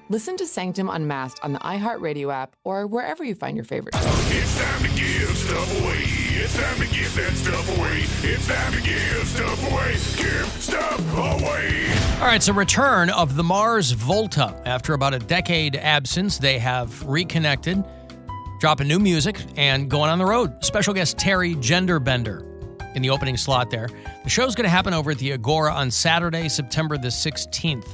Listen to Sanctum Unmasked on the iHeartRadio app or wherever you find your favorite shows. It's time to give stuff away. It's time to give that stuff away. It's time to give stuff away. Give stuff away. All right, so return of the Mars Volta. After about a decade absence, they have reconnected, dropping new music, and going on the road. Special guest Terry Genderbender in the opening slot there. The show's going to happen over at the Agora on Saturday, September the 16th.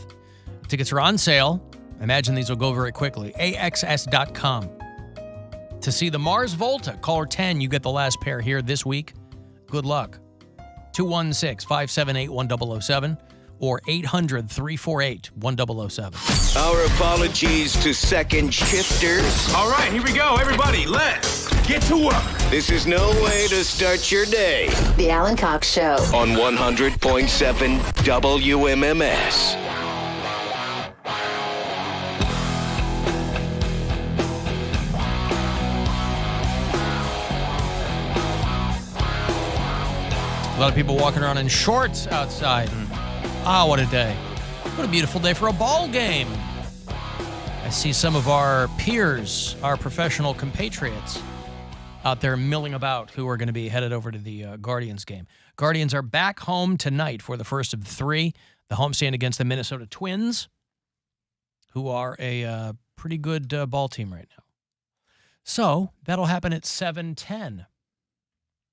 Tickets are on sale. I imagine these will go very quickly. AXS.com. To see the Mars Volta, caller 10, you get the last pair here this week. Good luck. 216-578-1007 or 800-348-1007. Our apologies to second shifters. All right, here we go, everybody. Let's get to work. This is no way to start your day. The Alan Cox Show. On 100.7 WMMS. A lot of people walking around in shorts outside. Ah, what a day. What a beautiful day for a ball game. I see some of our peers, our professional compatriots, out there milling about who are going to be headed over to the Guardians game. Guardians are back home tonight for the first of three. The homestand against the Minnesota Twins, who are a pretty good ball team right now. So that'll happen at 7:10.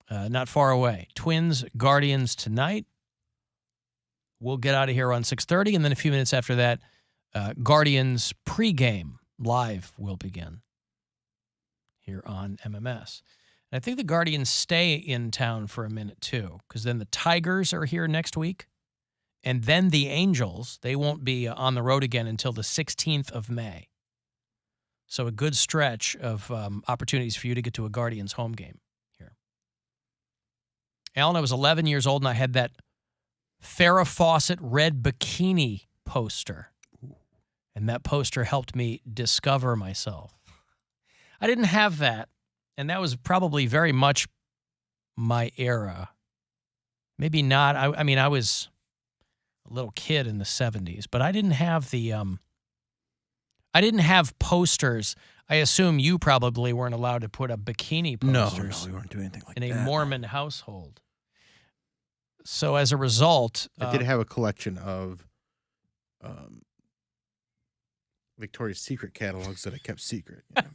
Not far away. Twins, Guardians tonight. We'll get out of here on 6:30, and then a few minutes after that, Guardians pregame live will begin here on MMS. And I think the Guardians stay in town for a minute, too, because then the Tigers are here next week, and then the Angels. They won't be on the road again until the 16th of May. So a good stretch of opportunities for you to get to a Guardians home game. Alan, I was 11 years old, and I had that Farrah Fawcett red bikini poster. And that poster helped me discover myself. I didn't have that, and that was probably very much my era. Maybe not. I mean, I was a little kid in the 70s, but I didn't have the I didn't have posters. I assume you probably weren't allowed to put up bikini posters. No, we weren't doing anything like that. In that. a Mormon household. So as a result... I did have a collection of Victoria's Secret catalogs that I kept secret. You know?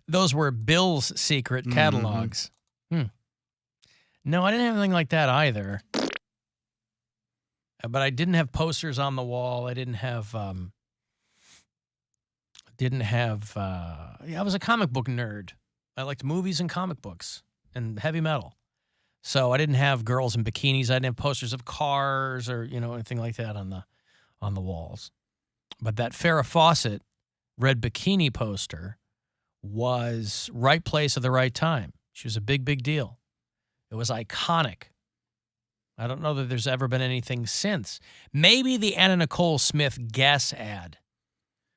Those were Bill's secret catalogs. No, I didn't have anything like that either. But I didn't have posters on the wall. I didn't have... I was a comic book nerd. I liked movies and comic books and heavy metal. So I didn't have girls in bikinis. I didn't have posters of cars or, anything like that on the walls. But that Farrah Fawcett red bikini poster was right place at the right time. She was a big, big deal. It was iconic. I don't know that there's ever been anything since. Maybe the Anna Nicole Smith Guess ad.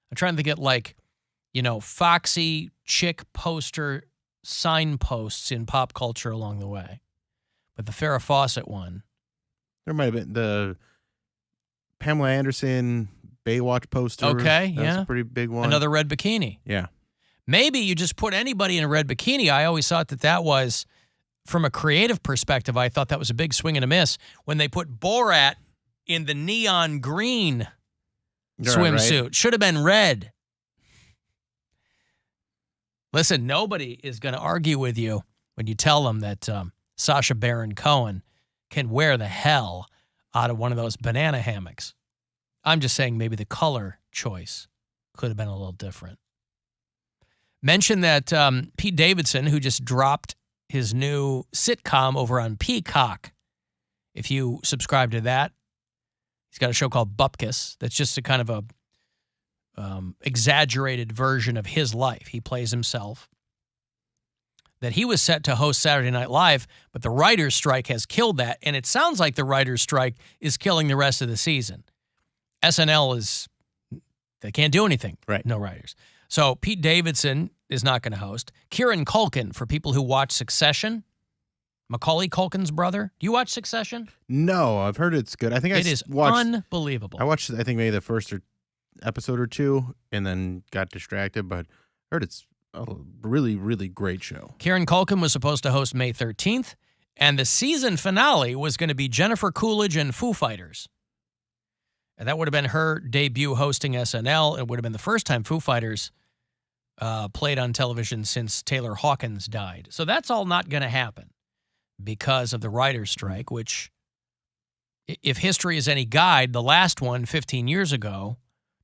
I'm trying to get foxy chick poster signposts in pop culture along the way. But the Farrah Fawcett one. There might have been the Pamela Anderson Baywatch poster. Okay, That's a pretty big one. Another red bikini. Yeah. Maybe you just put anybody in a red bikini. I always thought that was, from a creative perspective, I thought that was a big swing and a miss when they put Borat in the neon green swimsuit. Right. Should have been red. Listen, nobody is going to argue with you when you tell them that Sacha Baron Cohen can wear the hell out of one of those banana hammocks. I'm just saying maybe the color choice could have been a little different. Mention that Pete Davidson, who just dropped his new sitcom over on Peacock. If you subscribe to that, he's got a show called Bupkis that's just a kind of a exaggerated version of his life. He plays himself. That he was set to host Saturday Night Live, but the writer's strike has killed that, and it sounds like the writer's strike is killing the rest of the season. SNL they can't do anything. Right. No writers. So Pete Davidson is not going to host. Kieran Culkin, for people who watch Succession, Macaulay Culkin's brother. Do you watch Succession? No, I've heard it's good. I think It is watched, unbelievable. I watched, I think, maybe the first episode or two and then got distracted, but I heard it's a really, really great show. Kieran Culkin was supposed to host May 13th, and the season finale was going to be Jennifer Coolidge and Foo Fighters. And that would have been her debut hosting SNL. It would have been the first time Foo Fighters played on television since Taylor Hawkins died. So that's all not going to happen because of the writer's strike, which, if history is any guide, the last one 15 years ago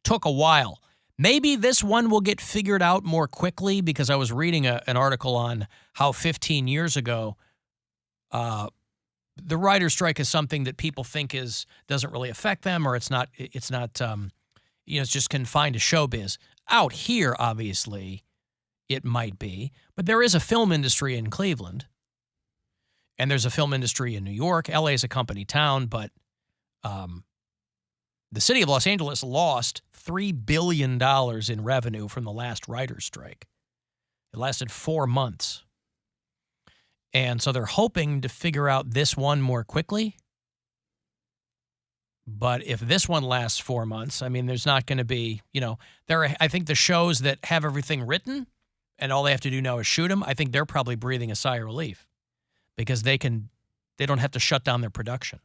took a while. Maybe this one will get figured out more quickly, because I was reading an article on how 15 years ago the writer's strike is something that people think doesn't really affect them, or it's not it's just confined to showbiz. Out here, obviously, it might be, but there is a film industry in Cleveland, and there's a film industry in New York. LA is a company town, but the city of Los Angeles lost $3 billion in revenue from the last writer's strike. It lasted 4 months. And so they're hoping to figure out this one more quickly. But if this one lasts 4 months, I mean, there's not going to be, I think the shows that have everything written and all they have to do now is shoot them, I think they're probably breathing a sigh of relief, because they don't have to shut down their production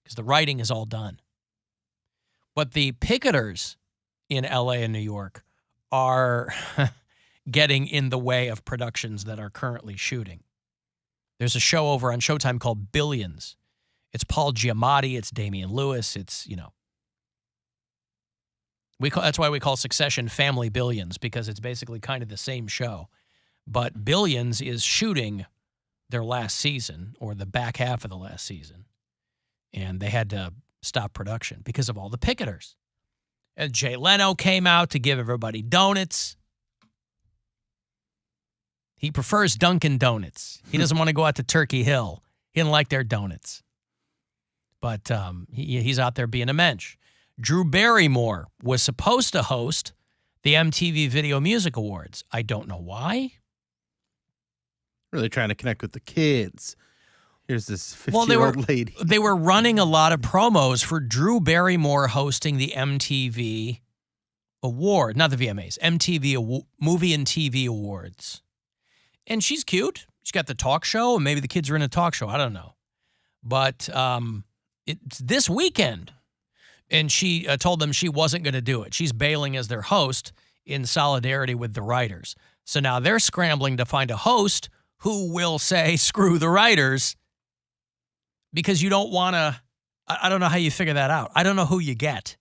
because the writing is all done. But the picketers in LA and New York are getting in the way of productions that are currently shooting. There's a show over on Showtime called Billions. It's Paul Giamatti. It's Damian Lewis. It's, that's why we call Succession Family Billions, because it's basically kind of the same show. But Billions is shooting their last season, or the back half of the last season. And they had to stop production because of all the picketers. And Jay Leno came out to give everybody donuts. He prefers Dunkin' Donuts. He doesn't want to go out to Turkey Hill. He didn't like their donuts. But he's out there being a mensch. Drew Barrymore was supposed to host the MTV Video Music Awards. I don't know why. Really trying to connect with the kids. Here's this 50-year-old lady. They were running a lot of promos for Drew Barrymore hosting the MTV Award, not the VMAs, MTV Movie and TV Awards. And she's cute. She's got the talk show, and maybe the kids are in a talk show. I don't know. But it's this weekend, and she told them she wasn't going to do it. She's bailing as their host in solidarity with the writers. So now they're scrambling to find a host who will say, screw the writers, because you don't want to, I don't know how you figure that out. I don't know who you get,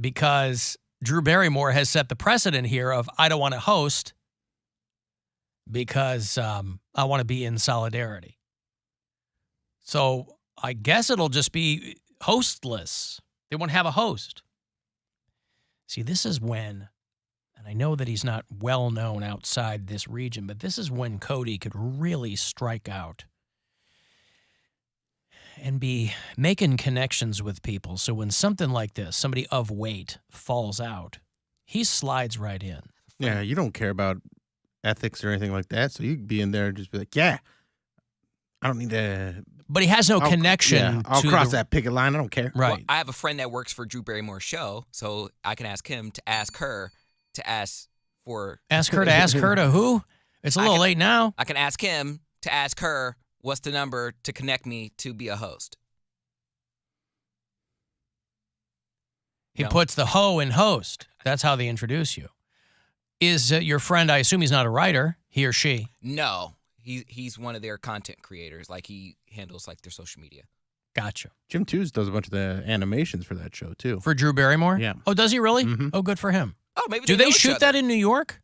because Drew Barrymore has set the precedent here of, I don't want to host because I want to be in solidarity. So I guess it'll just be hostless. They won't have a host. See, this is when, and I know that he's not well known outside this region, but this is when Cody could really strike out and be making connections with people. So when something like this, somebody of weight, falls out, he slides right in. Yeah, you don't care about ethics or anything like that, so you could be in there and just be like, yeah, I don't need to. But he has no connection. Yeah, I'll cross that picket line. I don't care. Right. Well, I have a friend that works for Drew Barrymore's show, so I can ask him to ask her to ask for. Ask her to who? It's a little late now. I can ask him to ask her what's the number to connect me to be a host. He puts the ho in host. That's how they introduce you. Is your friend, I assume he's not a writer, he or she? No. He's one of their content creators. Like, he handles like their social media. Gotcha. Jim Tews does a bunch of the animations for that show too. For Drew Barrymore? Yeah. Oh, does he really? Mm-hmm. Oh, good for him. Oh, maybe do they shoot that in New York,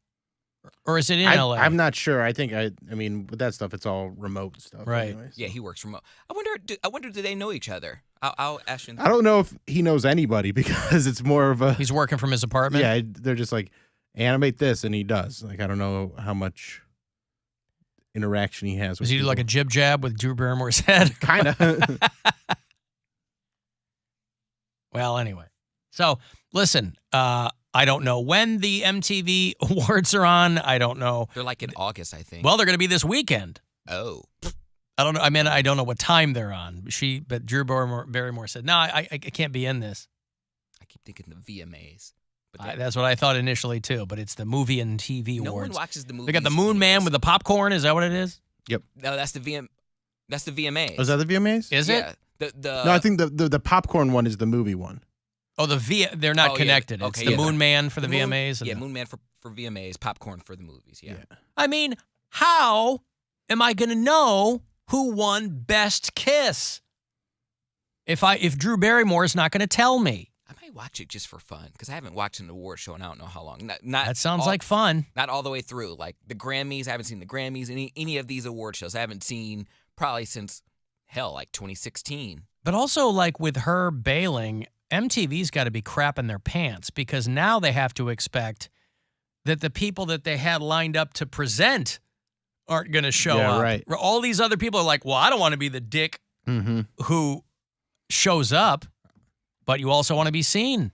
or is it in LA? I'm not sure. I think I mean with that stuff, it's all remote stuff. Right. Anyway, so. Yeah, he works remote. I wonder, do they know each other? I'll ask him. I don't know if he knows anybody, because it's more of a. He's working from his apartment. Yeah, they're just like, animate this, and he does. Like, I don't know how much interaction he has with Does he do people. like a jib jab with Drew Barrymore's head? Kind of. Well, anyway. So, listen, I don't know when the MTV Awards are on. I don't know. They're like in August, I think. Well, they're going to be this weekend. Oh. I don't know. I mean, I don't know what time they're on. But Drew Barrymore said, "No, I can't be in this." I keep thinking the VMAs. That's what I thought initially too. But it's the movie and TV No awards. one watches the movies. They got the Moon Man with the popcorn. Is that what it is? Yep. No, that's the VMAs. Oh, is that the VMAs? Is Yeah. it? No, I think the popcorn one is the movie one. Oh, they're not connected. Yeah. It's Okay, the Moon Man for the VMAs. Yeah, Moon Man for VMAs, popcorn for the movies. Yeah. I mean, how am I going to know who won Best Kiss if Drew Barrymore is not going to tell me? I might watch it just for fun because I haven't watched an award show in I don't know how long. Not That sounds like fun. Not all the way through. Like the Grammys, I haven't seen the Grammys. Any of these award shows, I haven't seen probably since like 2016. But also, like with her bailing, MTV's got to be crapping their pants because now they have to expect that the people that they had lined up to present aren't going to show up. Right. All these other people are like, well, I don't want to be the dick who shows up, but you also want to be seen.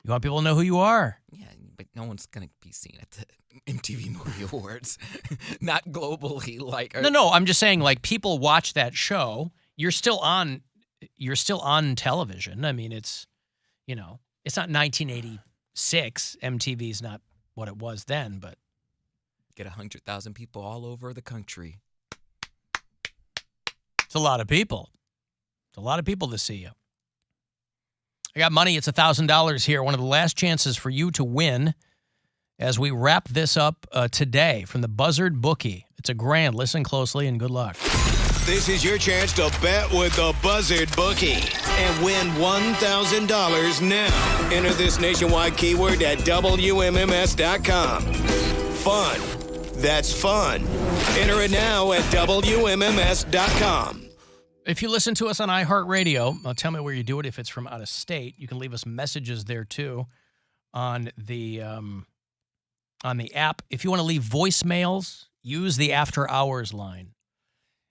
You want people to know who you are. Yeah, but no one's going to be seen at the MTV Movie Awards. Not globally. No, I'm just saying, like, people watch that show. You're still on television. I mean, it's not 1986. MTV's not what it was then, but get 100,000 people all over the country. It's a lot of people. It's a lot of people to see you. I got money. It's $1,000 here. One of the last chances for you to win as we wrap this up today from the Buzzard Bookie. It's $1,000. Listen closely and good luck. This is your chance to bet with the Buzzard Bookie and win $1,000 now. Enter this nationwide keyword at WMMS.com. Fun. That's fun. Enter it now at WMMS.com. If you listen to us on iHeartRadio, tell me where you do it. If it's from out of state, you can leave us messages there too on the app. If you want to leave voicemails, use the after hours line,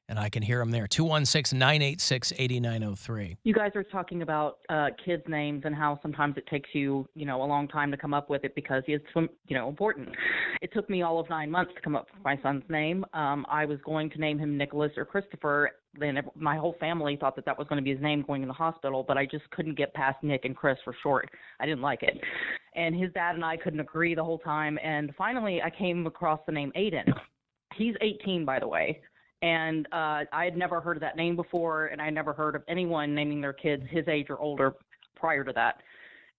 and I can hear them there. 216-986-8903. You guys are talking about kids' names and how sometimes it takes you, a long time to come up with it because it's, important. It took me all of 9 months to come up with my son's name. I was going to name him Nicholas or Christopher. Then my whole family thought that was going to be his name going in the hospital, but I just couldn't get past Nick and Chris for short. I didn't like it. And his dad and I couldn't agree the whole time. And finally, I came across the name Aiden. He's 18, by the way. And I had never heard of that name before, and I had never heard of anyone naming their kids his age or older prior to that.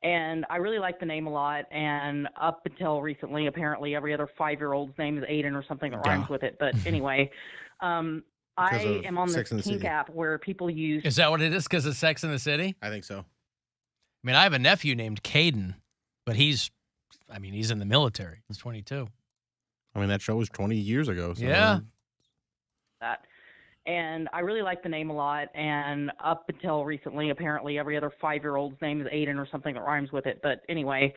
And I really like the name a lot, and up until recently, apparently every other 5-year-old's name is Aiden or something that rhymes with it. But anyway, I am on this kink app where people use... Is that what it is because of Sex in the City? I think so. I mean, I have a nephew named Caden, but he's in the military. He's 22. I mean, that show was 20 years ago. So. Yeah. That. And I really like the name a lot. And up until recently, apparently every other 5-year-old's name is Aiden or something that rhymes with it. But anyway,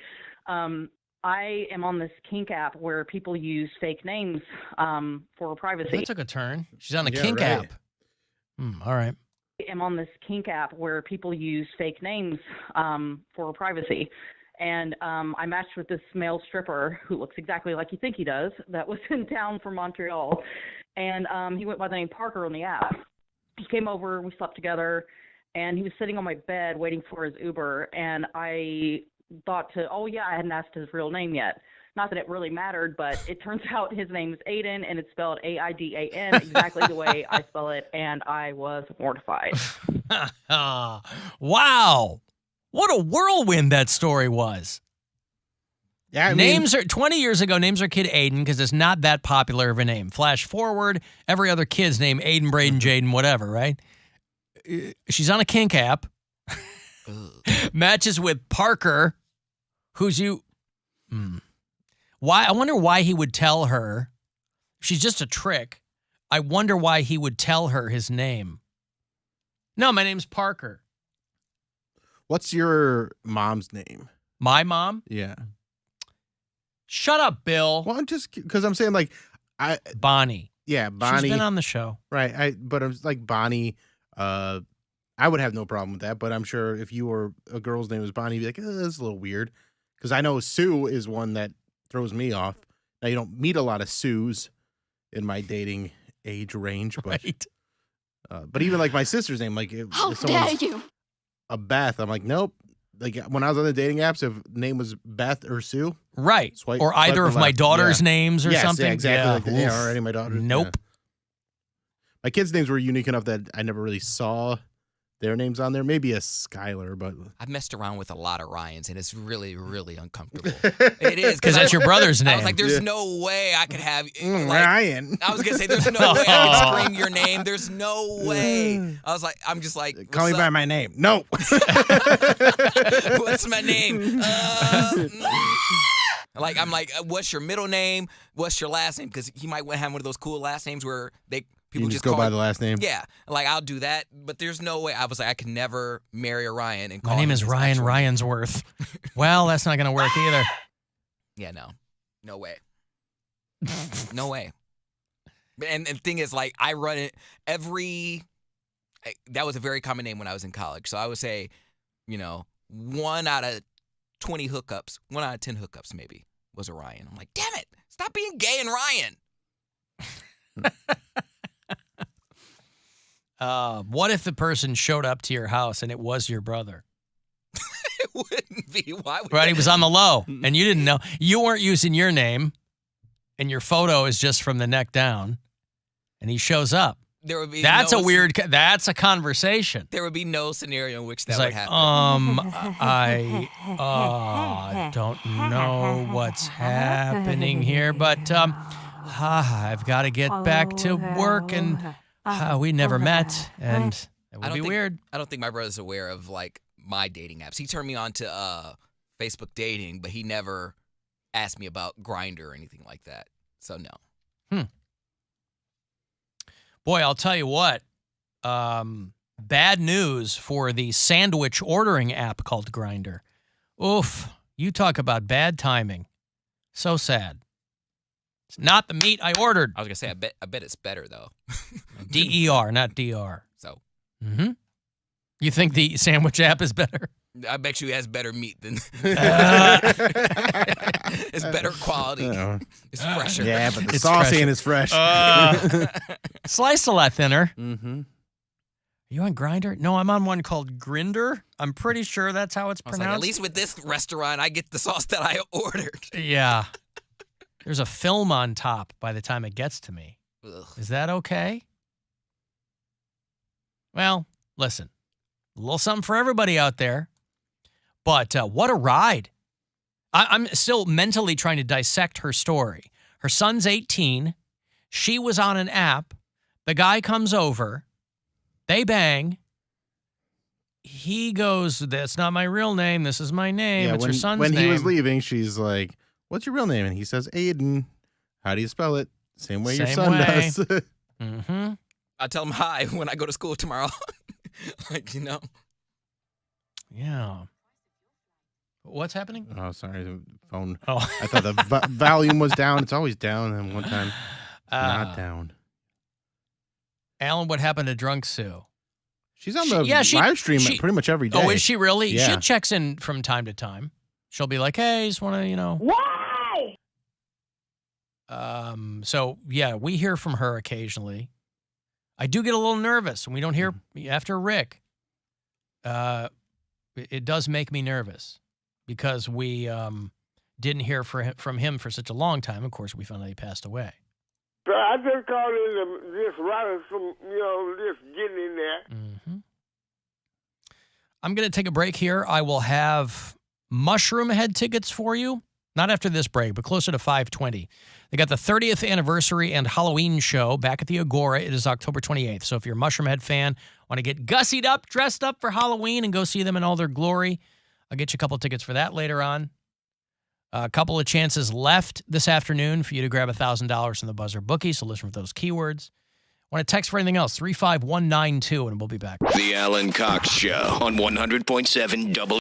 I am on this kink app where people use fake names for privacy. That took a turn. She's on a kink app. All right. I am on this kink app where people use fake names for privacy. And I matched with this male stripper who looks exactly like you think he does, that was in town from Montreal. And he went by the name Parker on the app. He came over, we slept together, and he was sitting on my bed waiting for his Uber. And I thought I hadn't asked his real name yet. Not that it really mattered, but it turns out his name is Aiden, and it's spelled A-I-D-A-N, exactly the way I spell it, and I was mortified. Wow. What a whirlwind that story was. Yeah, names are 20 years ago. Names our kid Aiden because it's not that popular of a name. Flash forward, every other kid's name Aiden, Braden, Jaden, whatever. Right? She's on a kink app. Matches with Parker, who's you. Why? I wonder why he would tell her. She's just a trick. I wonder why he would tell her his name. No, my name's Parker. What's your mom's name? My mom? Yeah. Shut up, Bill. Well, I'm just because I'm saying Bonnie. Yeah, Bonnie. She's been on the show, right? But I'm like Bonnie. I would have no problem with that, but I'm sure if you were a girl's name was Bonnie, you'd be like, that's a little weird. Because I know Sue is one that throws me off. Now you don't meet a lot of Sues in my dating age range, but right. But even like my sister's name, like if How someone's dare you? a Beth, I'm like, nope. Like when I was on the dating apps, if name was Beth or Sue, right, or either of my daughter's names or something. Yeah, exactly. Yeah. Or any of my daughters. Nope. Yeah. My kids' names were unique enough that I never really saw their names on there. Maybe a Skylar, but I've messed around with a lot of Ryans, and it's really, really uncomfortable. It is because that's your brother's name. I was like, "There's no way I could have Ryan." I was gonna say, "There's no way I could scream your name. There's no way." I was like, "I'm just like, call me by my name." No. What's my name? I'm like, what's your middle name? What's your last name? Because he might have one of those cool last names where people you just go by the last name. Yeah, like I'll do that, but there's no way. I was like, I could never marry a Ryan and call My name him is his Ryan actual Ryansworth. Well, that's not going to work either. Yeah, no way, no way. And the thing is, like, I run it that was a very common name when I was in college. So I would say, 1 out of 20 hookups, 1 out of 10 hookups maybe was a Ryan. I'm like, damn it, stop being gay and Ryan. What if the person showed up to your house and it was your brother? It wouldn't be. Why would Right, he was on the low, and you didn't know. You weren't using your name, and your photo is just from the neck down, and he shows up. There would be That's a conversation. There would be no scenario in which that It's would like, happen. I don't know what's happening here, but I've got to get back to work, and we never met, and it would be weird. I don't think my brother's aware of like my dating apps. He turned me on to Facebook dating, but he never asked me about Grindr or anything like that. So no. Boy, I'll tell you what. Bad news for the sandwich ordering app called Grindr. Oof. You talk about bad timing. So sad. It's not the meat I ordered. I was gonna say I bet it's better though. DER, not DR. So. Mm-hmm. You think the sandwich app is better? I bet you it has better meat than. It's better quality. It's fresher. Yeah, but the saucing is fresh. Sliced a lot thinner. Mm-hmm. Are you on Grindr? No, I'm on one called Grinder. I'm pretty sure that's how it's I was pronounced. like, at least with this restaurant, I get the sauce that I ordered. Yeah. There's a film on top by the time it gets to me. Ugh. Is that okay? Well, listen, a little something for everybody out there. But what a ride. I'm still mentally trying to dissect her story. Her son's 18. She was on an app. The guy comes over. They bang. He goes, that's not my real name. This is my name. Yeah, it's your son's name. When he was leaving, she's like, what's your real name? And he says, Aiden. How do you spell it? Same way your son does. Mm-hmm. I tell him hi when I go to school tomorrow. Yeah. What's happening? Oh, sorry. The phone. Oh. I thought the volume was down. It's always down. And one time, not down. Alan, what happened to Drunk Sue? She's on the live stream pretty much every day. Oh, is she really? Yeah. She checks in from time to time. She'll be like, hey, just want to, Why? So, yeah, we hear from her occasionally. I do get a little nervous when we don't hear after Rick. It does make me nervous because we didn't hear from him for such a long time. Of course, we found out he passed away. I just called in just running some, just getting in there. Mm-hmm. I'm going to take a break here. I will have Mushroom Head tickets for you. Not after this break, but closer to 5:20. They got the 30th anniversary and Halloween show back at the Agora. It is October 28th. So if you're a Mushroom Head fan, want to get gussied up, dressed up for Halloween and go see them in all their glory, I'll get you a couple of tickets for that later on. A couple of chances left this afternoon for you to grab $1,000 from the Buzzer Bookie, so listen for those keywords. Want to text for anything else, 35192, and we'll be back. The Alan Cox Show on 100.7 W.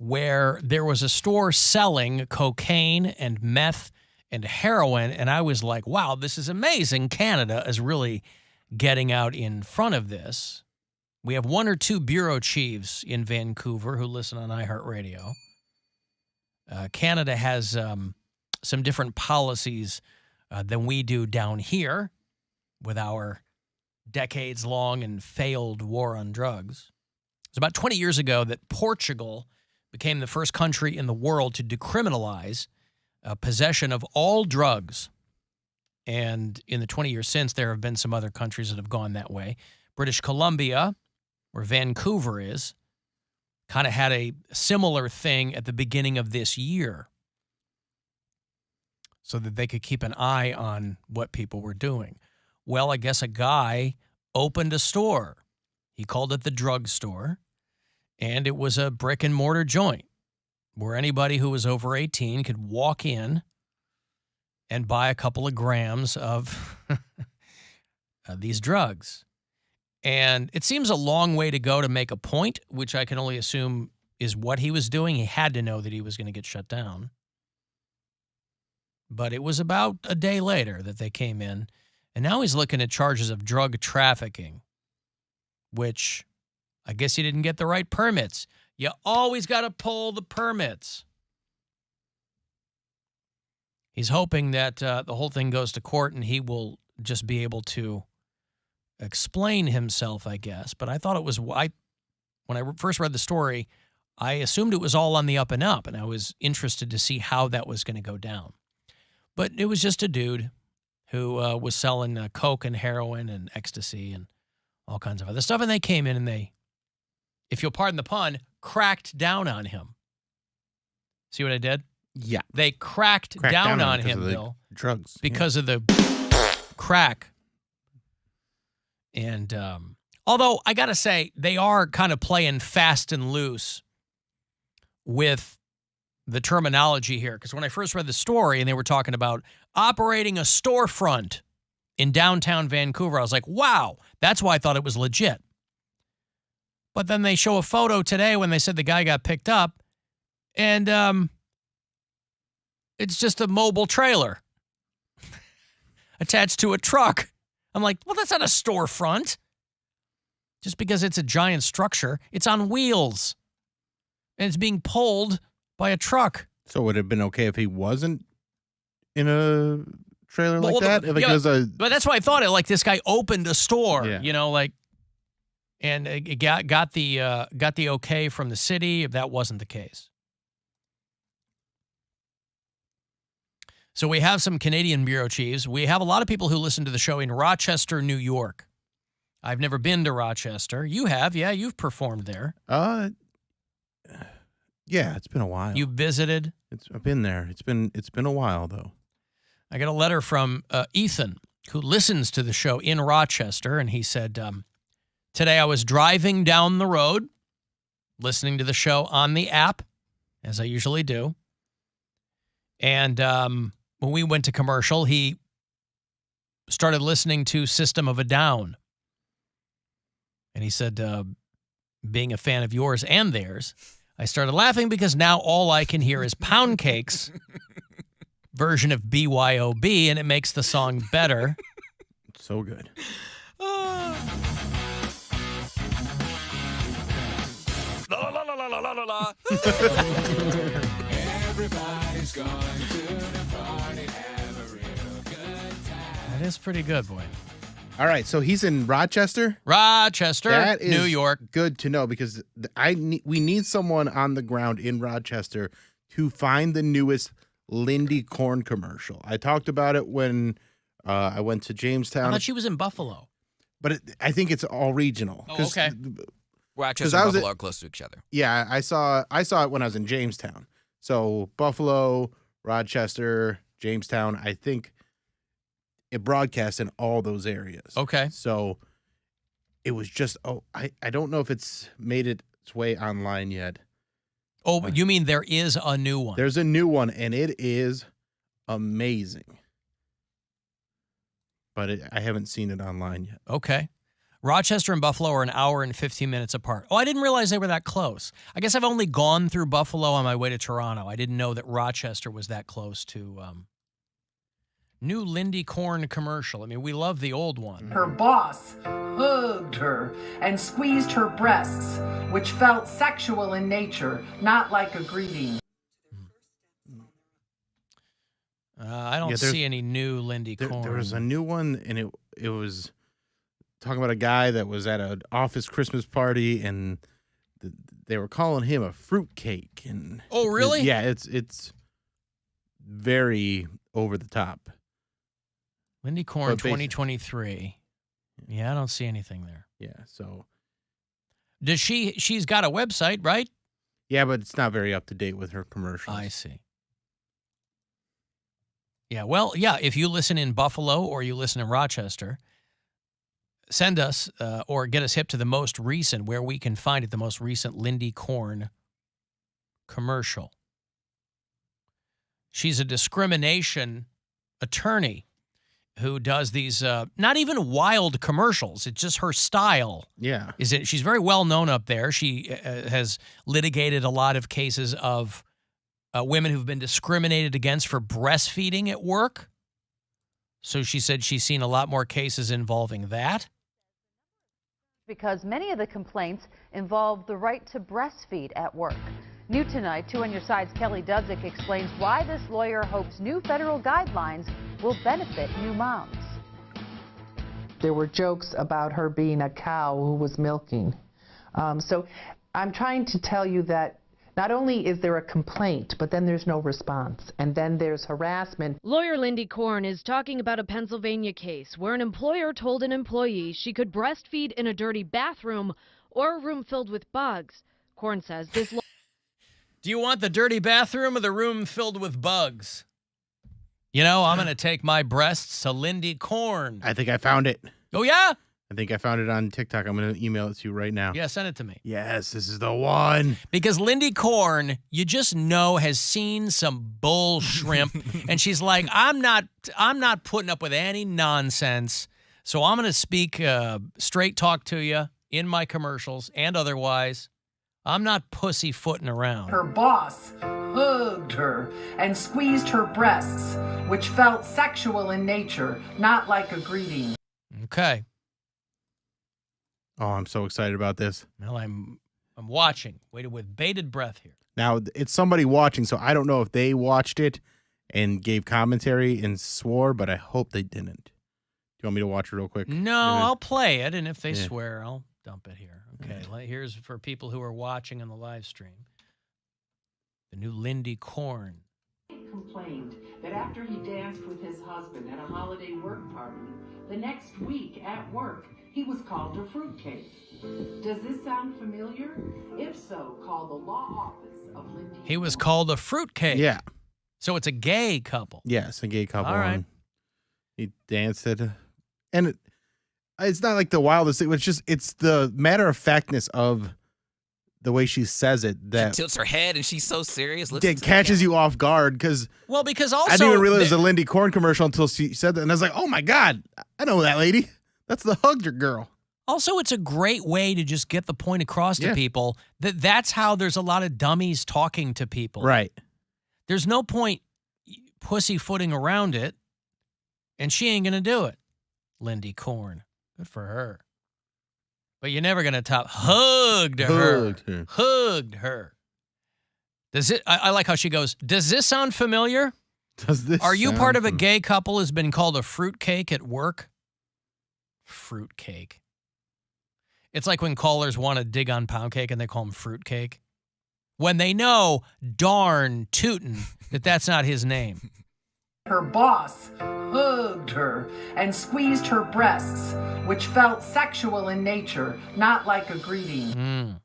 where there was a store selling cocaine and meth and heroin, and I was like, wow, this is amazing. Canada is really getting out in front of this. We have one or two bureau chiefs in Vancouver who listen on iHeartRadio. Canada has some different policies than we do down here with our decades-long and failed war on drugs. It was about 20 years ago that Portugal became the first country in the world to decriminalize possession of all drugs. And in the 20 years since, there have been some other countries that have gone that way. British Columbia, where Vancouver is, kind of had a similar thing at the beginning of this year so that they could keep an eye on what people were doing. Well, I guess a guy opened a store. He called it the drug store, and it was a brick and mortar joint where anybody who was over 18 could walk in and buy a couple of grams of these drugs. And it seems a long way to go to make a point, which I can only assume is what he was doing. He had to know that he was going to get shut down. But it was about a day later that they came in, and now he's looking at charges of drug trafficking, which I guess he didn't get the right permits. You always got to pull the permits. He's hoping that the whole thing goes to court and he will just be able to explain himself, I guess. But I thought it was, when I first read the story, I assumed it was all on the up and up, and I was interested to see how that was going to go down. But it was just a dude who was selling coke and heroin and ecstasy and all kinds of other stuff. And they came in and they, if you'll pardon the pun, cracked down on him. See what I did? Yeah. They cracked down on him, Bill. Drugs. Because of the crack. And although I got to say, they are kind of playing fast and loose with the terminology here. Because when I first read the story and they were talking about operating a storefront in downtown Vancouver, I was like, wow, that's why I thought it was legit. But then they show a photo today when they said the guy got picked up, and it's just a mobile trailer attached to a truck. I'm like, well, that's not a storefront. Just because it's a giant structure, it's on wheels. And it's being pulled by a truck. So would it have been okay if he wasn't in a trailer like that? But that's why I thought it. Like, this guy opened a store, and it got the okay from the city. If that wasn't the case. So we have some Canadian bureau chiefs. We have a lot of people who listen to the show in Rochester, New York. I've never been to Rochester. You have, yeah? You've performed there. Yeah, it's been a while. You visited? I've been there. It's been a while though. I got a letter from Ethan, who listens to the show in Rochester, and he said, today I was driving down the road, listening to the show on the app, as I usually do. And when we went to commercial, he started listening to System of a Down. And he said, being a fan of yours and theirs, I started laughing because now all I can hear is Poundcake's version of BYOB, and it makes the song better. So good. La la la la la la la la. Everybody's going to the party, have a real good time. That is pretty good, boy. All right, so he's in Rochester? Rochester, that is New York. Good to know, because we need someone on the ground in Rochester to find the newest Lindy corn commercial. I talked about it when I went to Jamestown. I thought she was in Buffalo. But I think it's all regional. Oh, okay. Rochester and Buffalo are close to each other. Yeah, I saw it when I was in Jamestown. So Buffalo, Rochester, Jamestown, I think it broadcasts in all those areas. Okay. So it was just, I don't know if it's made its way online yet. Oh, but you mean there is a new one? There's a new one, and it is amazing. But I haven't seen it online yet. Okay. Rochester and Buffalo are an hour and 15 minutes apart. Oh, I didn't realize they were that close. I guess I've only gone through Buffalo on my way to Toronto. I didn't know that Rochester was that close to new Lindy Korn commercial. I mean, we love the old one. Her boss hugged her and squeezed her breasts, which felt sexual in nature, not like a greeting. I don't see any new Lindy Korn. There was a new one, and it was talking about a guy that was at an office Christmas party, and they were calling him a fruitcake. And oh, really? Yeah, it's very over the top. Lindy Korn 2023. Yeah, I don't see anything there. Yeah, so does she's got a website, right? Yeah, but it's not very up to date with her commercials. I see. Yeah, well, yeah, if you listen in Buffalo or you listen in Rochester, send us or get us hip to the most recent, where we can find it, the most recent Lindy Korn commercial. She's a discrimination attorney who does these not even wild commercials. It's just her style. Yeah. She's very well known up there. She has litigated a lot of cases of women who've been discriminated against for breastfeeding at work. So she said she's seen a lot more cases involving that. Because many of the complaints involve the right to breastfeed at work. New tonight, 2 on Your Side's Kelly Dudzik explains why this lawyer hopes new federal guidelines will benefit new moms. There were jokes about her being a cow who was milking. So I'm trying to tell you that not only is there a complaint, but then there's no response, and then there's harassment. Lawyer Lindy Korn is talking about a Pennsylvania case where an employer told an employee she could breastfeed in a dirty bathroom or a room filled with bugs. Korn says this... Do you want the dirty bathroom or the room filled with bugs? You know, I'm going to take my breasts to Lindy Korn. I think I found it. Oh, yeah? I think I found it on TikTok. I'm going to email it to you right now. Yeah, send it to me. Yes, this is the one. Because Lindy Korn, you just know, has seen some bull shrimp, and she's like, I'm not putting up with any nonsense, so I'm going to speak straight talk to you in my commercials and otherwise. I'm not pussyfooting around. Her boss hugged her and squeezed her breasts, which felt sexual in nature, not like a greeting. Okay. Oh, I'm so excited about this. Well, I'm watching. Waited with bated breath here. Now, it's somebody watching, so I don't know if they watched it and gave commentary and swore, but I hope they didn't. Do you want me to watch it real quick? No, I'll play it, and if they swear, I'll dump it here. Okay, here's for people who are watching on the live stream. The new Lindy Korn. Complained that after he danced with his husband at a holiday work party, the next week at work, he was called a fruitcake. Does this sound familiar? If so, call the law office of Lindy. He was called a fruitcake. Yeah. So it's a gay couple. Yes, a gay couple. All right. He danced it. And it's not like the wildest thing. It's the matter-of-factness of the way she says it that she tilts her head and she's so serious. It catches you off guard because also I didn't even realize it was a Lindy Korn commercial until she said that, and I was like, oh my God, I know that lady. That's the Hugger girl. Also, it's a great way to just get the point across to people that's how there's a lot of dummies talking to people. Right. There's no point pussyfooting around it, and she ain't going to do it. Lindy Korn. Good for her. But you're never going to top hugged her. Does it? I like how she goes, does this sound familiar? Are you part of a gay couple who's been called a fruitcake at work? Fruitcake. It's like when callers want to dig on Poundcake and they call him Fruitcake. When they know, darn tootin', that's not his name. Her boss hugged her and squeezed her breasts, which felt sexual in nature, not like a greeting.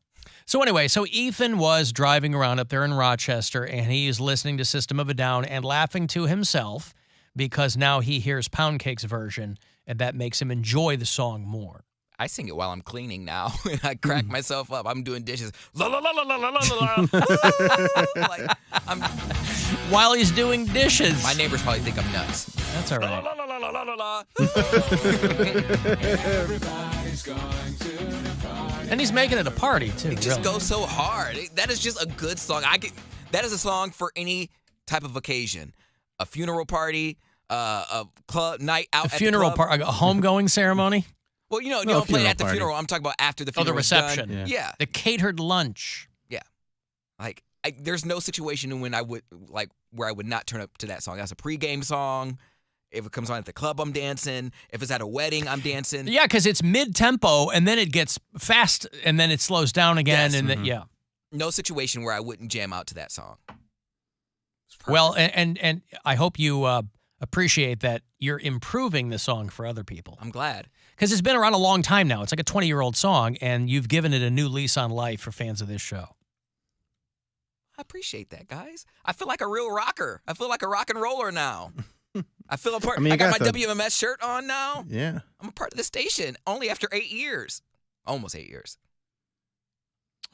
So anyway, Ethan was driving around up there in Rochester, and he's listening to System of a Down and laughing to himself because now he hears Poundcake's version, and that makes him enjoy the song more. I sing it while I'm cleaning now, and I crack myself up. I'm doing dishes. La, la, la, la, la, la, la, la. While he's doing dishes. My neighbors probably think I'm nuts. That's all right. La, la, la, la, la, la, la, la. And he's making it a party, too. It just really. goes so hard. That is just a good song. That is a song for any type of occasion. A funeral party, a club night out A funeral party, a homegoing ceremony? Well, you don't play it at the party. funeral. I'm talking about after the Oh, funeral. the reception. Done. Yeah. The catered lunch. Yeah. Like, there's no situation when I would, where I would not turn up to that song. That's a pregame song. If it comes on at the club, I'm dancing. If it's at a wedding, I'm dancing. Yeah, because it's mid-tempo, and then it gets fast, and then it slows down again, Yes. and then, yeah. No situation where I wouldn't jam out to that song. Well, and I hope you appreciate that you're improving the song for other people. I'm glad. Because it's been around a long time now. It's like a 20-year-old song, and you've given it a new lease on life for fans of this show. I appreciate that, guys. I feel like a real rocker. I feel like a rock and roller now. I feel a part. I got my WMMS shirt on now. Yeah. I'm a part of the station only after 8 years. Almost 8 years.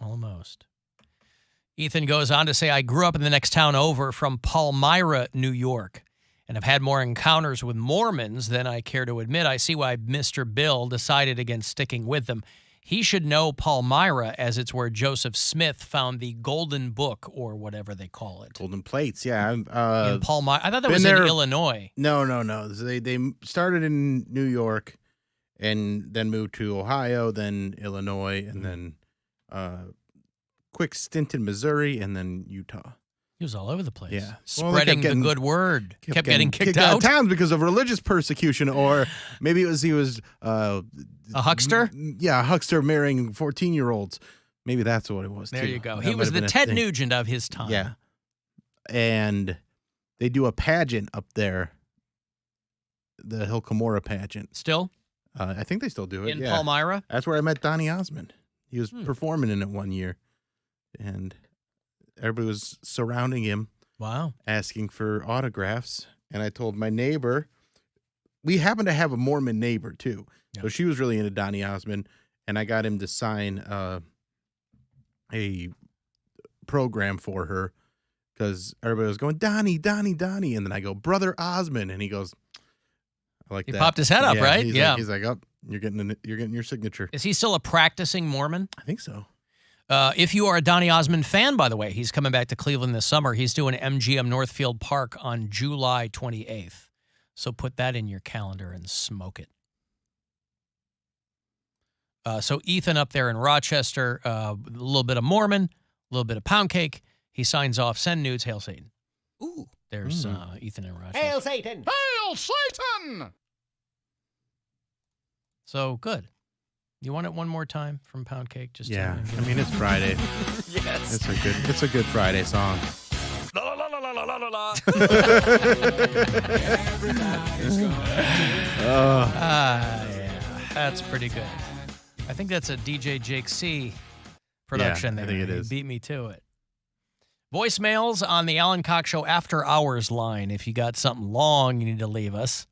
Almost. Ethan goes on to say, I grew up in the next town over from Palmyra, New York, and have had more encounters with Mormons than I care to admit. I see why Mr. Bill decided against sticking with them. He should know Palmyra, as it's where Joseph Smith found the Golden Book, or whatever they call it. Golden Plates, yeah. In Palmyra. I thought that was in Illinois. No. They started in New York and then moved to Ohio, then Illinois, and then quick stint in Missouri, and then Utah. He was all over the place. Yeah. Spreading the good word. Kept getting kicked out out. of towns because of religious persecution, or maybe he was a huckster? Yeah, a huckster marrying 14-year-olds. Maybe that's what it was, There too. you go. That He might was have the been a Ted thing. Nugent of his time. Yeah. And they do a pageant up there, the Hill Cumorah pageant. Still? I think they still do it. In yeah. Palmyra? That's where I met Donny Osmond. He was performing in it one year, and everybody was surrounding him. Wow. Asking for autographs. And I told my neighbor, we happen to have a Mormon neighbor too. Yep. So she was really into Donny Osmond, and I got him to sign a program for her because everybody was going, Donny. And then I go, Brother Osmond. And he goes, I like He that. popped his head up, right? He's Yeah. Like, he's like, oh, you're getting your signature. Is he still a practicing Mormon? I think so. If you are a Donny Osmond fan, by the way, he's coming back to Cleveland this summer. He's doing MGM Northfield Park on July 28th. So put that in your calendar and smoke it. So Ethan up there in Rochester, a little bit of Mormon, a little bit of Poundcake. He signs off, send nudes, hail Satan. Ooh. There's Ethan in Rochester. Hail Satan! Hail Satan! So good. You want it one more time from Poundcake? Just Yeah. I mean, it's Friday. Yes. It's a good Friday song. La la la la la la la la. Yeah, that's pretty good. I think that's a DJ Jake C production Yeah, I there. think it He is. beat me to it. Voicemails on the Alan Cox Show After Hours line. If you got something long you need to leave us,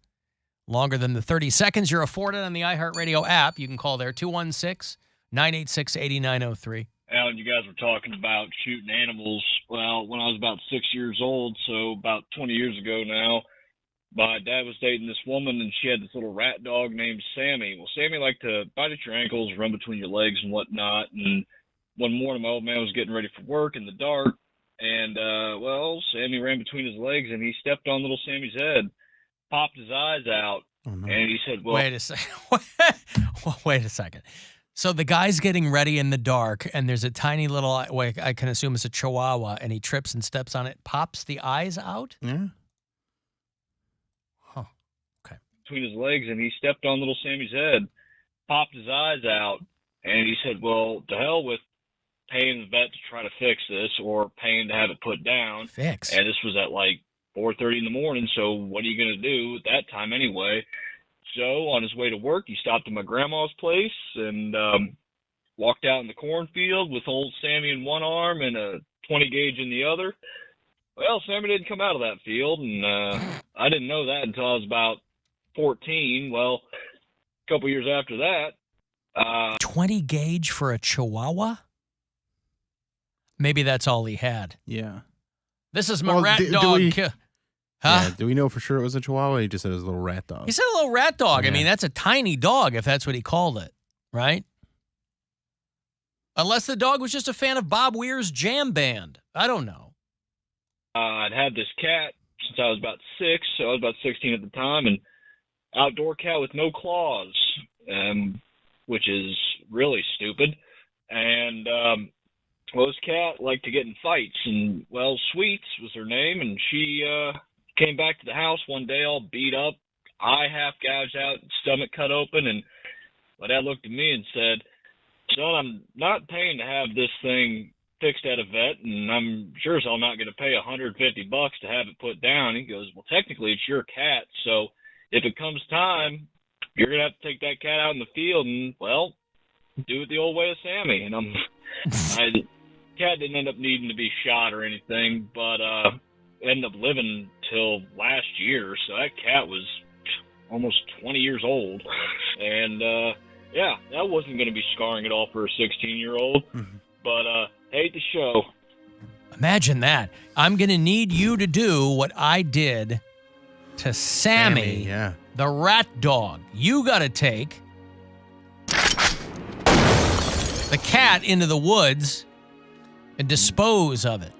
longer than the 30 seconds you're afforded on the iHeartRadio app, you can call there, 216-986-8903. Alan, you guys were talking about shooting animals. Well, when I was about 6 years old, so about 20 years ago now, my dad was dating this woman, and she had this little rat dog named Sammy. Well, Sammy liked to bite at your ankles, run between your legs and whatnot. And one morning, my old man was getting ready for work in the dark, and, Sammy ran between his legs, and he stepped on little Sammy's head, popped his eyes out, and he said, well... Wait a second. Wait a second. So the guy's getting ready in the dark, and there's a tiny little, I can assume it's a chihuahua, and he trips and steps on it, pops the eyes out? Yeah. Huh. Okay. Between his legs, and he stepped on little Sammy's head, popped his eyes out, and he said, well, to hell with paying the vet to try to fix this or paying to have it put down. Fix. And this was at like 4:30 in the morning, so what are you going to do at that time anyway? So on his way to work, he stopped at my grandma's place and walked out in the cornfield with old Sammy in one arm and a 20 gauge in the other. Well, Sammy didn't come out of that field, and I didn't know that until I was about 14. Well, a couple years after that. 20 gauge for a chihuahua? Maybe that's all he had. Yeah. This is my Well, rat do dog. we- Huh? Yeah, do we know for sure it was a Chihuahua? He just said it was a little rat dog. He said a little rat dog. I Yeah. mean, that's a tiny dog if that's what he called it. right? Unless the dog was just a fan of Bob Weir's jam band. I don't know. I'd had this cat since I was about 6, so I was about 16 at the time, and outdoor cat with no claws, which is really stupid. And well, this cat liked to get in fights, and, well, Sweets was her name, and she came back to the house one day all beat up, eye half gouged out, stomach cut open, and my dad looked at me and said, "Son, I'm not paying to have this thing fixed at a vet, and I'm sure as hell not going to pay $150 to have it put down." He goes, "Well, technically it's your cat, so if it comes time, you're going to have to take that cat out in the field and, well, do it the old way of Sammy." And the cat didn't end up needing to be shot or anything, but ended up living till last year, so that cat was almost 20 years old. And yeah, that wasn't going to be scarring at all for a 16-year-old. But hate the show. Imagine that. I'm going to need you to do what I did to Sammy, the rat dog. You got to take the cat into the woods and dispose of it.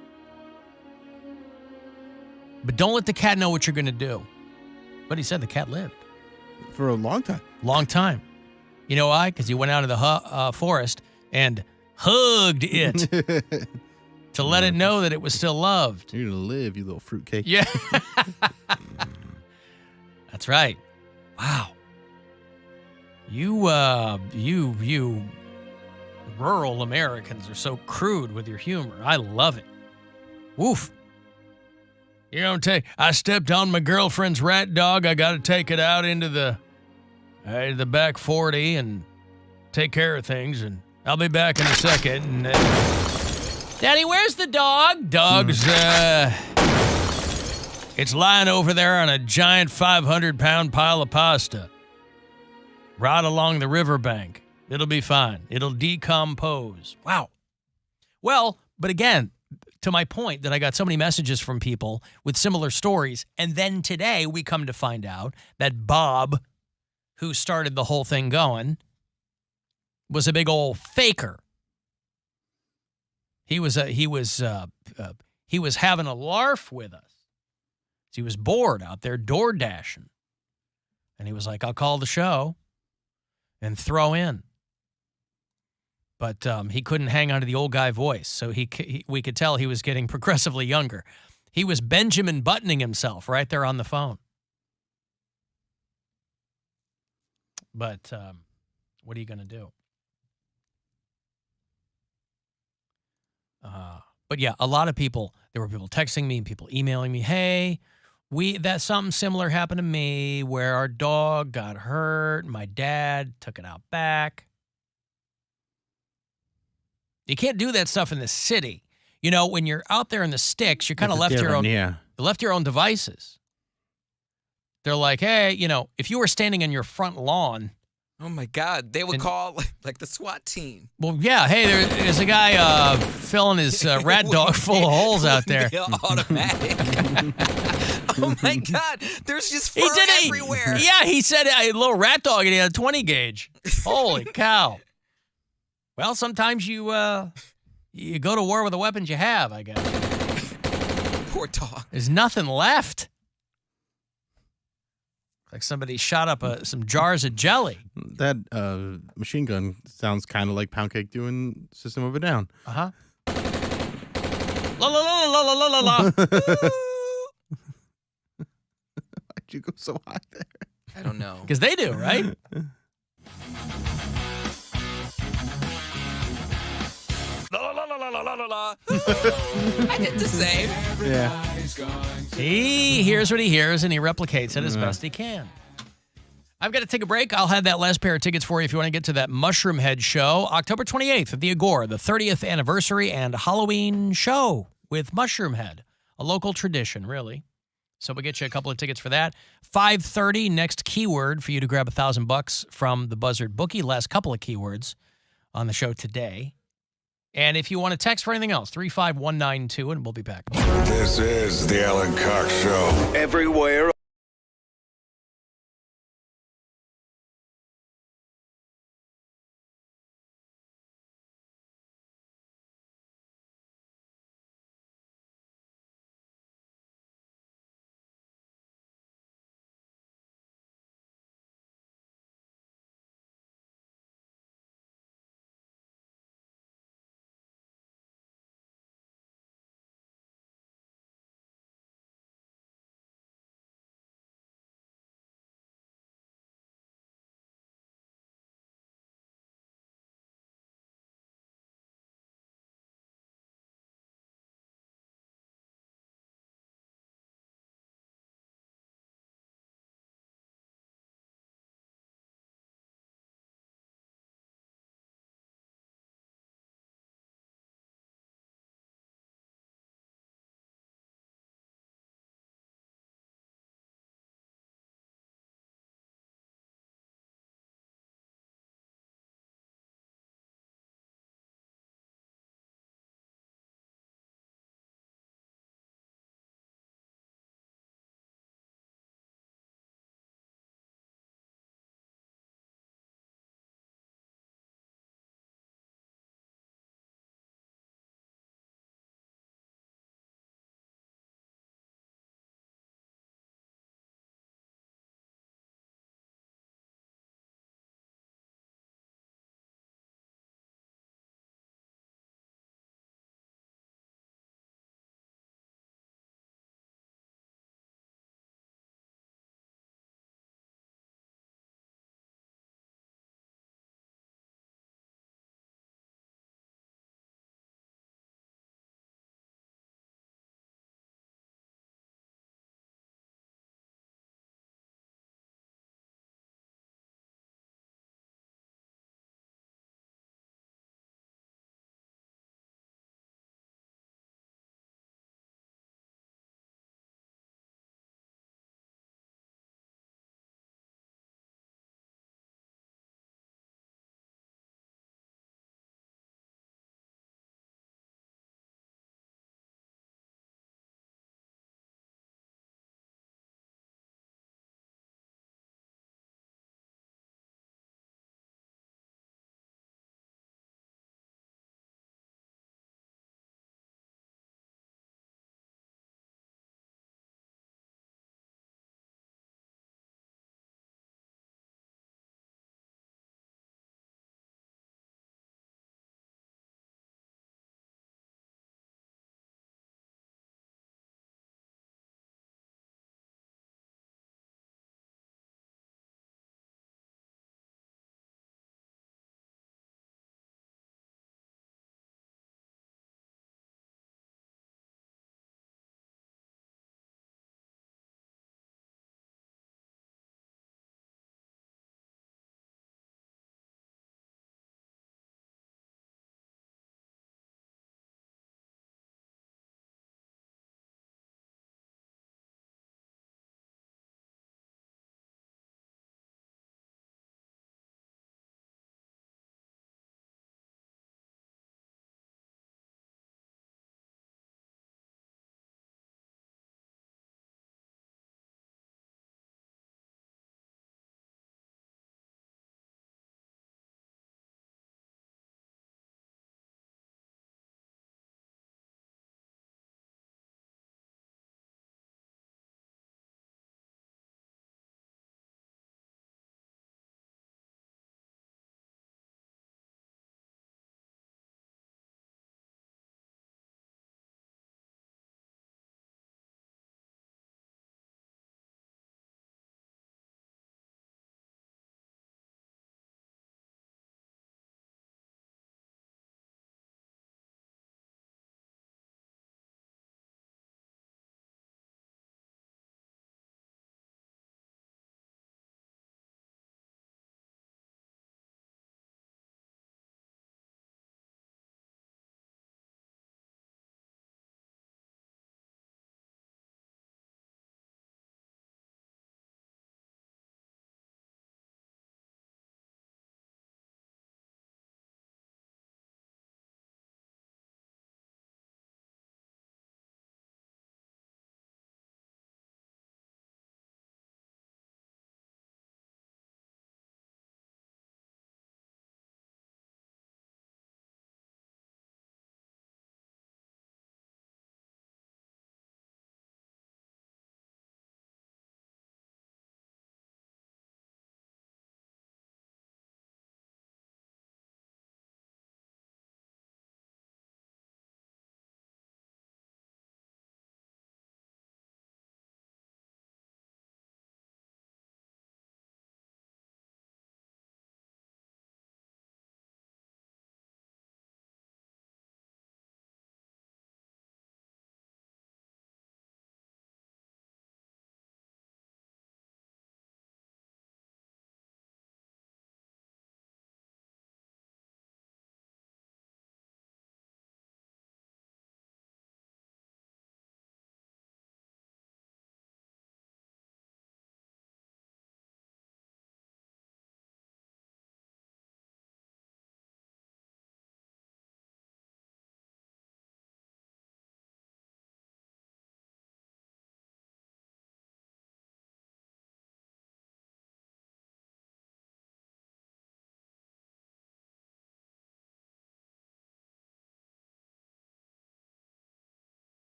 But don't let the cat know what you're going to do. But he said the cat lived. For a long time. Long time. You know why? Because he went out of the forest and hugged it to let it know that it was still loved. You're going to live, you little fruitcake. Yeah. That's right. Wow. You rural Americans are so crude with your humor. I love it. Woof. You don't I stepped on my girlfriend's rat dog. I got to take it out into the back 40 and take care of things, and I'll be back in a second. And, Daddy, where's the dog? Dog's, it's lying over there on a giant 500-pound pile of pasta right along the riverbank. It'll be fine. It'll decompose. Wow. Well, but again, to my point that I got so many messages from people with similar stories, and then today we come to find out that Bob, who started the whole thing going, was a big old faker. He was having a larf with us. He was bored out there door dashing, and he was like, "I'll call the show and throw in." But he couldn't hang on to the old guy voice, so we could tell he was getting progressively younger. He was Benjamin Buttoning himself right there on the phone. But what are you going to do? But yeah, a lot of people, there were people texting me and people emailing me, "Hey, that something similar happened to me where our dog got hurt. My dad took it out back." You can't do that stuff in the city. You know, when you're out there in the sticks, you're kind of left your own. Yeah. Left your own devices. They're like, "Hey, you know, if you were standing on your front lawn." Oh my God, they would call like the SWAT team. Well, yeah. Hey, there's a guy filling his rat dog full of holes out there. Automatic. Oh my God, there's just fur everywhere. Yeah, he said a little rat dog and he had a 20 gauge. Holy cow. Well, sometimes you go to war with the weapons you have, I guess. Poor dog. There's nothing left. Like somebody shot up some jars of jelly. That machine gun sounds kind of like Poundcake doing System of a Down. Uh-huh. La la la la la la la la. Why'd you go so high there? I don't know. Because they do, right? I did the same. Yeah. He hears what he hears and he replicates it as best he can. I've got to take a break. I'll have that last pair of tickets for you if you want to get to that Mushroom Head show, October 28th at the Agora, the 30th anniversary and Halloween show with Mushroom Head, a local tradition, really. So we'll get you a couple of tickets for that. 5:30, next keyword for you to grab $1,000 from the Buzzard Bookie. Last couple of keywords on the show today. And if you want to text for anything else, 35192, and we'll be back. This is the Alan Cox Show. Everywhere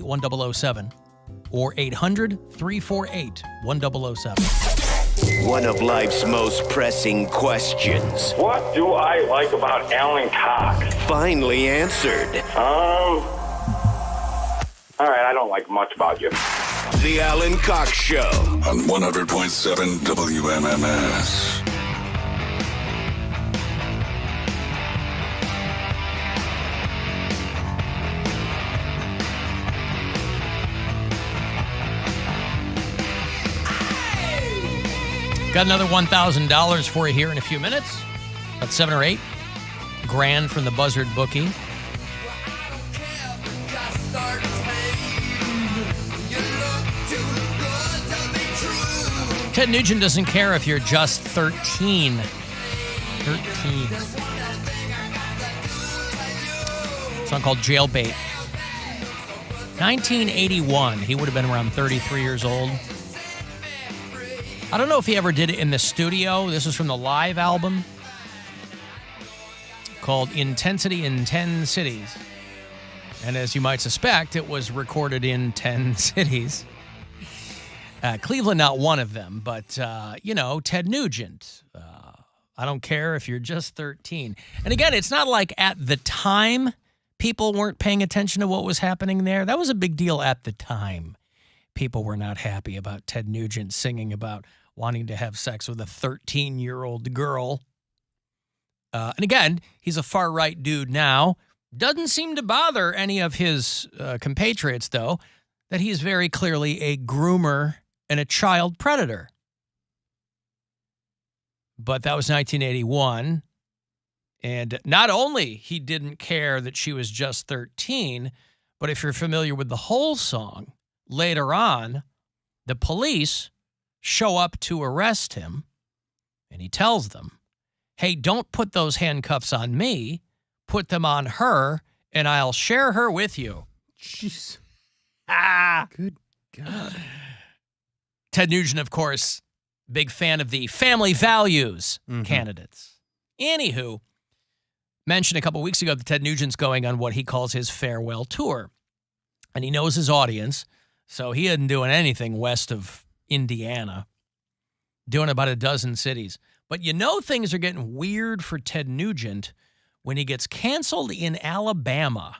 1007 or 800-348-1007. One of life's most pressing questions. What do I like about Alan Cox? Finally answered. All right, I don't like much about you. The Alan Cox Show. On 100.7 WMMS. Got another $1,000 for you here in a few minutes. About 7 or 8 grand from the Buzzard bookie. Ted Nugent doesn't care if you're just 13. 13. Song called Jailbait. 1981. He would have been around 33 years old. I don't know if he ever did it in the studio. This is from the live album called Intensity in 10 Cities. And as you might suspect, it was recorded in 10 cities. Cleveland, not one of them, but, Ted Nugent. I don't care if you're just 13. And again, it's not like at the time people weren't paying attention to what was happening there. That was a big deal at the time. People were not happy about Ted Nugent singing about wanting to have sex with a 13-year-old girl. And again, he's a far-right dude now. Doesn't seem to bother any of his compatriots, though, that he's very clearly a groomer and a child predator. But that was 1981. And not only he didn't care that she was just 13, but if you're familiar with the whole song, later on, the police show up to arrest him, and he tells them, hey, don't put those handcuffs on me. Put them on her, and I'll share her with you. Jeez. Good God. Ted Nugent, of course, big fan of the family values candidates. Anywho, mentioned a couple weeks ago that Ted Nugent's going on what he calls his farewell tour. And he knows his audience, so he isn't doing anything west of Indiana, doing about a dozen cities. But things are getting weird for Ted Nugent when he gets canceled in Alabama,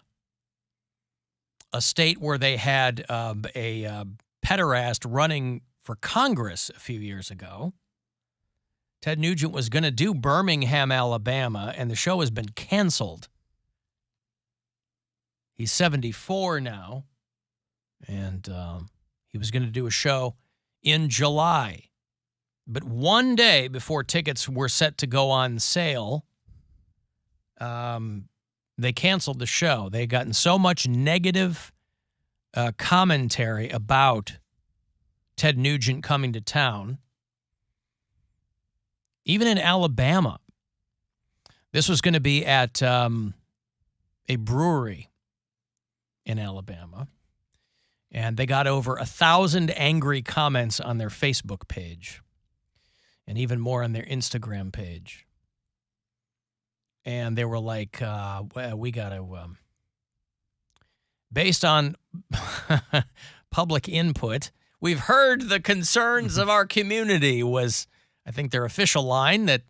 a state where they had a pederast running for Congress a few years ago. Ted Nugent was going to do Birmingham, Alabama, and the show has been canceled. He's 74 now, and he was going to do a show in July. But one day before tickets were set to go on sale, they canceled the show. They had gotten so much negative commentary about Ted Nugent coming to town. Even in Alabama, this was going to be at a brewery in Alabama. And they got over 1,000 angry comments on their Facebook page and even more on their Instagram page. And they were like, well, we got to, based on public input, we've heard the concerns of our community was, I think, their official line, that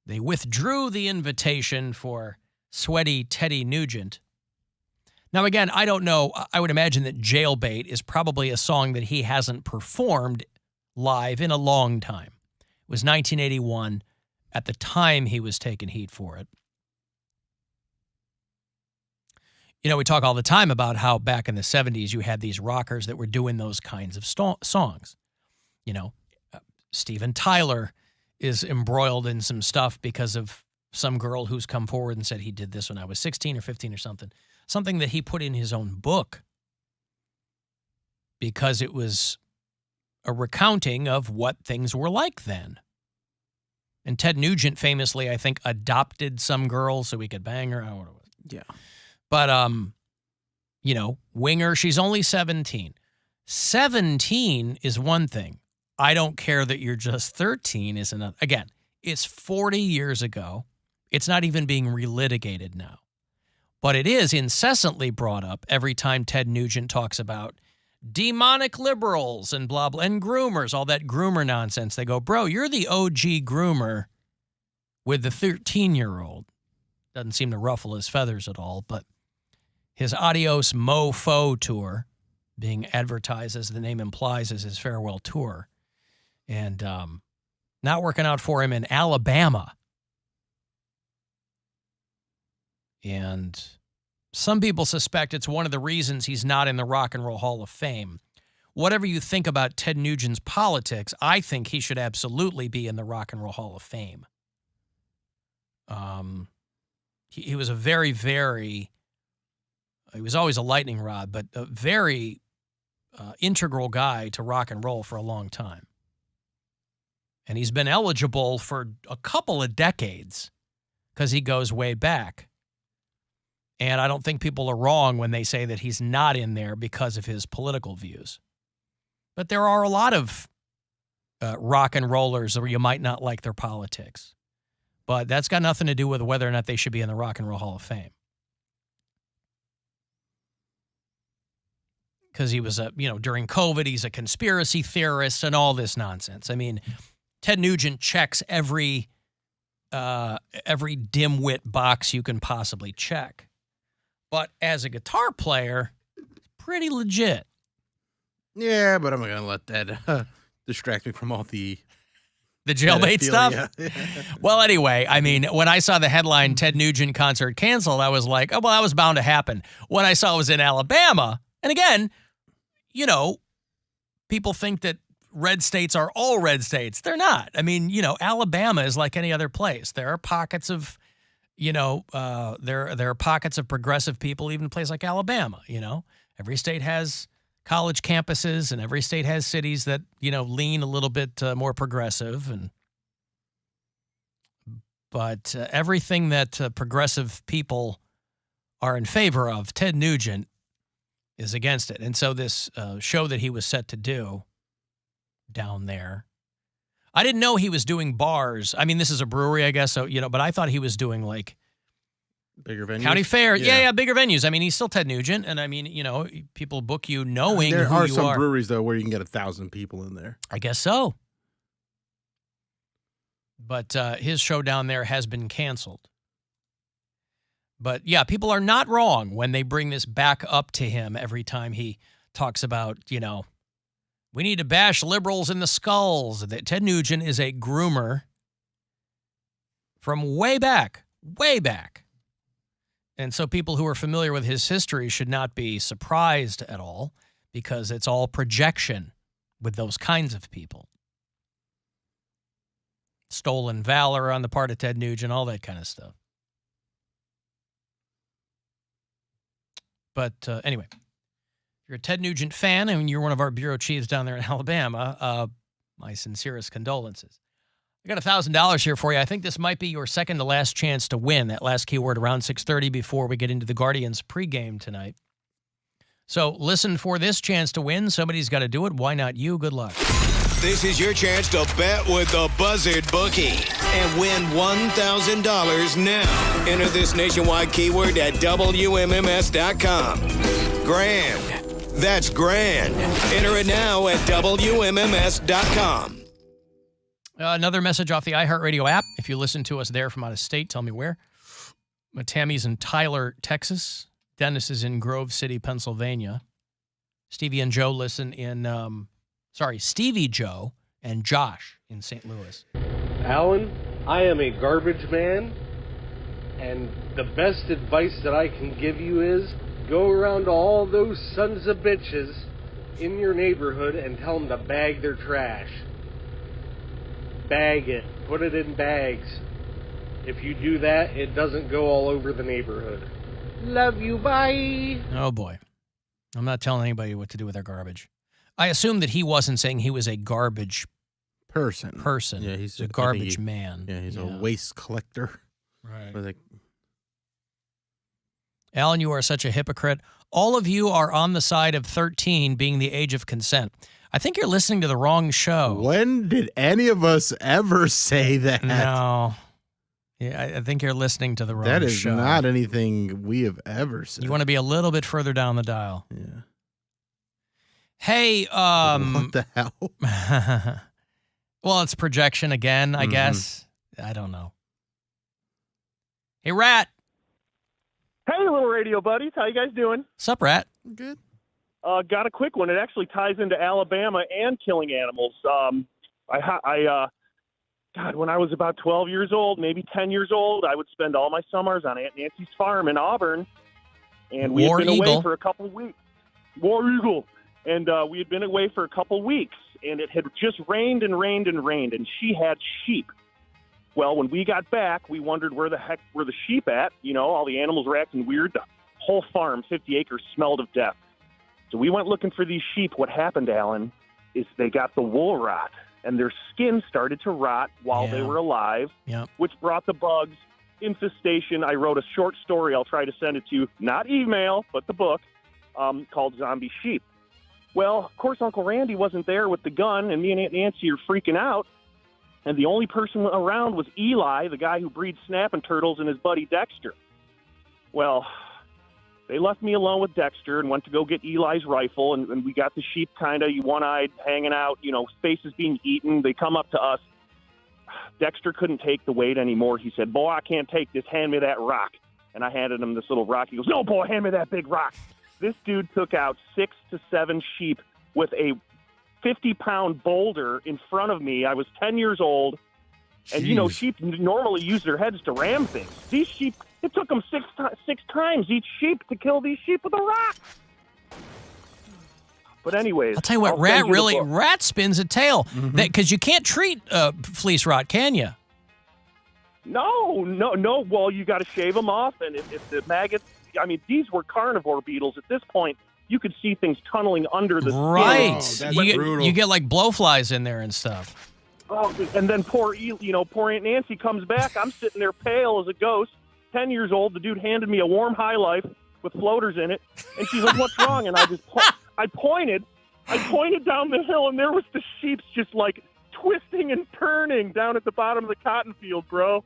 they withdrew the invitation for sweaty Teddy Nugent. Now, again, I don't know. I would imagine that Jailbait is probably a song that he hasn't performed live in a long time. It was 1981. At the time, he was taking heat for it. We talk all the time about how back in the 70s, you had these rockers that were doing those kinds of songs. Steven Tyler is embroiled in some stuff because of some girl who's come forward and said he did this when I was 16 or 15 or something. Something that he put in his own book because it was a recounting of what things were like then. And Ted Nugent famously, I think, adopted some girl so he could bang her. I don't know what it was. Yeah. But, Winger, she's only 17. 17 is one thing. I don't care that you're just 13 is another. Again, it's 40 years ago. It's not even being relitigated now. But it is incessantly brought up every time Ted Nugent talks about demonic liberals and blah, blah, and groomers, all that groomer nonsense. They go, bro, you're the OG groomer with the 13-year-old. Doesn't seem to ruffle his feathers at all, but his Adios Mofo tour, being advertised as the name implies as his farewell tour, and not working out for him in Alabama. And some people suspect it's one of the reasons he's not in the Rock and Roll Hall of Fame. Whatever you think about Ted Nugent's politics, I think he should absolutely be in the Rock and Roll Hall of Fame. He was a very, very, he was always a lightning rod, but a very integral guy to rock and roll for a long time. And he's been eligible for a couple of decades because he goes way back. And I don't think people are wrong when they say that he's not in there because of his political views. But there are a lot of rock and rollers where you might not like their politics. But that's got nothing to do with whether or not they should be in the Rock and Roll Hall of Fame. Because he was during COVID, he's a conspiracy theorist and all this nonsense. I mean, Ted Nugent checks every dimwit box you can possibly check. But as a guitar player, pretty legit. Yeah, but I'm not going to let that distract me from all the jailbait stuff? Yeah. Well, anyway, I mean, when I saw the headline, Ted Nugent concert canceled, I was like, oh, well, that was bound to happen. When I saw it was in Alabama, and again, people think that red states are all red states. They're not. I mean, Alabama is like any other place. There are pockets of, there are pockets of progressive people, even a place like Alabama, Every state has college campuses, and every state has cities that, lean a little bit more progressive. But everything that progressive people are in favor of, Ted Nugent is against it. And so this show that he was set to do down there, I didn't know he was doing bars. I mean, this is a brewery, I guess, so, but I thought he was doing like bigger venues? County fair. Yeah, bigger venues. I mean, he's still Ted Nugent, and I mean, people book you knowing who you are. There are some breweries, though, where you can get 1,000 people in there. I guess so. But his show down there has been canceled. But, yeah, people are not wrong when they bring this back up to him every time he talks about, we need to bash liberals in the skulls. That Ted Nugent is a groomer from way back. And so people who are familiar with his history should not be surprised at all, because it's all projection with those kinds of people. Stolen valor on the part of Ted Nugent, all that kind of stuff. But anyway, if you're a Ted Nugent fan and you're one of our bureau chiefs down there in Alabama, my sincerest condolences. I got $1,000 here for you. I think this might be your second to last chance to win. That last keyword around 6:30 before we get into the Guardians pregame tonight. So listen for this chance to win. Somebody's got to do it. Why not you? Good luck. This is your chance to bet with the Buzzard Bookie and win $1,000 now. Enter this nationwide keyword at WMMS.com. Grand. That's grand. Enter it now at WMMS.com. Another message off the iHeartRadio app. If you listen to us there from out of state, tell me where. Tammy's in Tyler, Texas. Dennis is in Grove City, Pennsylvania. Stevie and Joe listen in, Stevie, Joe, and Josh in St. Louis. Alan, I am a garbage man, and the best advice that I can give you is go around to all those sons of bitches in your neighborhood and tell them to bag their trash. Bag it. Put it in bags. If you do that, it doesn't go all over the neighborhood. Love you, bye. Oh, boy. I'm not telling anybody what to do with their garbage. I assume that he wasn't saying he was a garbage person. Yeah, he's a garbage man. Yeah, he's a waste collector. Right. Alan, you are such a hypocrite. All of you are on the side of 13 being the age of consent. I think you're listening to the wrong show. When did any of us ever say that? No. Yeah, I think you're listening to the wrong That is show. not anything we have ever said. You want to be a little bit further down the dial. Yeah. Hey, what the hell? Well, it's projection again, I guess. I don't know. Hey, Rat. Hey, little radio buddies. How you guys doing? Sup, Rat? Good. Got a quick one. It actually ties into Alabama and killing animals. God, when I was about 12 years old, maybe 10 years old, I would spend all my summers on Aunt Nancy's farm in Auburn. And we had been away for a couple of weeks. War Eagle. And we had been away for a couple of weeks. And it had just rained and rained and rained. And she had sheep. Well, when we got back, we wondered where the heck were the sheep at. You know, all the animals were acting weird. The whole farm, 50 acres, smelled of death. So we went looking for these sheep. What happened, Alan, is they got the wool rot. And their skin started to rot while they were alive, which brought the bugs, infestation. I wrote a short story. I'll try to send it to you. Not email, but the book, called Zombie Sheep. Well, of course, Uncle Randy wasn't there with the gun, and me and Aunt Nancy are freaking out. And the only person around was Eli, the guy who breeds snapping turtles, and his buddy Dexter. Well, they left me alone with Dexter and went to go get Eli's rifle, and we got the sheep kind of one-eyed hanging out, you know, faces being eaten. They come up to us. Dexter couldn't take the weight anymore. He said, "Boy, I can't take this. Hand me that rock." And I handed him this little rock. He goes, "No, boy, hand me that big rock." This dude took out 6 to 7 sheep with a 50-pound boulder in front of me. I was 10 years old. And, you know, sheep normally use their heads to ram things. These sheep, it took them six times each sheep to kill these sheep with a rock. But anyways. I'll tell you what, Rat spins a tale. Because you can't treat fleece rot, can you? No. Well, you got to shave them off. And if the maggots, I mean, these were carnivore beetles. At this point, you could see things tunneling under the skin. Right. Oh, you get like blowflies in there and stuff. Oh, and then poor Aunt Nancy comes back. I'm sitting there pale as a ghost, 10 years old. The dude handed me a warm High Life with floaters in it, and she's like, "What's wrong?" And I pointed down the hill, and there was the sheep just like twisting and turning down at the bottom of the cotton field, bro.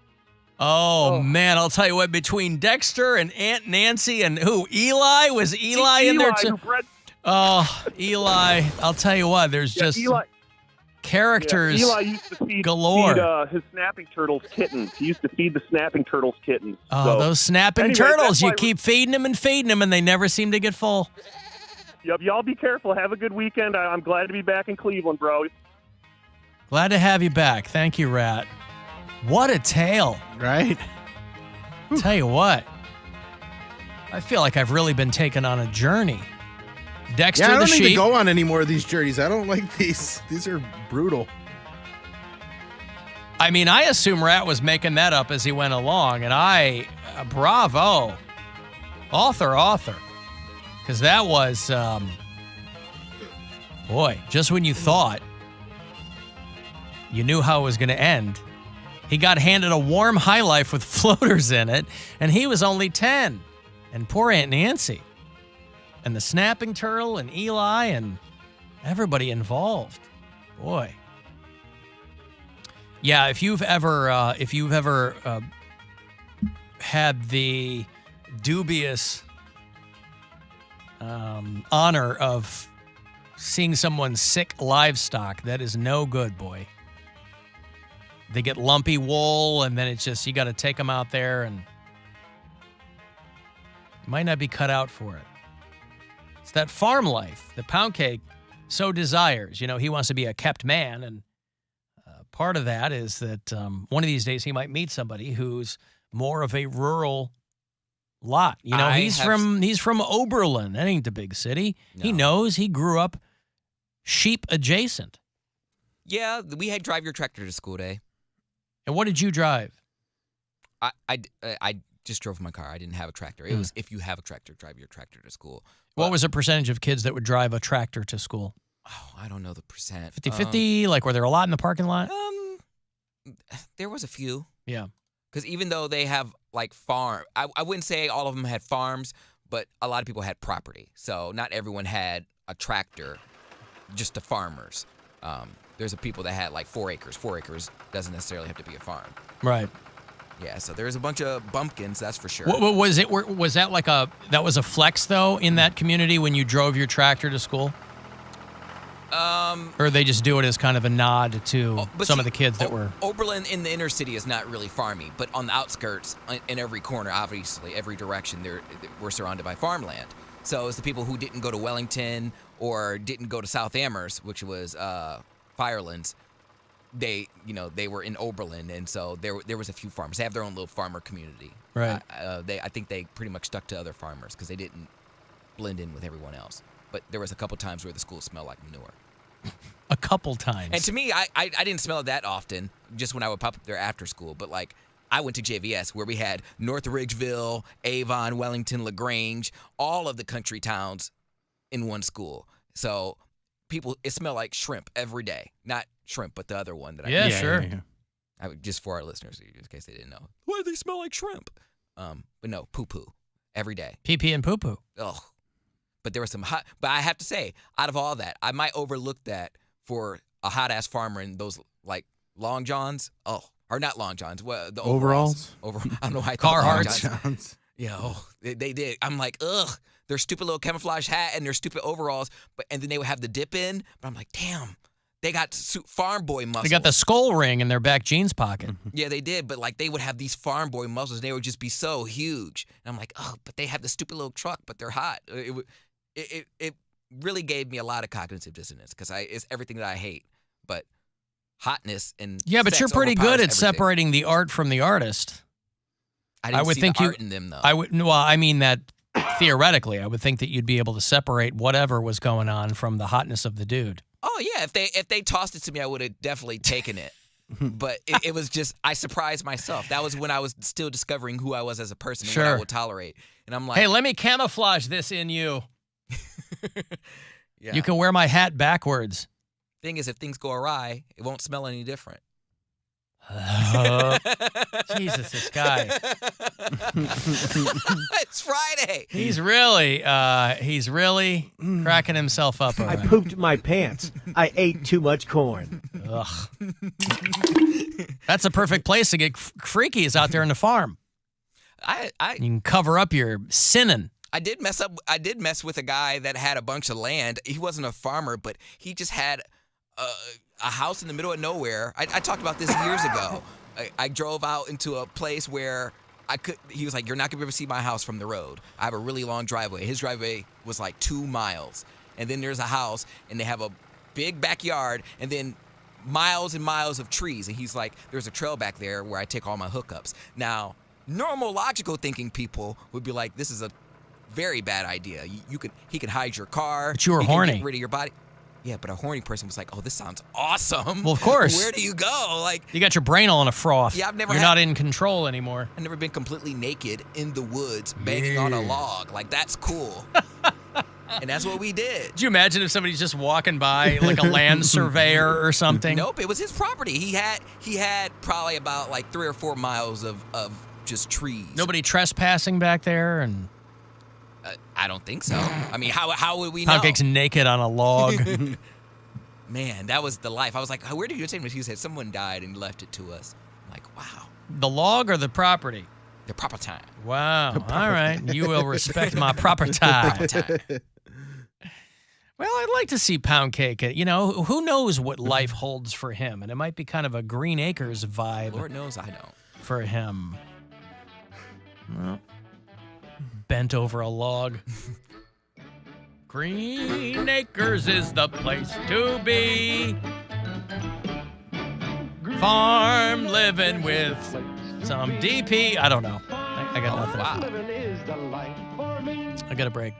Oh, man, I'll tell you what, between Dexter and Aunt Nancy and who? Eli? Was Eli in there too? Oh, Eli. I'll tell you what, there's just characters Eli used to feed his snapping turtles kittens. He used to feed the snapping turtles kittens. Oh, so, those snapping turtles. You keep feeding them, and they never seem to get full. Yep, y'all be careful. Have a good weekend. I'm glad to be back in Cleveland, bro. Glad to have you back. Thank you, Rat. What a tale. Right? Tell you what, I feel like I've really been taken on a journey. Dexter I the don't sheep. need to go on any more of these journeys. I don't like these. These are brutal. I mean, I assume Rat was making that up as he went along, and bravo. Author. Because that was, boy, just when you thought you knew how it was going to end, he got handed a warm High Life with floaters in it, and he was only 10. And poor Aunt Nancy. And the snapping turtle and Eli and everybody involved. Boy. Yeah, if you've ever had the dubious honor of seeing someone's sick livestock, that is no good, boy. They get lumpy wool, and then it's just, you got to take them out there, and you might not be cut out for it. It's that farm life that Poundcake so desires. You know, he wants to be a kept man, and part of that is that one of these days he might meet somebody who's more of a rural lot. You know, he's from Oberlin. That ain't the big city. No. He knows. He grew up sheep adjacent. Yeah, we had drive your tractor to school day. And what did you drive? I just drove my car. I didn't have a tractor. It was, if you have a tractor, drive your tractor to school. What was the percentage of kids that would drive a tractor to school? Oh, I don't know the percent. 50-50? Like, were there a lot in the parking lot? There was a few. Yeah. Because even though they have, like, farm, I wouldn't say all of them had farms, but a lot of people had property. So not everyone had a tractor, just the farmers. There's a people that had, like, 4 acres. 4 acres doesn't necessarily have to be a farm. Right. Yeah, so there's a bunch of bumpkins, that's for sure. What was it? Was that like that was a flex though in that community when you drove your tractor to school? Or they just do it as kind of a nod to some of the kids that were. Oberlin in the inner city is not really farmy, but on the outskirts, in every corner, obviously, every direction, we're surrounded by farmland. So it's the people who didn't go to Wellington or didn't go to South Amherst, which was Firelands. They were in Oberlin, and so there was a few farmers. They have their own little farmer community. Right. I think they pretty much stuck to other farmers because they didn't blend in with everyone else. But there was a couple times where the school smelled like manure. A couple times. And to me, I didn't smell it that often, just when I would pop up there after school. But, like, I went to JVS where we had North Ridgeville, Avon, Wellington, LaGrange, all of the country towns in one school. So it smelled like shrimp every day. Not shrimp, but the other one that Yeah, sure. Just for our listeners, in case they didn't know. Why do they smell like shrimp? But no, poo-poo every day. Pee-pee and poo-poo. Ugh. But there was some hot. But I have to say, out of all that, I might overlook that for a hot ass farmer in those like long johns. Oh, or not long johns. Well, the overalls. I don't know why I thought long johns. Yeah. Oh, they did. I'm like, ugh. Their stupid little camouflage hat and their stupid overalls. And then they would have the dip in. But I'm like, damn. They got farm boy muscles. They got the skull ring in their back jeans pocket. Yeah, they did. But like they would have these farm boy muscles. And they would just be so huge. And I'm like, oh, but they have the stupid little truck, but they're hot. It really gave me a lot of cognitive dissonance because it's everything that I hate. But hotness and yeah, but sex you're pretty good at everything. separating the art from the artist. I would think the art in them though. I mean that theoretically, I would think that you'd be able to separate whatever was going on from the hotness of the dude. Oh yeah, if they tossed it to me, I would have definitely taken it. But it was just I surprised myself. That was when I was still discovering who I was as a person and what I would tolerate. And I'm like, hey, let me camouflage this in you. Yeah. You can wear my hat backwards. Thing is, if things go awry, it won't smell any different. Jesus, this guy. It's Friday. He's really cracking himself up. I pooped my pants. I ate too much corn. Ugh. That's a perfect place to get freaky is out there in the farm. You can cover up your sinning. I did mess with a guy that had a bunch of land. He wasn't a farmer, but he just had a house in the middle of nowhere. I talked about this years ago. I drove out into a place where he was like, you're not going to be able to see my house from the road. I have a really long driveway. His driveway was like 2 miles. And then there's a house, and they have a big backyard, and then miles and miles of trees. And he's like, there's a trail back there where I take all my hookups. Now, normal, logical thinking people would be like, this is a very bad idea. He can hide your car. But you were he horny. Can get rid of your body. Yeah, but a horny person was like, "Oh, this sounds awesome." Well, of course. Where do you go? Like, you got your brain all in a froth. Yeah, You're not in control anymore. I've never been completely naked in the woods, banging on a log. Like that's cool. And that's what we did. Could you imagine if somebody's just walking by, like a land surveyor or something? Nope, it was his property. He had probably about like 3 or 4 miles of just trees. Nobody trespassing back there, and I don't think so. I mean, how would we know? Poundcake's naked on a log. Man, that was the life. I was like, where did you take me? He said someone died and left it to us. I'm like, wow. The log or the property? The proper time. Wow. All right. You will respect my proper time. Well, I'd like to see Poundcake. You know, who knows what life holds for him? And it might be kind of a Green Acres vibe. Lord knows I don't. For him. Well, bent over a log. Green Acres is the place to be. Farm living with some DP. I don't know. I got nothing. Wow. I got a break.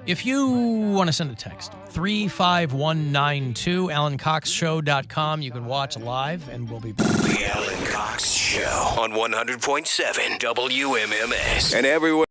If you want to send a text, 35192, AlanCoxShow.com. You can watch live, and we'll be back. The Alan Cox Show on 100.7 WMMS. And everywhere.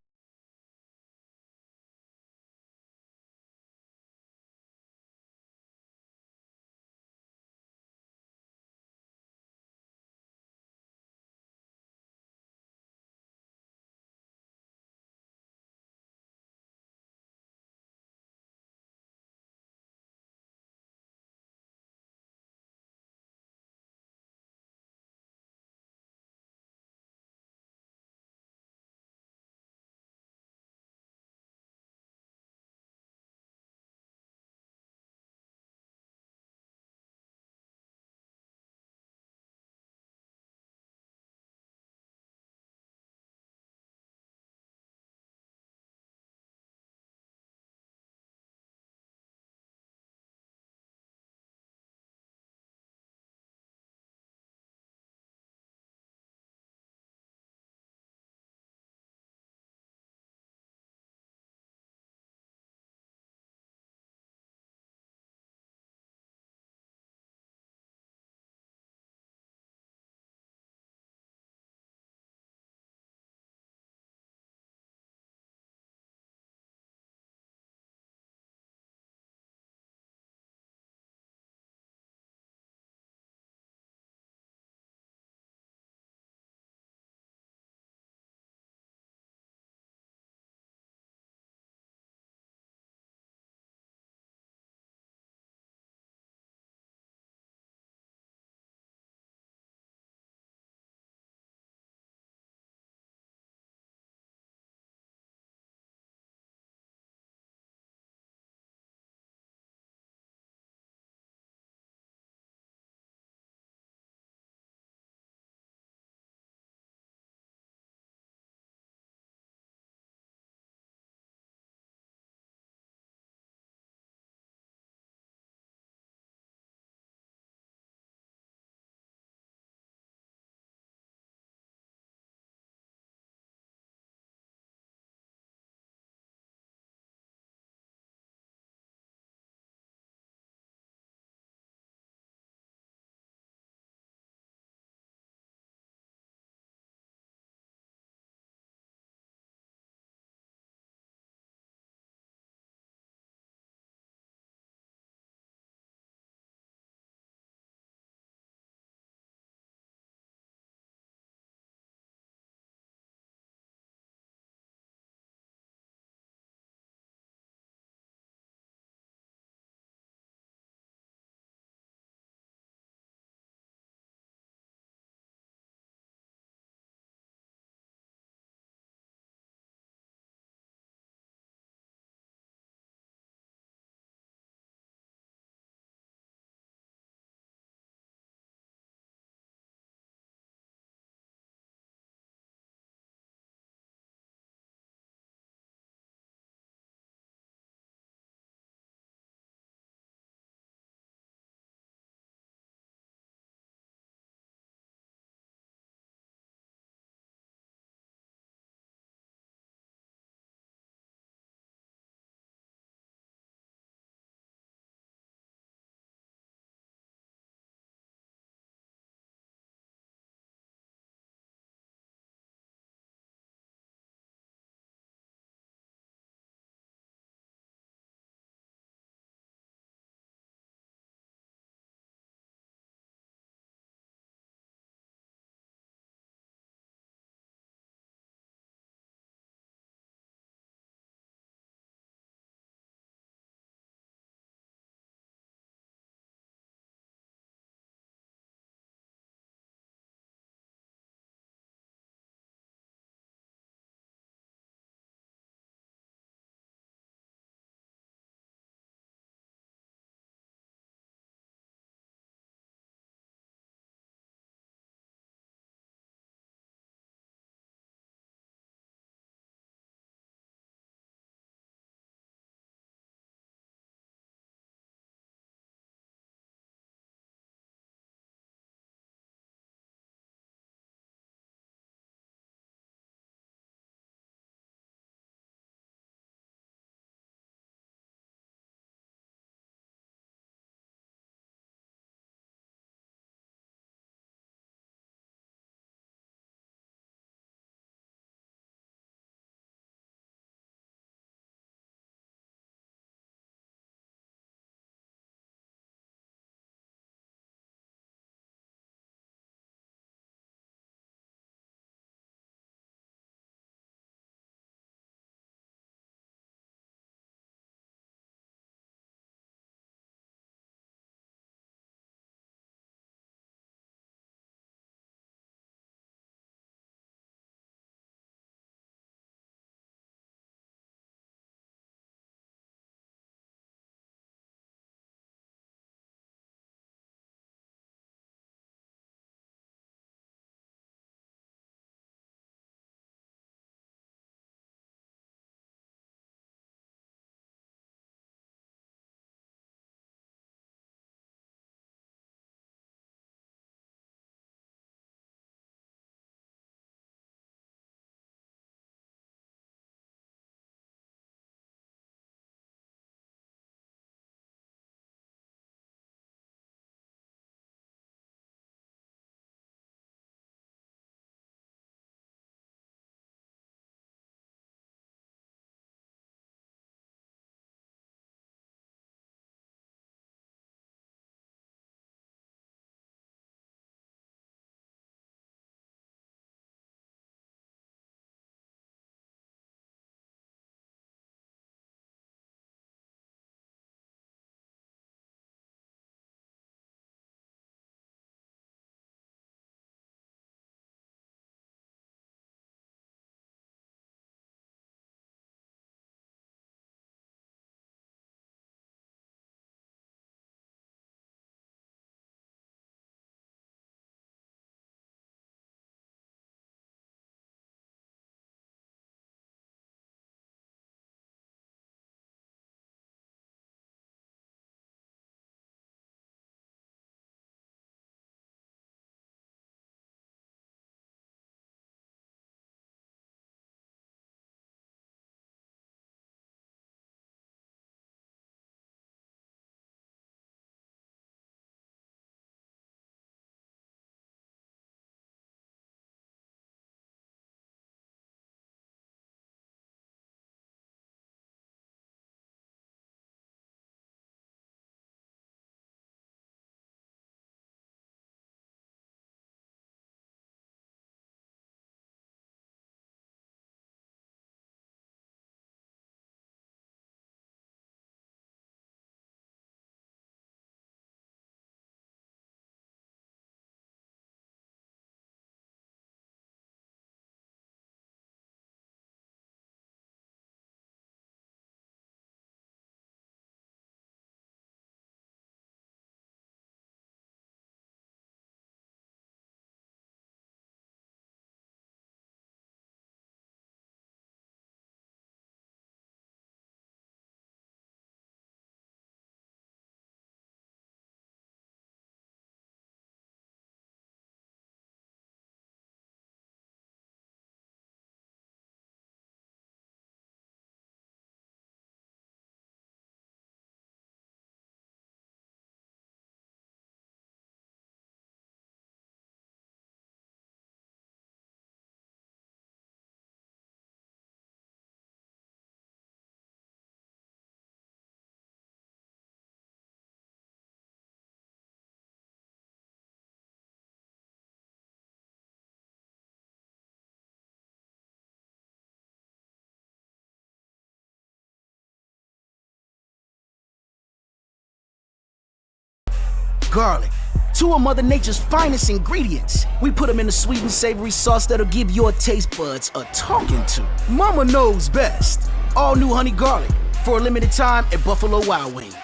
garlic. Two of Mother Nature's finest ingredients. We put them in a sweet and savory sauce that'll give your taste buds a talking to. Mama knows best. All new honey garlic for a limited time at Buffalo Wild Wings.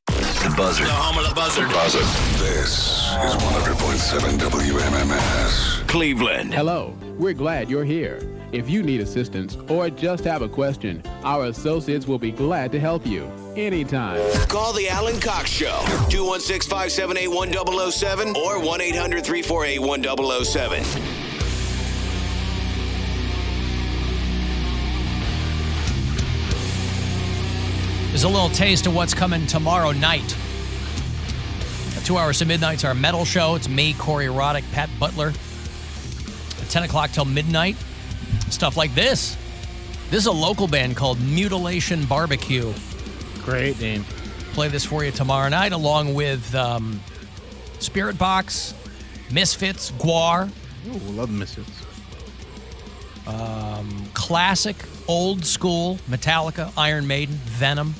The Buzzard. The home of the Buzzard. Buzzard. This is 100.7 WMMS. Cleveland. Hello. We're glad you're here. If you need assistance or just have a question, our associates will be glad to help you anytime. Call the Alan Cox Show, 216-578-1007 or 1-800-348-1007. There's a little taste of what's coming tomorrow night. At 2 hours to midnight's our metal show. It's me, Corey Roddick, Pat Butler. At 10 o'clock till midnight, stuff like this. This is a local band called Mutilation Barbecue. Great name. Play this for you tomorrow night, along with Spirit Box, Misfits, Guar. Ooh, love Misfits. Classic, old school, Metallica, Iron Maiden, Venom,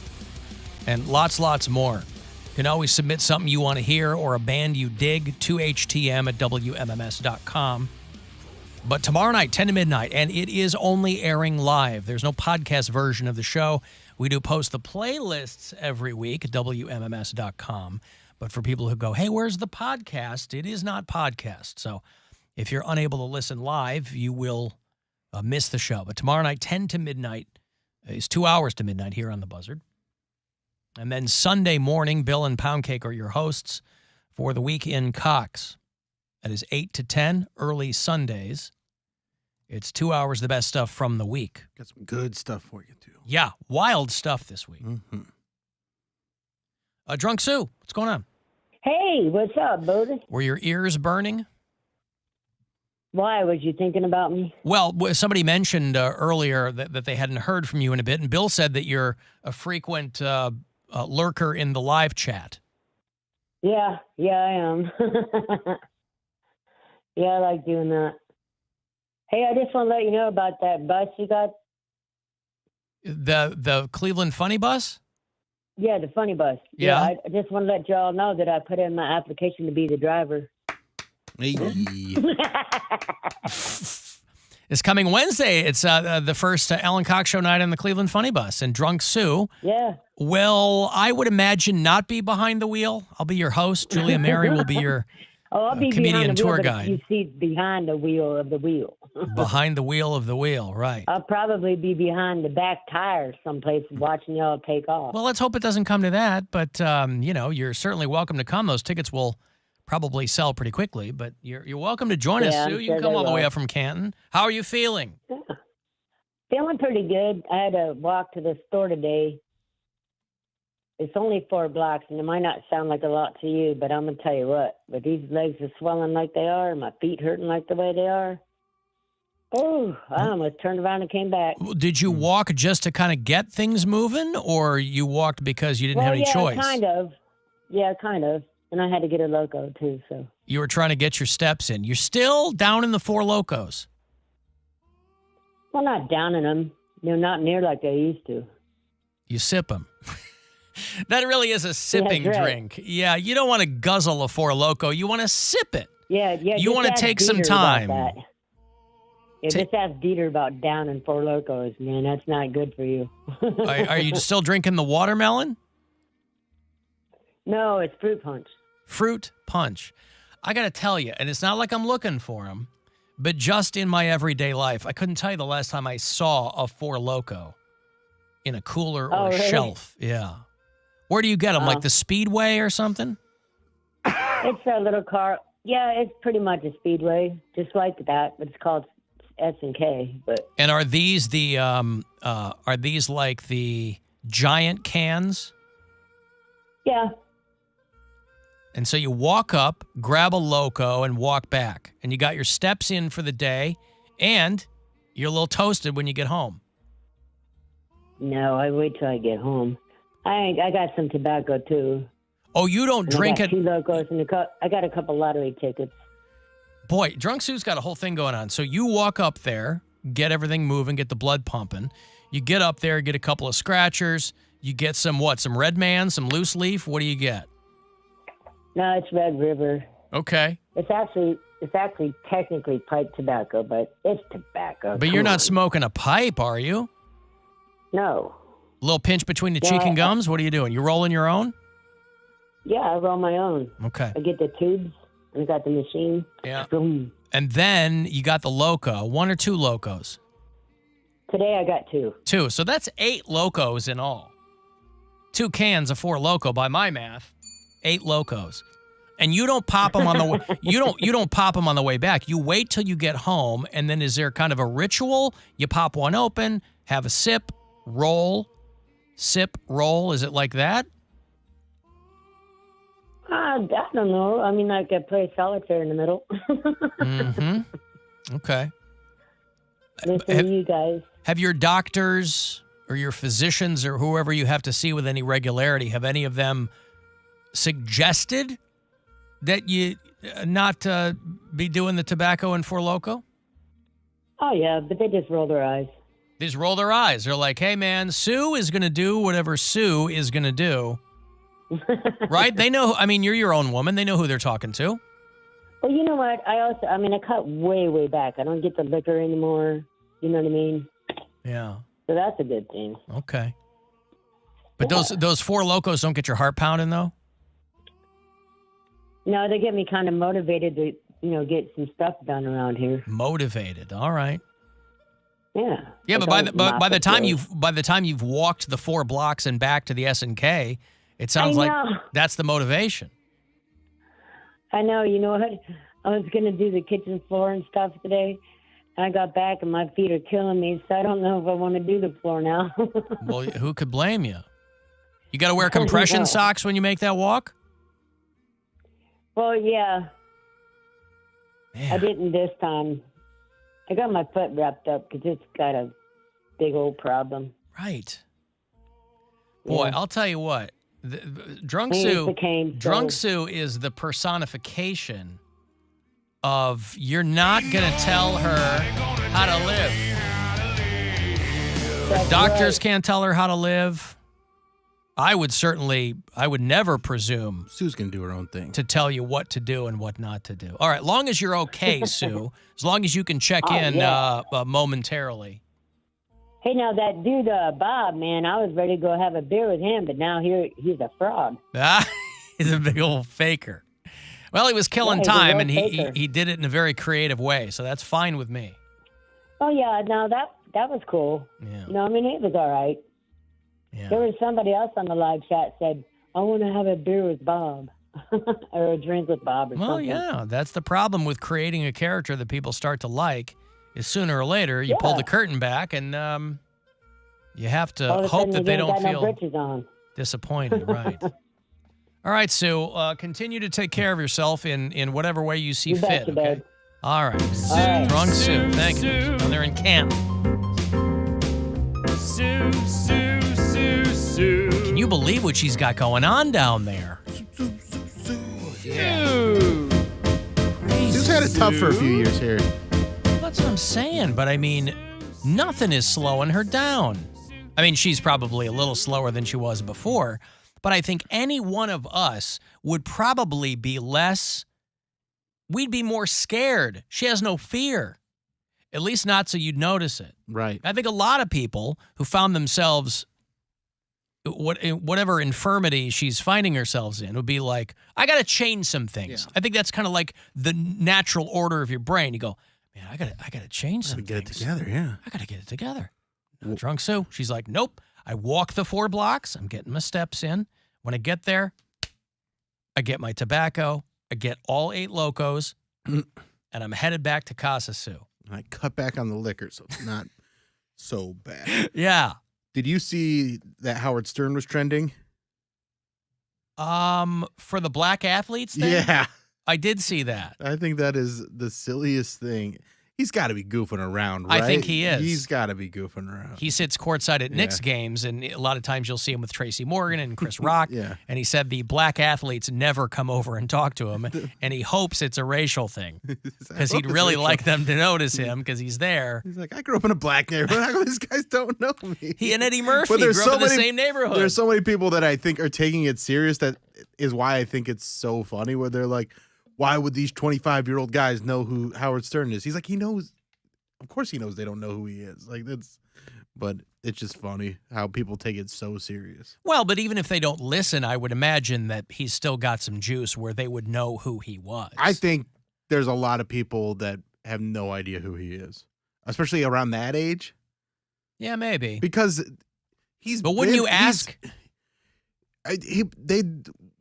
and lots more. You can always submit something you want to hear or a band you dig to htm@wmms.com. But tomorrow night, 10 to midnight, and it is only airing live. There's no podcast version of the show. We do post the playlists every week at WMMS.com. But for people who go, hey, where's the podcast? It is not podcast. So if you're unable to listen live, you will miss the show. But tomorrow night, 10 to midnight, is 2 hours to midnight here on The Buzzard. And then Sunday morning, Bill and Poundcake are your hosts for the week in Cox. That is 8 to 10, early Sundays. It's 2 hours of the best stuff from the week. Got some good stuff for you, too. Yeah, wild stuff this week. Mm-hmm. Drunk Sue, what's going on? Hey, what's up, Bodie? Were your ears burning? Why? Was you thinking about me? Well, somebody mentioned earlier that they hadn't heard from you in a bit, and Bill said that you're a frequent lurker in the live chat. Yeah, I am. Yeah, I like doing that. Hey, I just want to let you know about that bus you got. The Cleveland Funny Bus? Yeah, the funny bus. Yeah. I just want to let y'all know that I put in my application to be the driver. Hey. It's coming Wednesday. It's the first Alan Cox Show night on the Cleveland Funny Bus. And Drunk Sue will, I would imagine, not be behind the wheel. I'll be your host. Julia Mary will be your I'll be comedian behind the tour wheel, guide. You see behind the wheel of the wheel. Behind the wheel of the wheel, right. I'll probably be behind the back tire someplace watching y'all take off. Well, let's hope it doesn't come to that. But, you're certainly welcome to come. Those tickets will probably sell pretty quickly, but you're welcome to join us, Sue. You can come all the way up from Canton. How are you feeling? Yeah. Feeling pretty good. I had to walk to the store today. It's only 4 blocks, and it might not sound like a lot to you, but I'm going to tell you what. With these legs are swelling like they are, and my feet hurting like the way they are, I almost turned around and came back. Did you walk just to kind of get things moving, or you walked because you didn't have any choice? Kind of. Yeah, kind of. And I had to get a loco, too, so. You were trying to get your steps in. You're still down in the 4 locos. Well, not down in them. They're not near like they used to. You sip them. That really is a sipping drink. Yeah, you don't want to guzzle a 4 Loco. You want to sip it. Yeah. You want to take some time. Yeah, just ask Dieter about down in 4 Locos, man. That's not good for you. Are you still drinking the watermelon? No, it's fruit punch. Fruit punch. I got to tell you, and it's not like I'm looking for them, but just in my everyday life, I couldn't tell you the last time I saw a 4 Loco in a cooler or a shelf. Yeah. Where do you get them? Like the Speedway or something? It's a little car. Yeah, it's pretty much a Speedway, just like that, but it's called S&K. And are these like the giant cans? Yeah. And so you walk up, grab a Loco, and walk back. And you got your steps in for the day, and you're a little toasted when you get home. No, I wait till I get home. I got some tobacco, too. Oh, you don't drink it? 2 Locos and I got a couple lottery tickets. Boy, Drunk Sue's got a whole thing going on. So you walk up there, get everything moving, get the blood pumping. You get up there, get a couple of scratchers. You get some Red Man, some loose leaf. What do you get? No, it's Red River. Okay. It's actually technically pipe tobacco, but it's tobacco. But you're not smoking a pipe, are you? No. A little pinch between the No, cheek and gums? What are you doing? You rolling your own? Yeah, I roll my own. Okay. I get the tubes. I got the machine. Yeah. Boom. And then you got the Loco. 1 or 2 Locos? Today I got 2. 2. So that's 8 Locos in all. 2 cans of 4 Loco by my math. 8 Locos. And you don't pop them on the way, you don't pop them on the way back. You wait till you get home, and then is there kind of a ritual? You pop one open, have a sip, roll, sip, roll. Is it like that? I don't know. I mean, like I play solitaire in the middle. Mm-hmm. Okay. Listen to you guys. Have your doctors or your physicians or whoever you have to see with any regularity, have any of them suggested that you not be doing the tobacco and 4 Loco? Oh, yeah, but they just roll their eyes. They just roll their eyes. They're like, hey, man, Sue is going to do whatever Sue is going to do. Right? They know, I mean, you're your own woman. They know who they're talking to. Well, you know what? I cut way, way back. I don't get the liquor anymore. You know what I mean? Yeah. So that's a good thing. Okay. But those 4 Locos don't get your heart pounding, though? No, they get me kind of motivated to, get some stuff done around here. Motivated. All right. Yeah. Yeah, but by the time you've walked the 4 blocks and back to the S&K, it sounds like that's the motivation. I know. You know what? I was going to do the kitchen floor and stuff today. And I got back and my feet are killing me, so I don't know if I want to do the floor now. Well, who could blame you? You got to wear compression socks when you make that walk? Well, yeah. Man. I didn't this time. I got my foot wrapped up because it's got a big old problem. Right. Boy, Yeah. I'll tell you what. Drunk Sue is the personification of you're not going to tell her how to live. Doctors can't tell her how to live. I would never presume Sue's going to do her own thing to tell you what to do and what not to do. All right, long as you're okay, Sue, as long as you can check in momentarily. Hey, now that dude, Bob, man, I was ready to go have a beer with him, but now he's a fraud. He's a big old faker. Well, he was killing Yeah, he's a time, real and faker. he did it in a very creative way, so that's fine with me. Oh, yeah, no, that was cool. Yeah. No, I mean, it was all right. Yeah. There was somebody else on the live chat said, I want to have a beer with Bob or a drink with Bob or Well, something. yeah, that's the problem with creating a character that people start to like is sooner or later you pull the curtain back and you have to All of a hope sudden, that they you don't got no feel britches on. disappointed, right? All right, Sue, continue to take care of yourself in whatever way you see You fit, betcha, okay? babe. All right. All right. Drunk Sue, thank you. Oh, they're in camp. Sue, Sue, Sue, Sue. Can you believe what she's got going on down there? Sue's had it tough for a few years here. That's what I'm saying, but I mean, nothing is slowing her down. I mean, she's probably a little slower than she was before, but I think any one of us would probably be we'd be more scared. She has no fear. At least not so you'd notice it. Right. I think a lot of people who found themselves whatever infirmity she's finding herself in would be like, I got to change some things. Yeah. I think that's kind of like the natural order of your brain. You go, man, I got to change some things. Get it together, yeah. I got to get it together. Drunk Sue, she's like, nope. I walk the 4 blocks. I'm getting my steps in. When I get there, I get my tobacco. I get all 8 Locos, and I'm headed back to Casa Sue. I cut back on the liquor, so it's not so bad. Yeah. Did you see that Howard Stern was trending? For the black athletes thing? Yeah. I did see that. I think that is the silliest thing. He's got to be goofing around, right? I think he is. He's got to be goofing around. He sits courtside at Knicks games, and a lot of times you'll see him with Tracy Morgan and Chris Rock. Yeah. And he said the black athletes never come over and talk to him, and he hopes it's a racial thing because he'd really like them to notice him because he's there. He's like, I grew up in a black neighborhood. How come these guys don't know me? He and Eddie Murphy But grew up in the same neighborhood. There's so many people that I think are taking it serious that is why I think it's so funny where they're like, why would these 25-year-old guys know who Howard Stern is? He's like, he knows. Of course he knows they don't know who he is. Like, but it's just funny how people take it so serious. Well, but even if they don't listen, I would imagine that he's still got some juice where they would know who he was. I think there's a lot of people that have no idea who he is, especially around that age. Yeah, maybe. Because he's. But wouldn't you ask?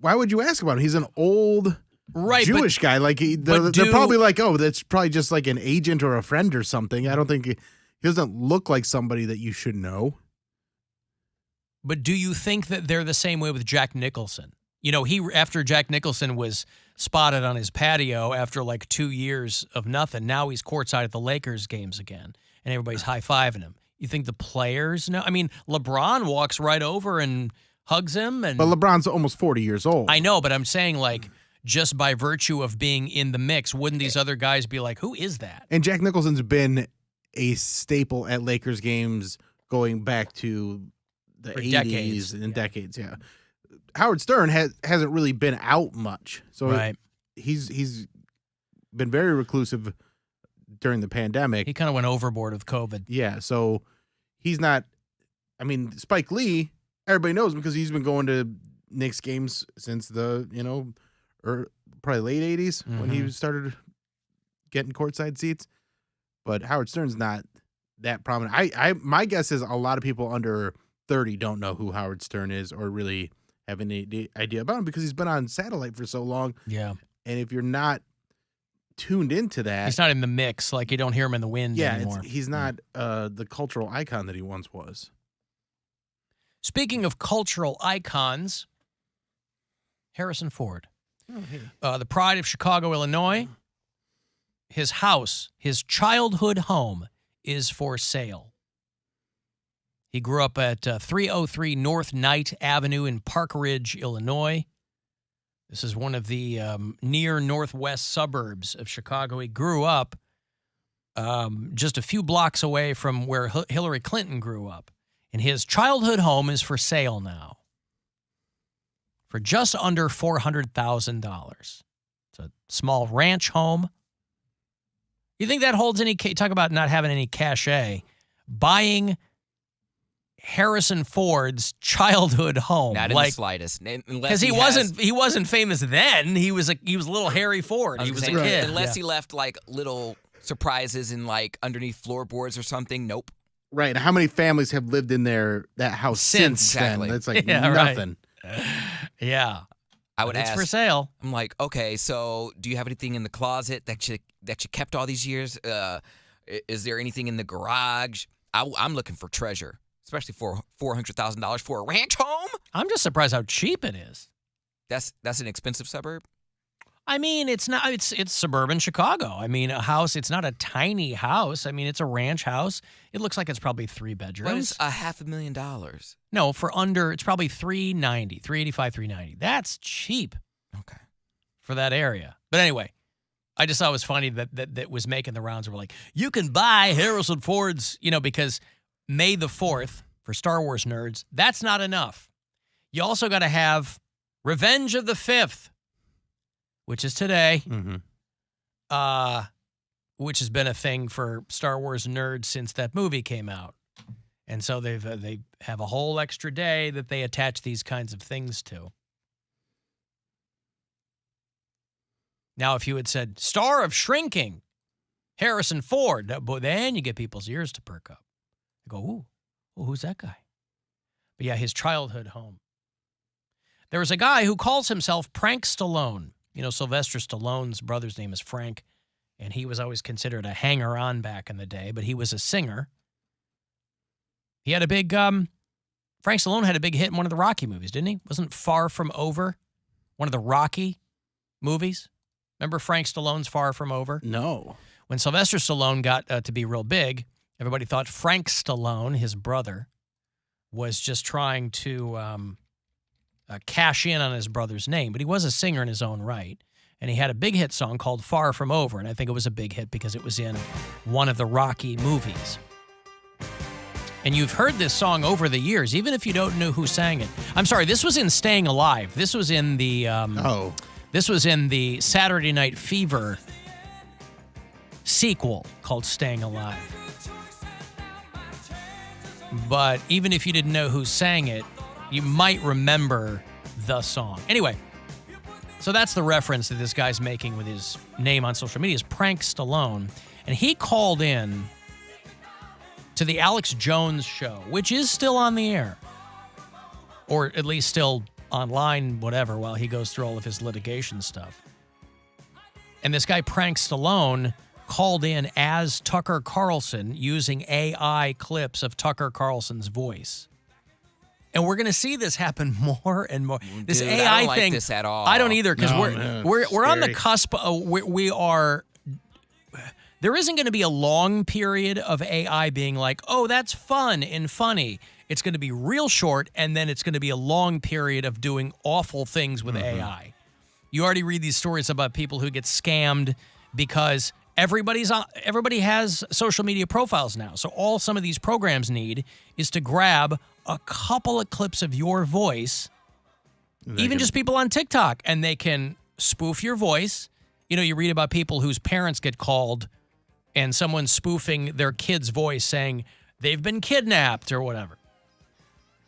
Why would you ask about him? He's an old Jewish guy. Like they're probably like, oh, that's probably just like an agent or a friend or something. I don't think he doesn't look like somebody that you should know. But do you think that they're the same way with Jack Nicholson? You know, after Jack Nicholson was spotted on his patio after like 2 years of nothing, now he's courtside at the Lakers games again, and everybody's high-fiving him. You think the players know? I mean, LeBron walks right over and hugs him. But LeBron's almost 40 years old. I know, but I'm saying, like, just by virtue of being in the mix, wouldn't these other guys be like, who is that? And Jack Nicholson's been a staple at Lakers games going back to the 80s and decades, yeah. Howard Stern hasn't really been out much. So he's been very reclusive during the pandemic. He kind of went overboard with COVID. Yeah, so he's not. I mean, Spike Lee, everybody knows him because he's been going to Knicks games since the probably late 80s when he started getting courtside seats. But Howard Stern's not that prominent. My guess is a lot of people under 30 don't know who Howard Stern is or really have any idea about him because he's been on satellite for so long. Yeah. And if you're not tuned into that, he's not in the mix. Like, you don't hear him in the wind anymore. He's not the cultural icon that he once was. Speaking of cultural icons, Harrison Ford, the pride of Chicago, Illinois, his house, his childhood home, is for sale. He grew up at 303 North Knight Avenue in Park Ridge, Illinois. This is one of the near northwest suburbs of Chicago. He grew up just a few blocks away from where Hillary Clinton grew up. And his childhood home is for sale now for just under $400,000. It's a small ranch home. You think that holds any, talk about not having any cachet, buying Harrison Ford's childhood home? Not in the slightest. Because he wasn't famous then. He was a little Harry Ford. He was a kid. Unless he left like little surprises in like underneath floorboards or something. Nope. Right. How many families have lived in that house since then? That's like nothing. Right. Yeah. I would ask. It's for sale. I'm like, okay, so do you have anything in the closet that you kept all these years? Is there anything in the garage? I'm looking for treasure, especially for $400,000 for a ranch home. I'm just surprised how cheap it is. That's an expensive suburb. I mean, it's not. It's suburban Chicago. I mean, a house. It's not a tiny house. I mean, it's a ranch house. It looks like it's probably 3 bedrooms. What is $500,000? No, for under, it's probably $390, $385, $390. That's cheap. Okay. For that area. But anyway, I just thought it was funny that was making the rounds. We're like, you can buy Harrison Ford's, because May the 4th for Star Wars nerds. That's not enough. You also got to have Revenge of the 5th. Which is today, which has been a thing for Star Wars nerds since that movie came out. And so they have a whole extra day that they attach these kinds of things to. Now, if you had said, star of Shrinking, Harrison Ford, then you get people's ears to perk up. They go, ooh, who's that guy? But yeah, his childhood home. There was a guy who calls himself Prank Stallone. Sylvester Stallone's brother's name is Frank, and he was always considered a hanger-on back in the day, but he was a singer. He had a big, Frank Stallone had a big hit in one of the Rocky movies, didn't he? Wasn't Far From Over one of the Rocky movies? Remember Frank Stallone's Far From Over? No. When Sylvester Stallone got to be real big, everybody thought Frank Stallone, his brother, was just trying to cash in on his brother's name, but he was a singer in his own right, and he had a big hit song called Far From Over, and I think it was a big hit because it was in one of the Rocky movies. And you've heard this song over the years, even if you don't know who sang it. I'm sorry, this was in Staying Alive. This was in the This was in the Saturday Night Fever sequel called Staying Alive. But even if you didn't know who sang it, you might remember the song. Anyway, so that's the reference that this guy's making with his name on social media is Prank Stallone. And he called in to the Alex Jones show, which is still on the air. Or at least still online, whatever, while he goes through all of his litigation stuff. And this guy, Prank Stallone, called in as Tucker Carlson using AI clips of Tucker Carlson's voice. And we're going to see this happen more and more. This Dude, AI I don't like thing, this at all. I don't either, because we're on the scary. cusp. We are. There isn't going to be a long period of AI being like, oh, that's fun and funny. It's going to be real short, and then it's going to be a long period of doing awful things with AI. You already read these stories about people who get scammed because everybody has social media profiles now. So all some of these programs need is to grab a couple of clips of your voice, even just people on TikTok, and they can spoof your voice. You know, you read about people whose parents get called and someone's spoofing their kid's voice saying they've been kidnapped or whatever.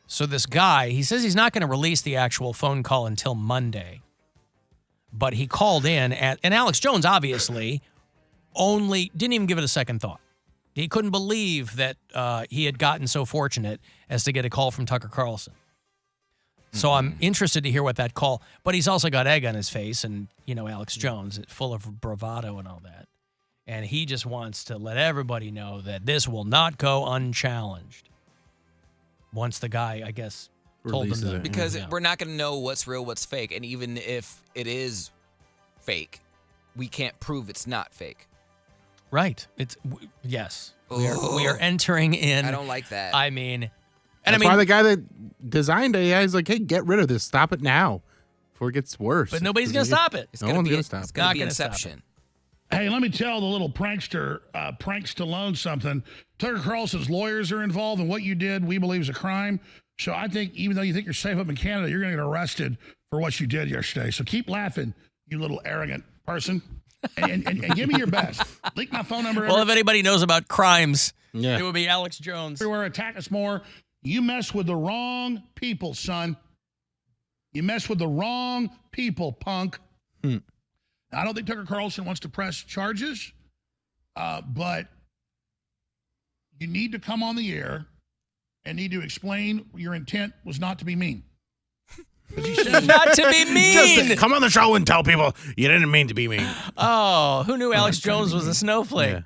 So this guy, he says he's not going to release the actual phone call until Monday. But he called in, and Alex Jones obviously didn't even give it a second thought. He couldn't believe that he had gotten so fortunate as to get a call from Tucker Carlson. So I'm interested to hear what that call, but he's also got egg on his face and, you know, Alex Jones, full of bravado and all that. And he just wants to let everybody know that this will not go unchallenged. Once the guy, I guess, told him that. Because we're not going to know what's real, what's fake. And even if it is fake, we can't prove it's not fake. Right. Yes. We are entering in. I don't like that. I mean, That's why the guy that designed AI is like, hey, get rid of this. Stop it now before it gets worse. But nobody's going to stop it. No one's going to stop it. It's going to be Inception. Hey, let me tell the little prankster, Prank Stallone, something. Tucker Carlson's lawyers are involved in what you did, we believe is a crime. So I think even though you think you're safe up in Canada, you're going to get arrested for what you did yesterday. So keep laughing, you little arrogant person, and give me your best. Leak my phone number. Well, if anybody knows about crimes, it would be Alex Jones. Everywhere, attack us more. You mess with the wrong people, son. You mess with the wrong people, punk. I don't think Tucker Carlson wants to press charges, but you need to come on the air and need to explain your intent was not to be mean. He says, not to be mean. Just come on the show and tell people you didn't mean to be mean. Oh, who knew Alex Jones was a snowflake?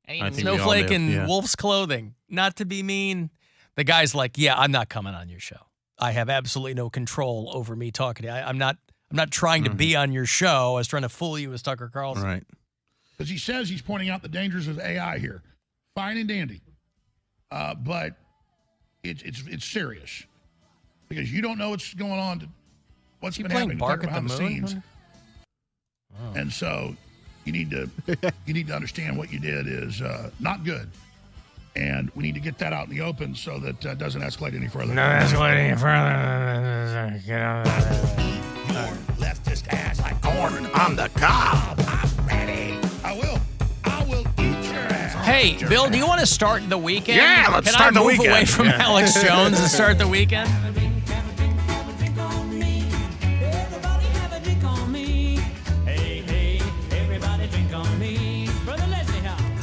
Yeah. Snowflake in wolf's clothing. Not to be mean. The guy's like, yeah, I'm not coming on your show. I have absolutely no control over me talking to you. I'm not trying to be on your show. I was trying to fool you as Tucker Carlson. Right. Because he says he's pointing out the dangers of AI here. Fine and dandy. But it's serious. Because you don't know what's going on, what's been happening behind the scenes. Oh. And so you need to understand what you did is not good. And we need to get that out in the open so that it doesn't escalate any further. No escalating any further. Get out of there. Leftist ass like corn on the cob. I'm ready. I will eat your ass. Hey, Bill, do you want to start the weekend? Yeah, let's start the weekend. Can I move away from Alex Jones and start the weekend?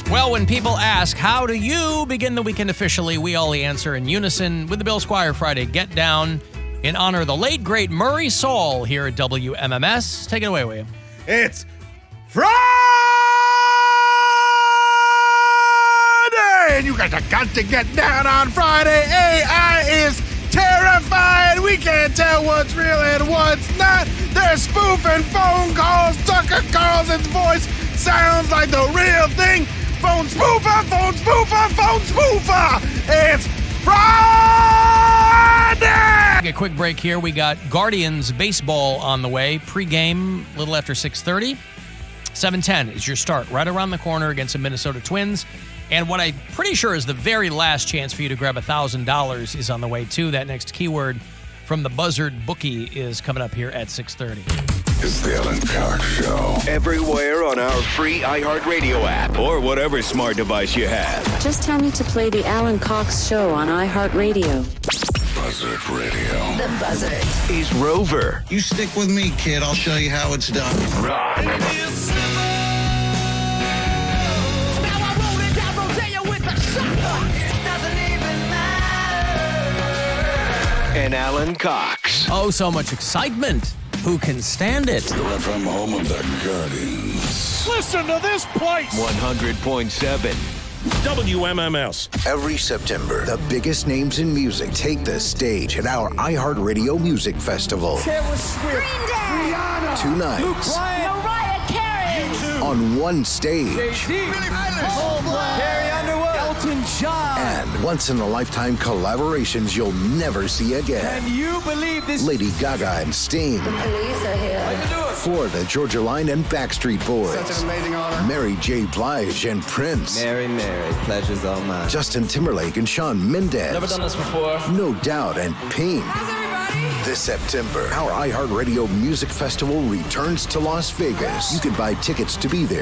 Well, when people ask, how do you begin the weekend officially, we all answer in unison with the Bill Squire Friday Get Down in honor of the late, great Murray Saul here at WMMS. Take it away, William. It's Friday! And you guys are got to get down on Friday. AI is terrified. We can't tell what's real and what's not. They're spoofing phone calls. Tucker Carlson's voice sounds like the real thing. Phone spoofer, phone spoofer, phone spoofer. It's Friday! A quick break here. We got Guardians baseball on the way. Pre-game, a little after 6:30. 7:10 is your start right around the corner against the Minnesota Twins. And what I'm pretty sure is the very last chance for you to grab $1,000 is on the way, too. That next keyword from the Buzzard Bookie is coming up here at 6:30. It's the Alan Cox Show. Everywhere on our free iHeartRadio app or whatever smart device you have. Just tell me to play the Alan Cox Show on iHeartRadio. Buzzard Radio. The Buzzard. Is Rover. You stick with me, kid. I'll show you how it's done. Rock. And Alan Cox. Oh, so much excitement. Who can stand it? Direct from home of the Guardians. Listen to this place. 100.7. WMMS. Every September, the biggest names in music take the stage at our iHeartRadio Music Festival. Taylor Swift. Green Day. Rihanna. 2 nights. Mariah Carey. On one stage. Billie Eilish. Coldplay. Carrie Underwood. Elton John. And once-in-a-lifetime collaborations you'll never see again. Can you believe this? Lady Gaga and Sting. The police are here. How you do it? Florida Georgia Line and Backstreet Boys. Such an amazing honor. Mary J. Blige and Prince. Mary, Mary, pleasure's all mine. Justin Timberlake and Shawn Mendes. Never done this before. No Doubt and Pink. How's everybody? This September, our iHeartRadio Music Festival returns to Las Vegas. You can buy tickets to be there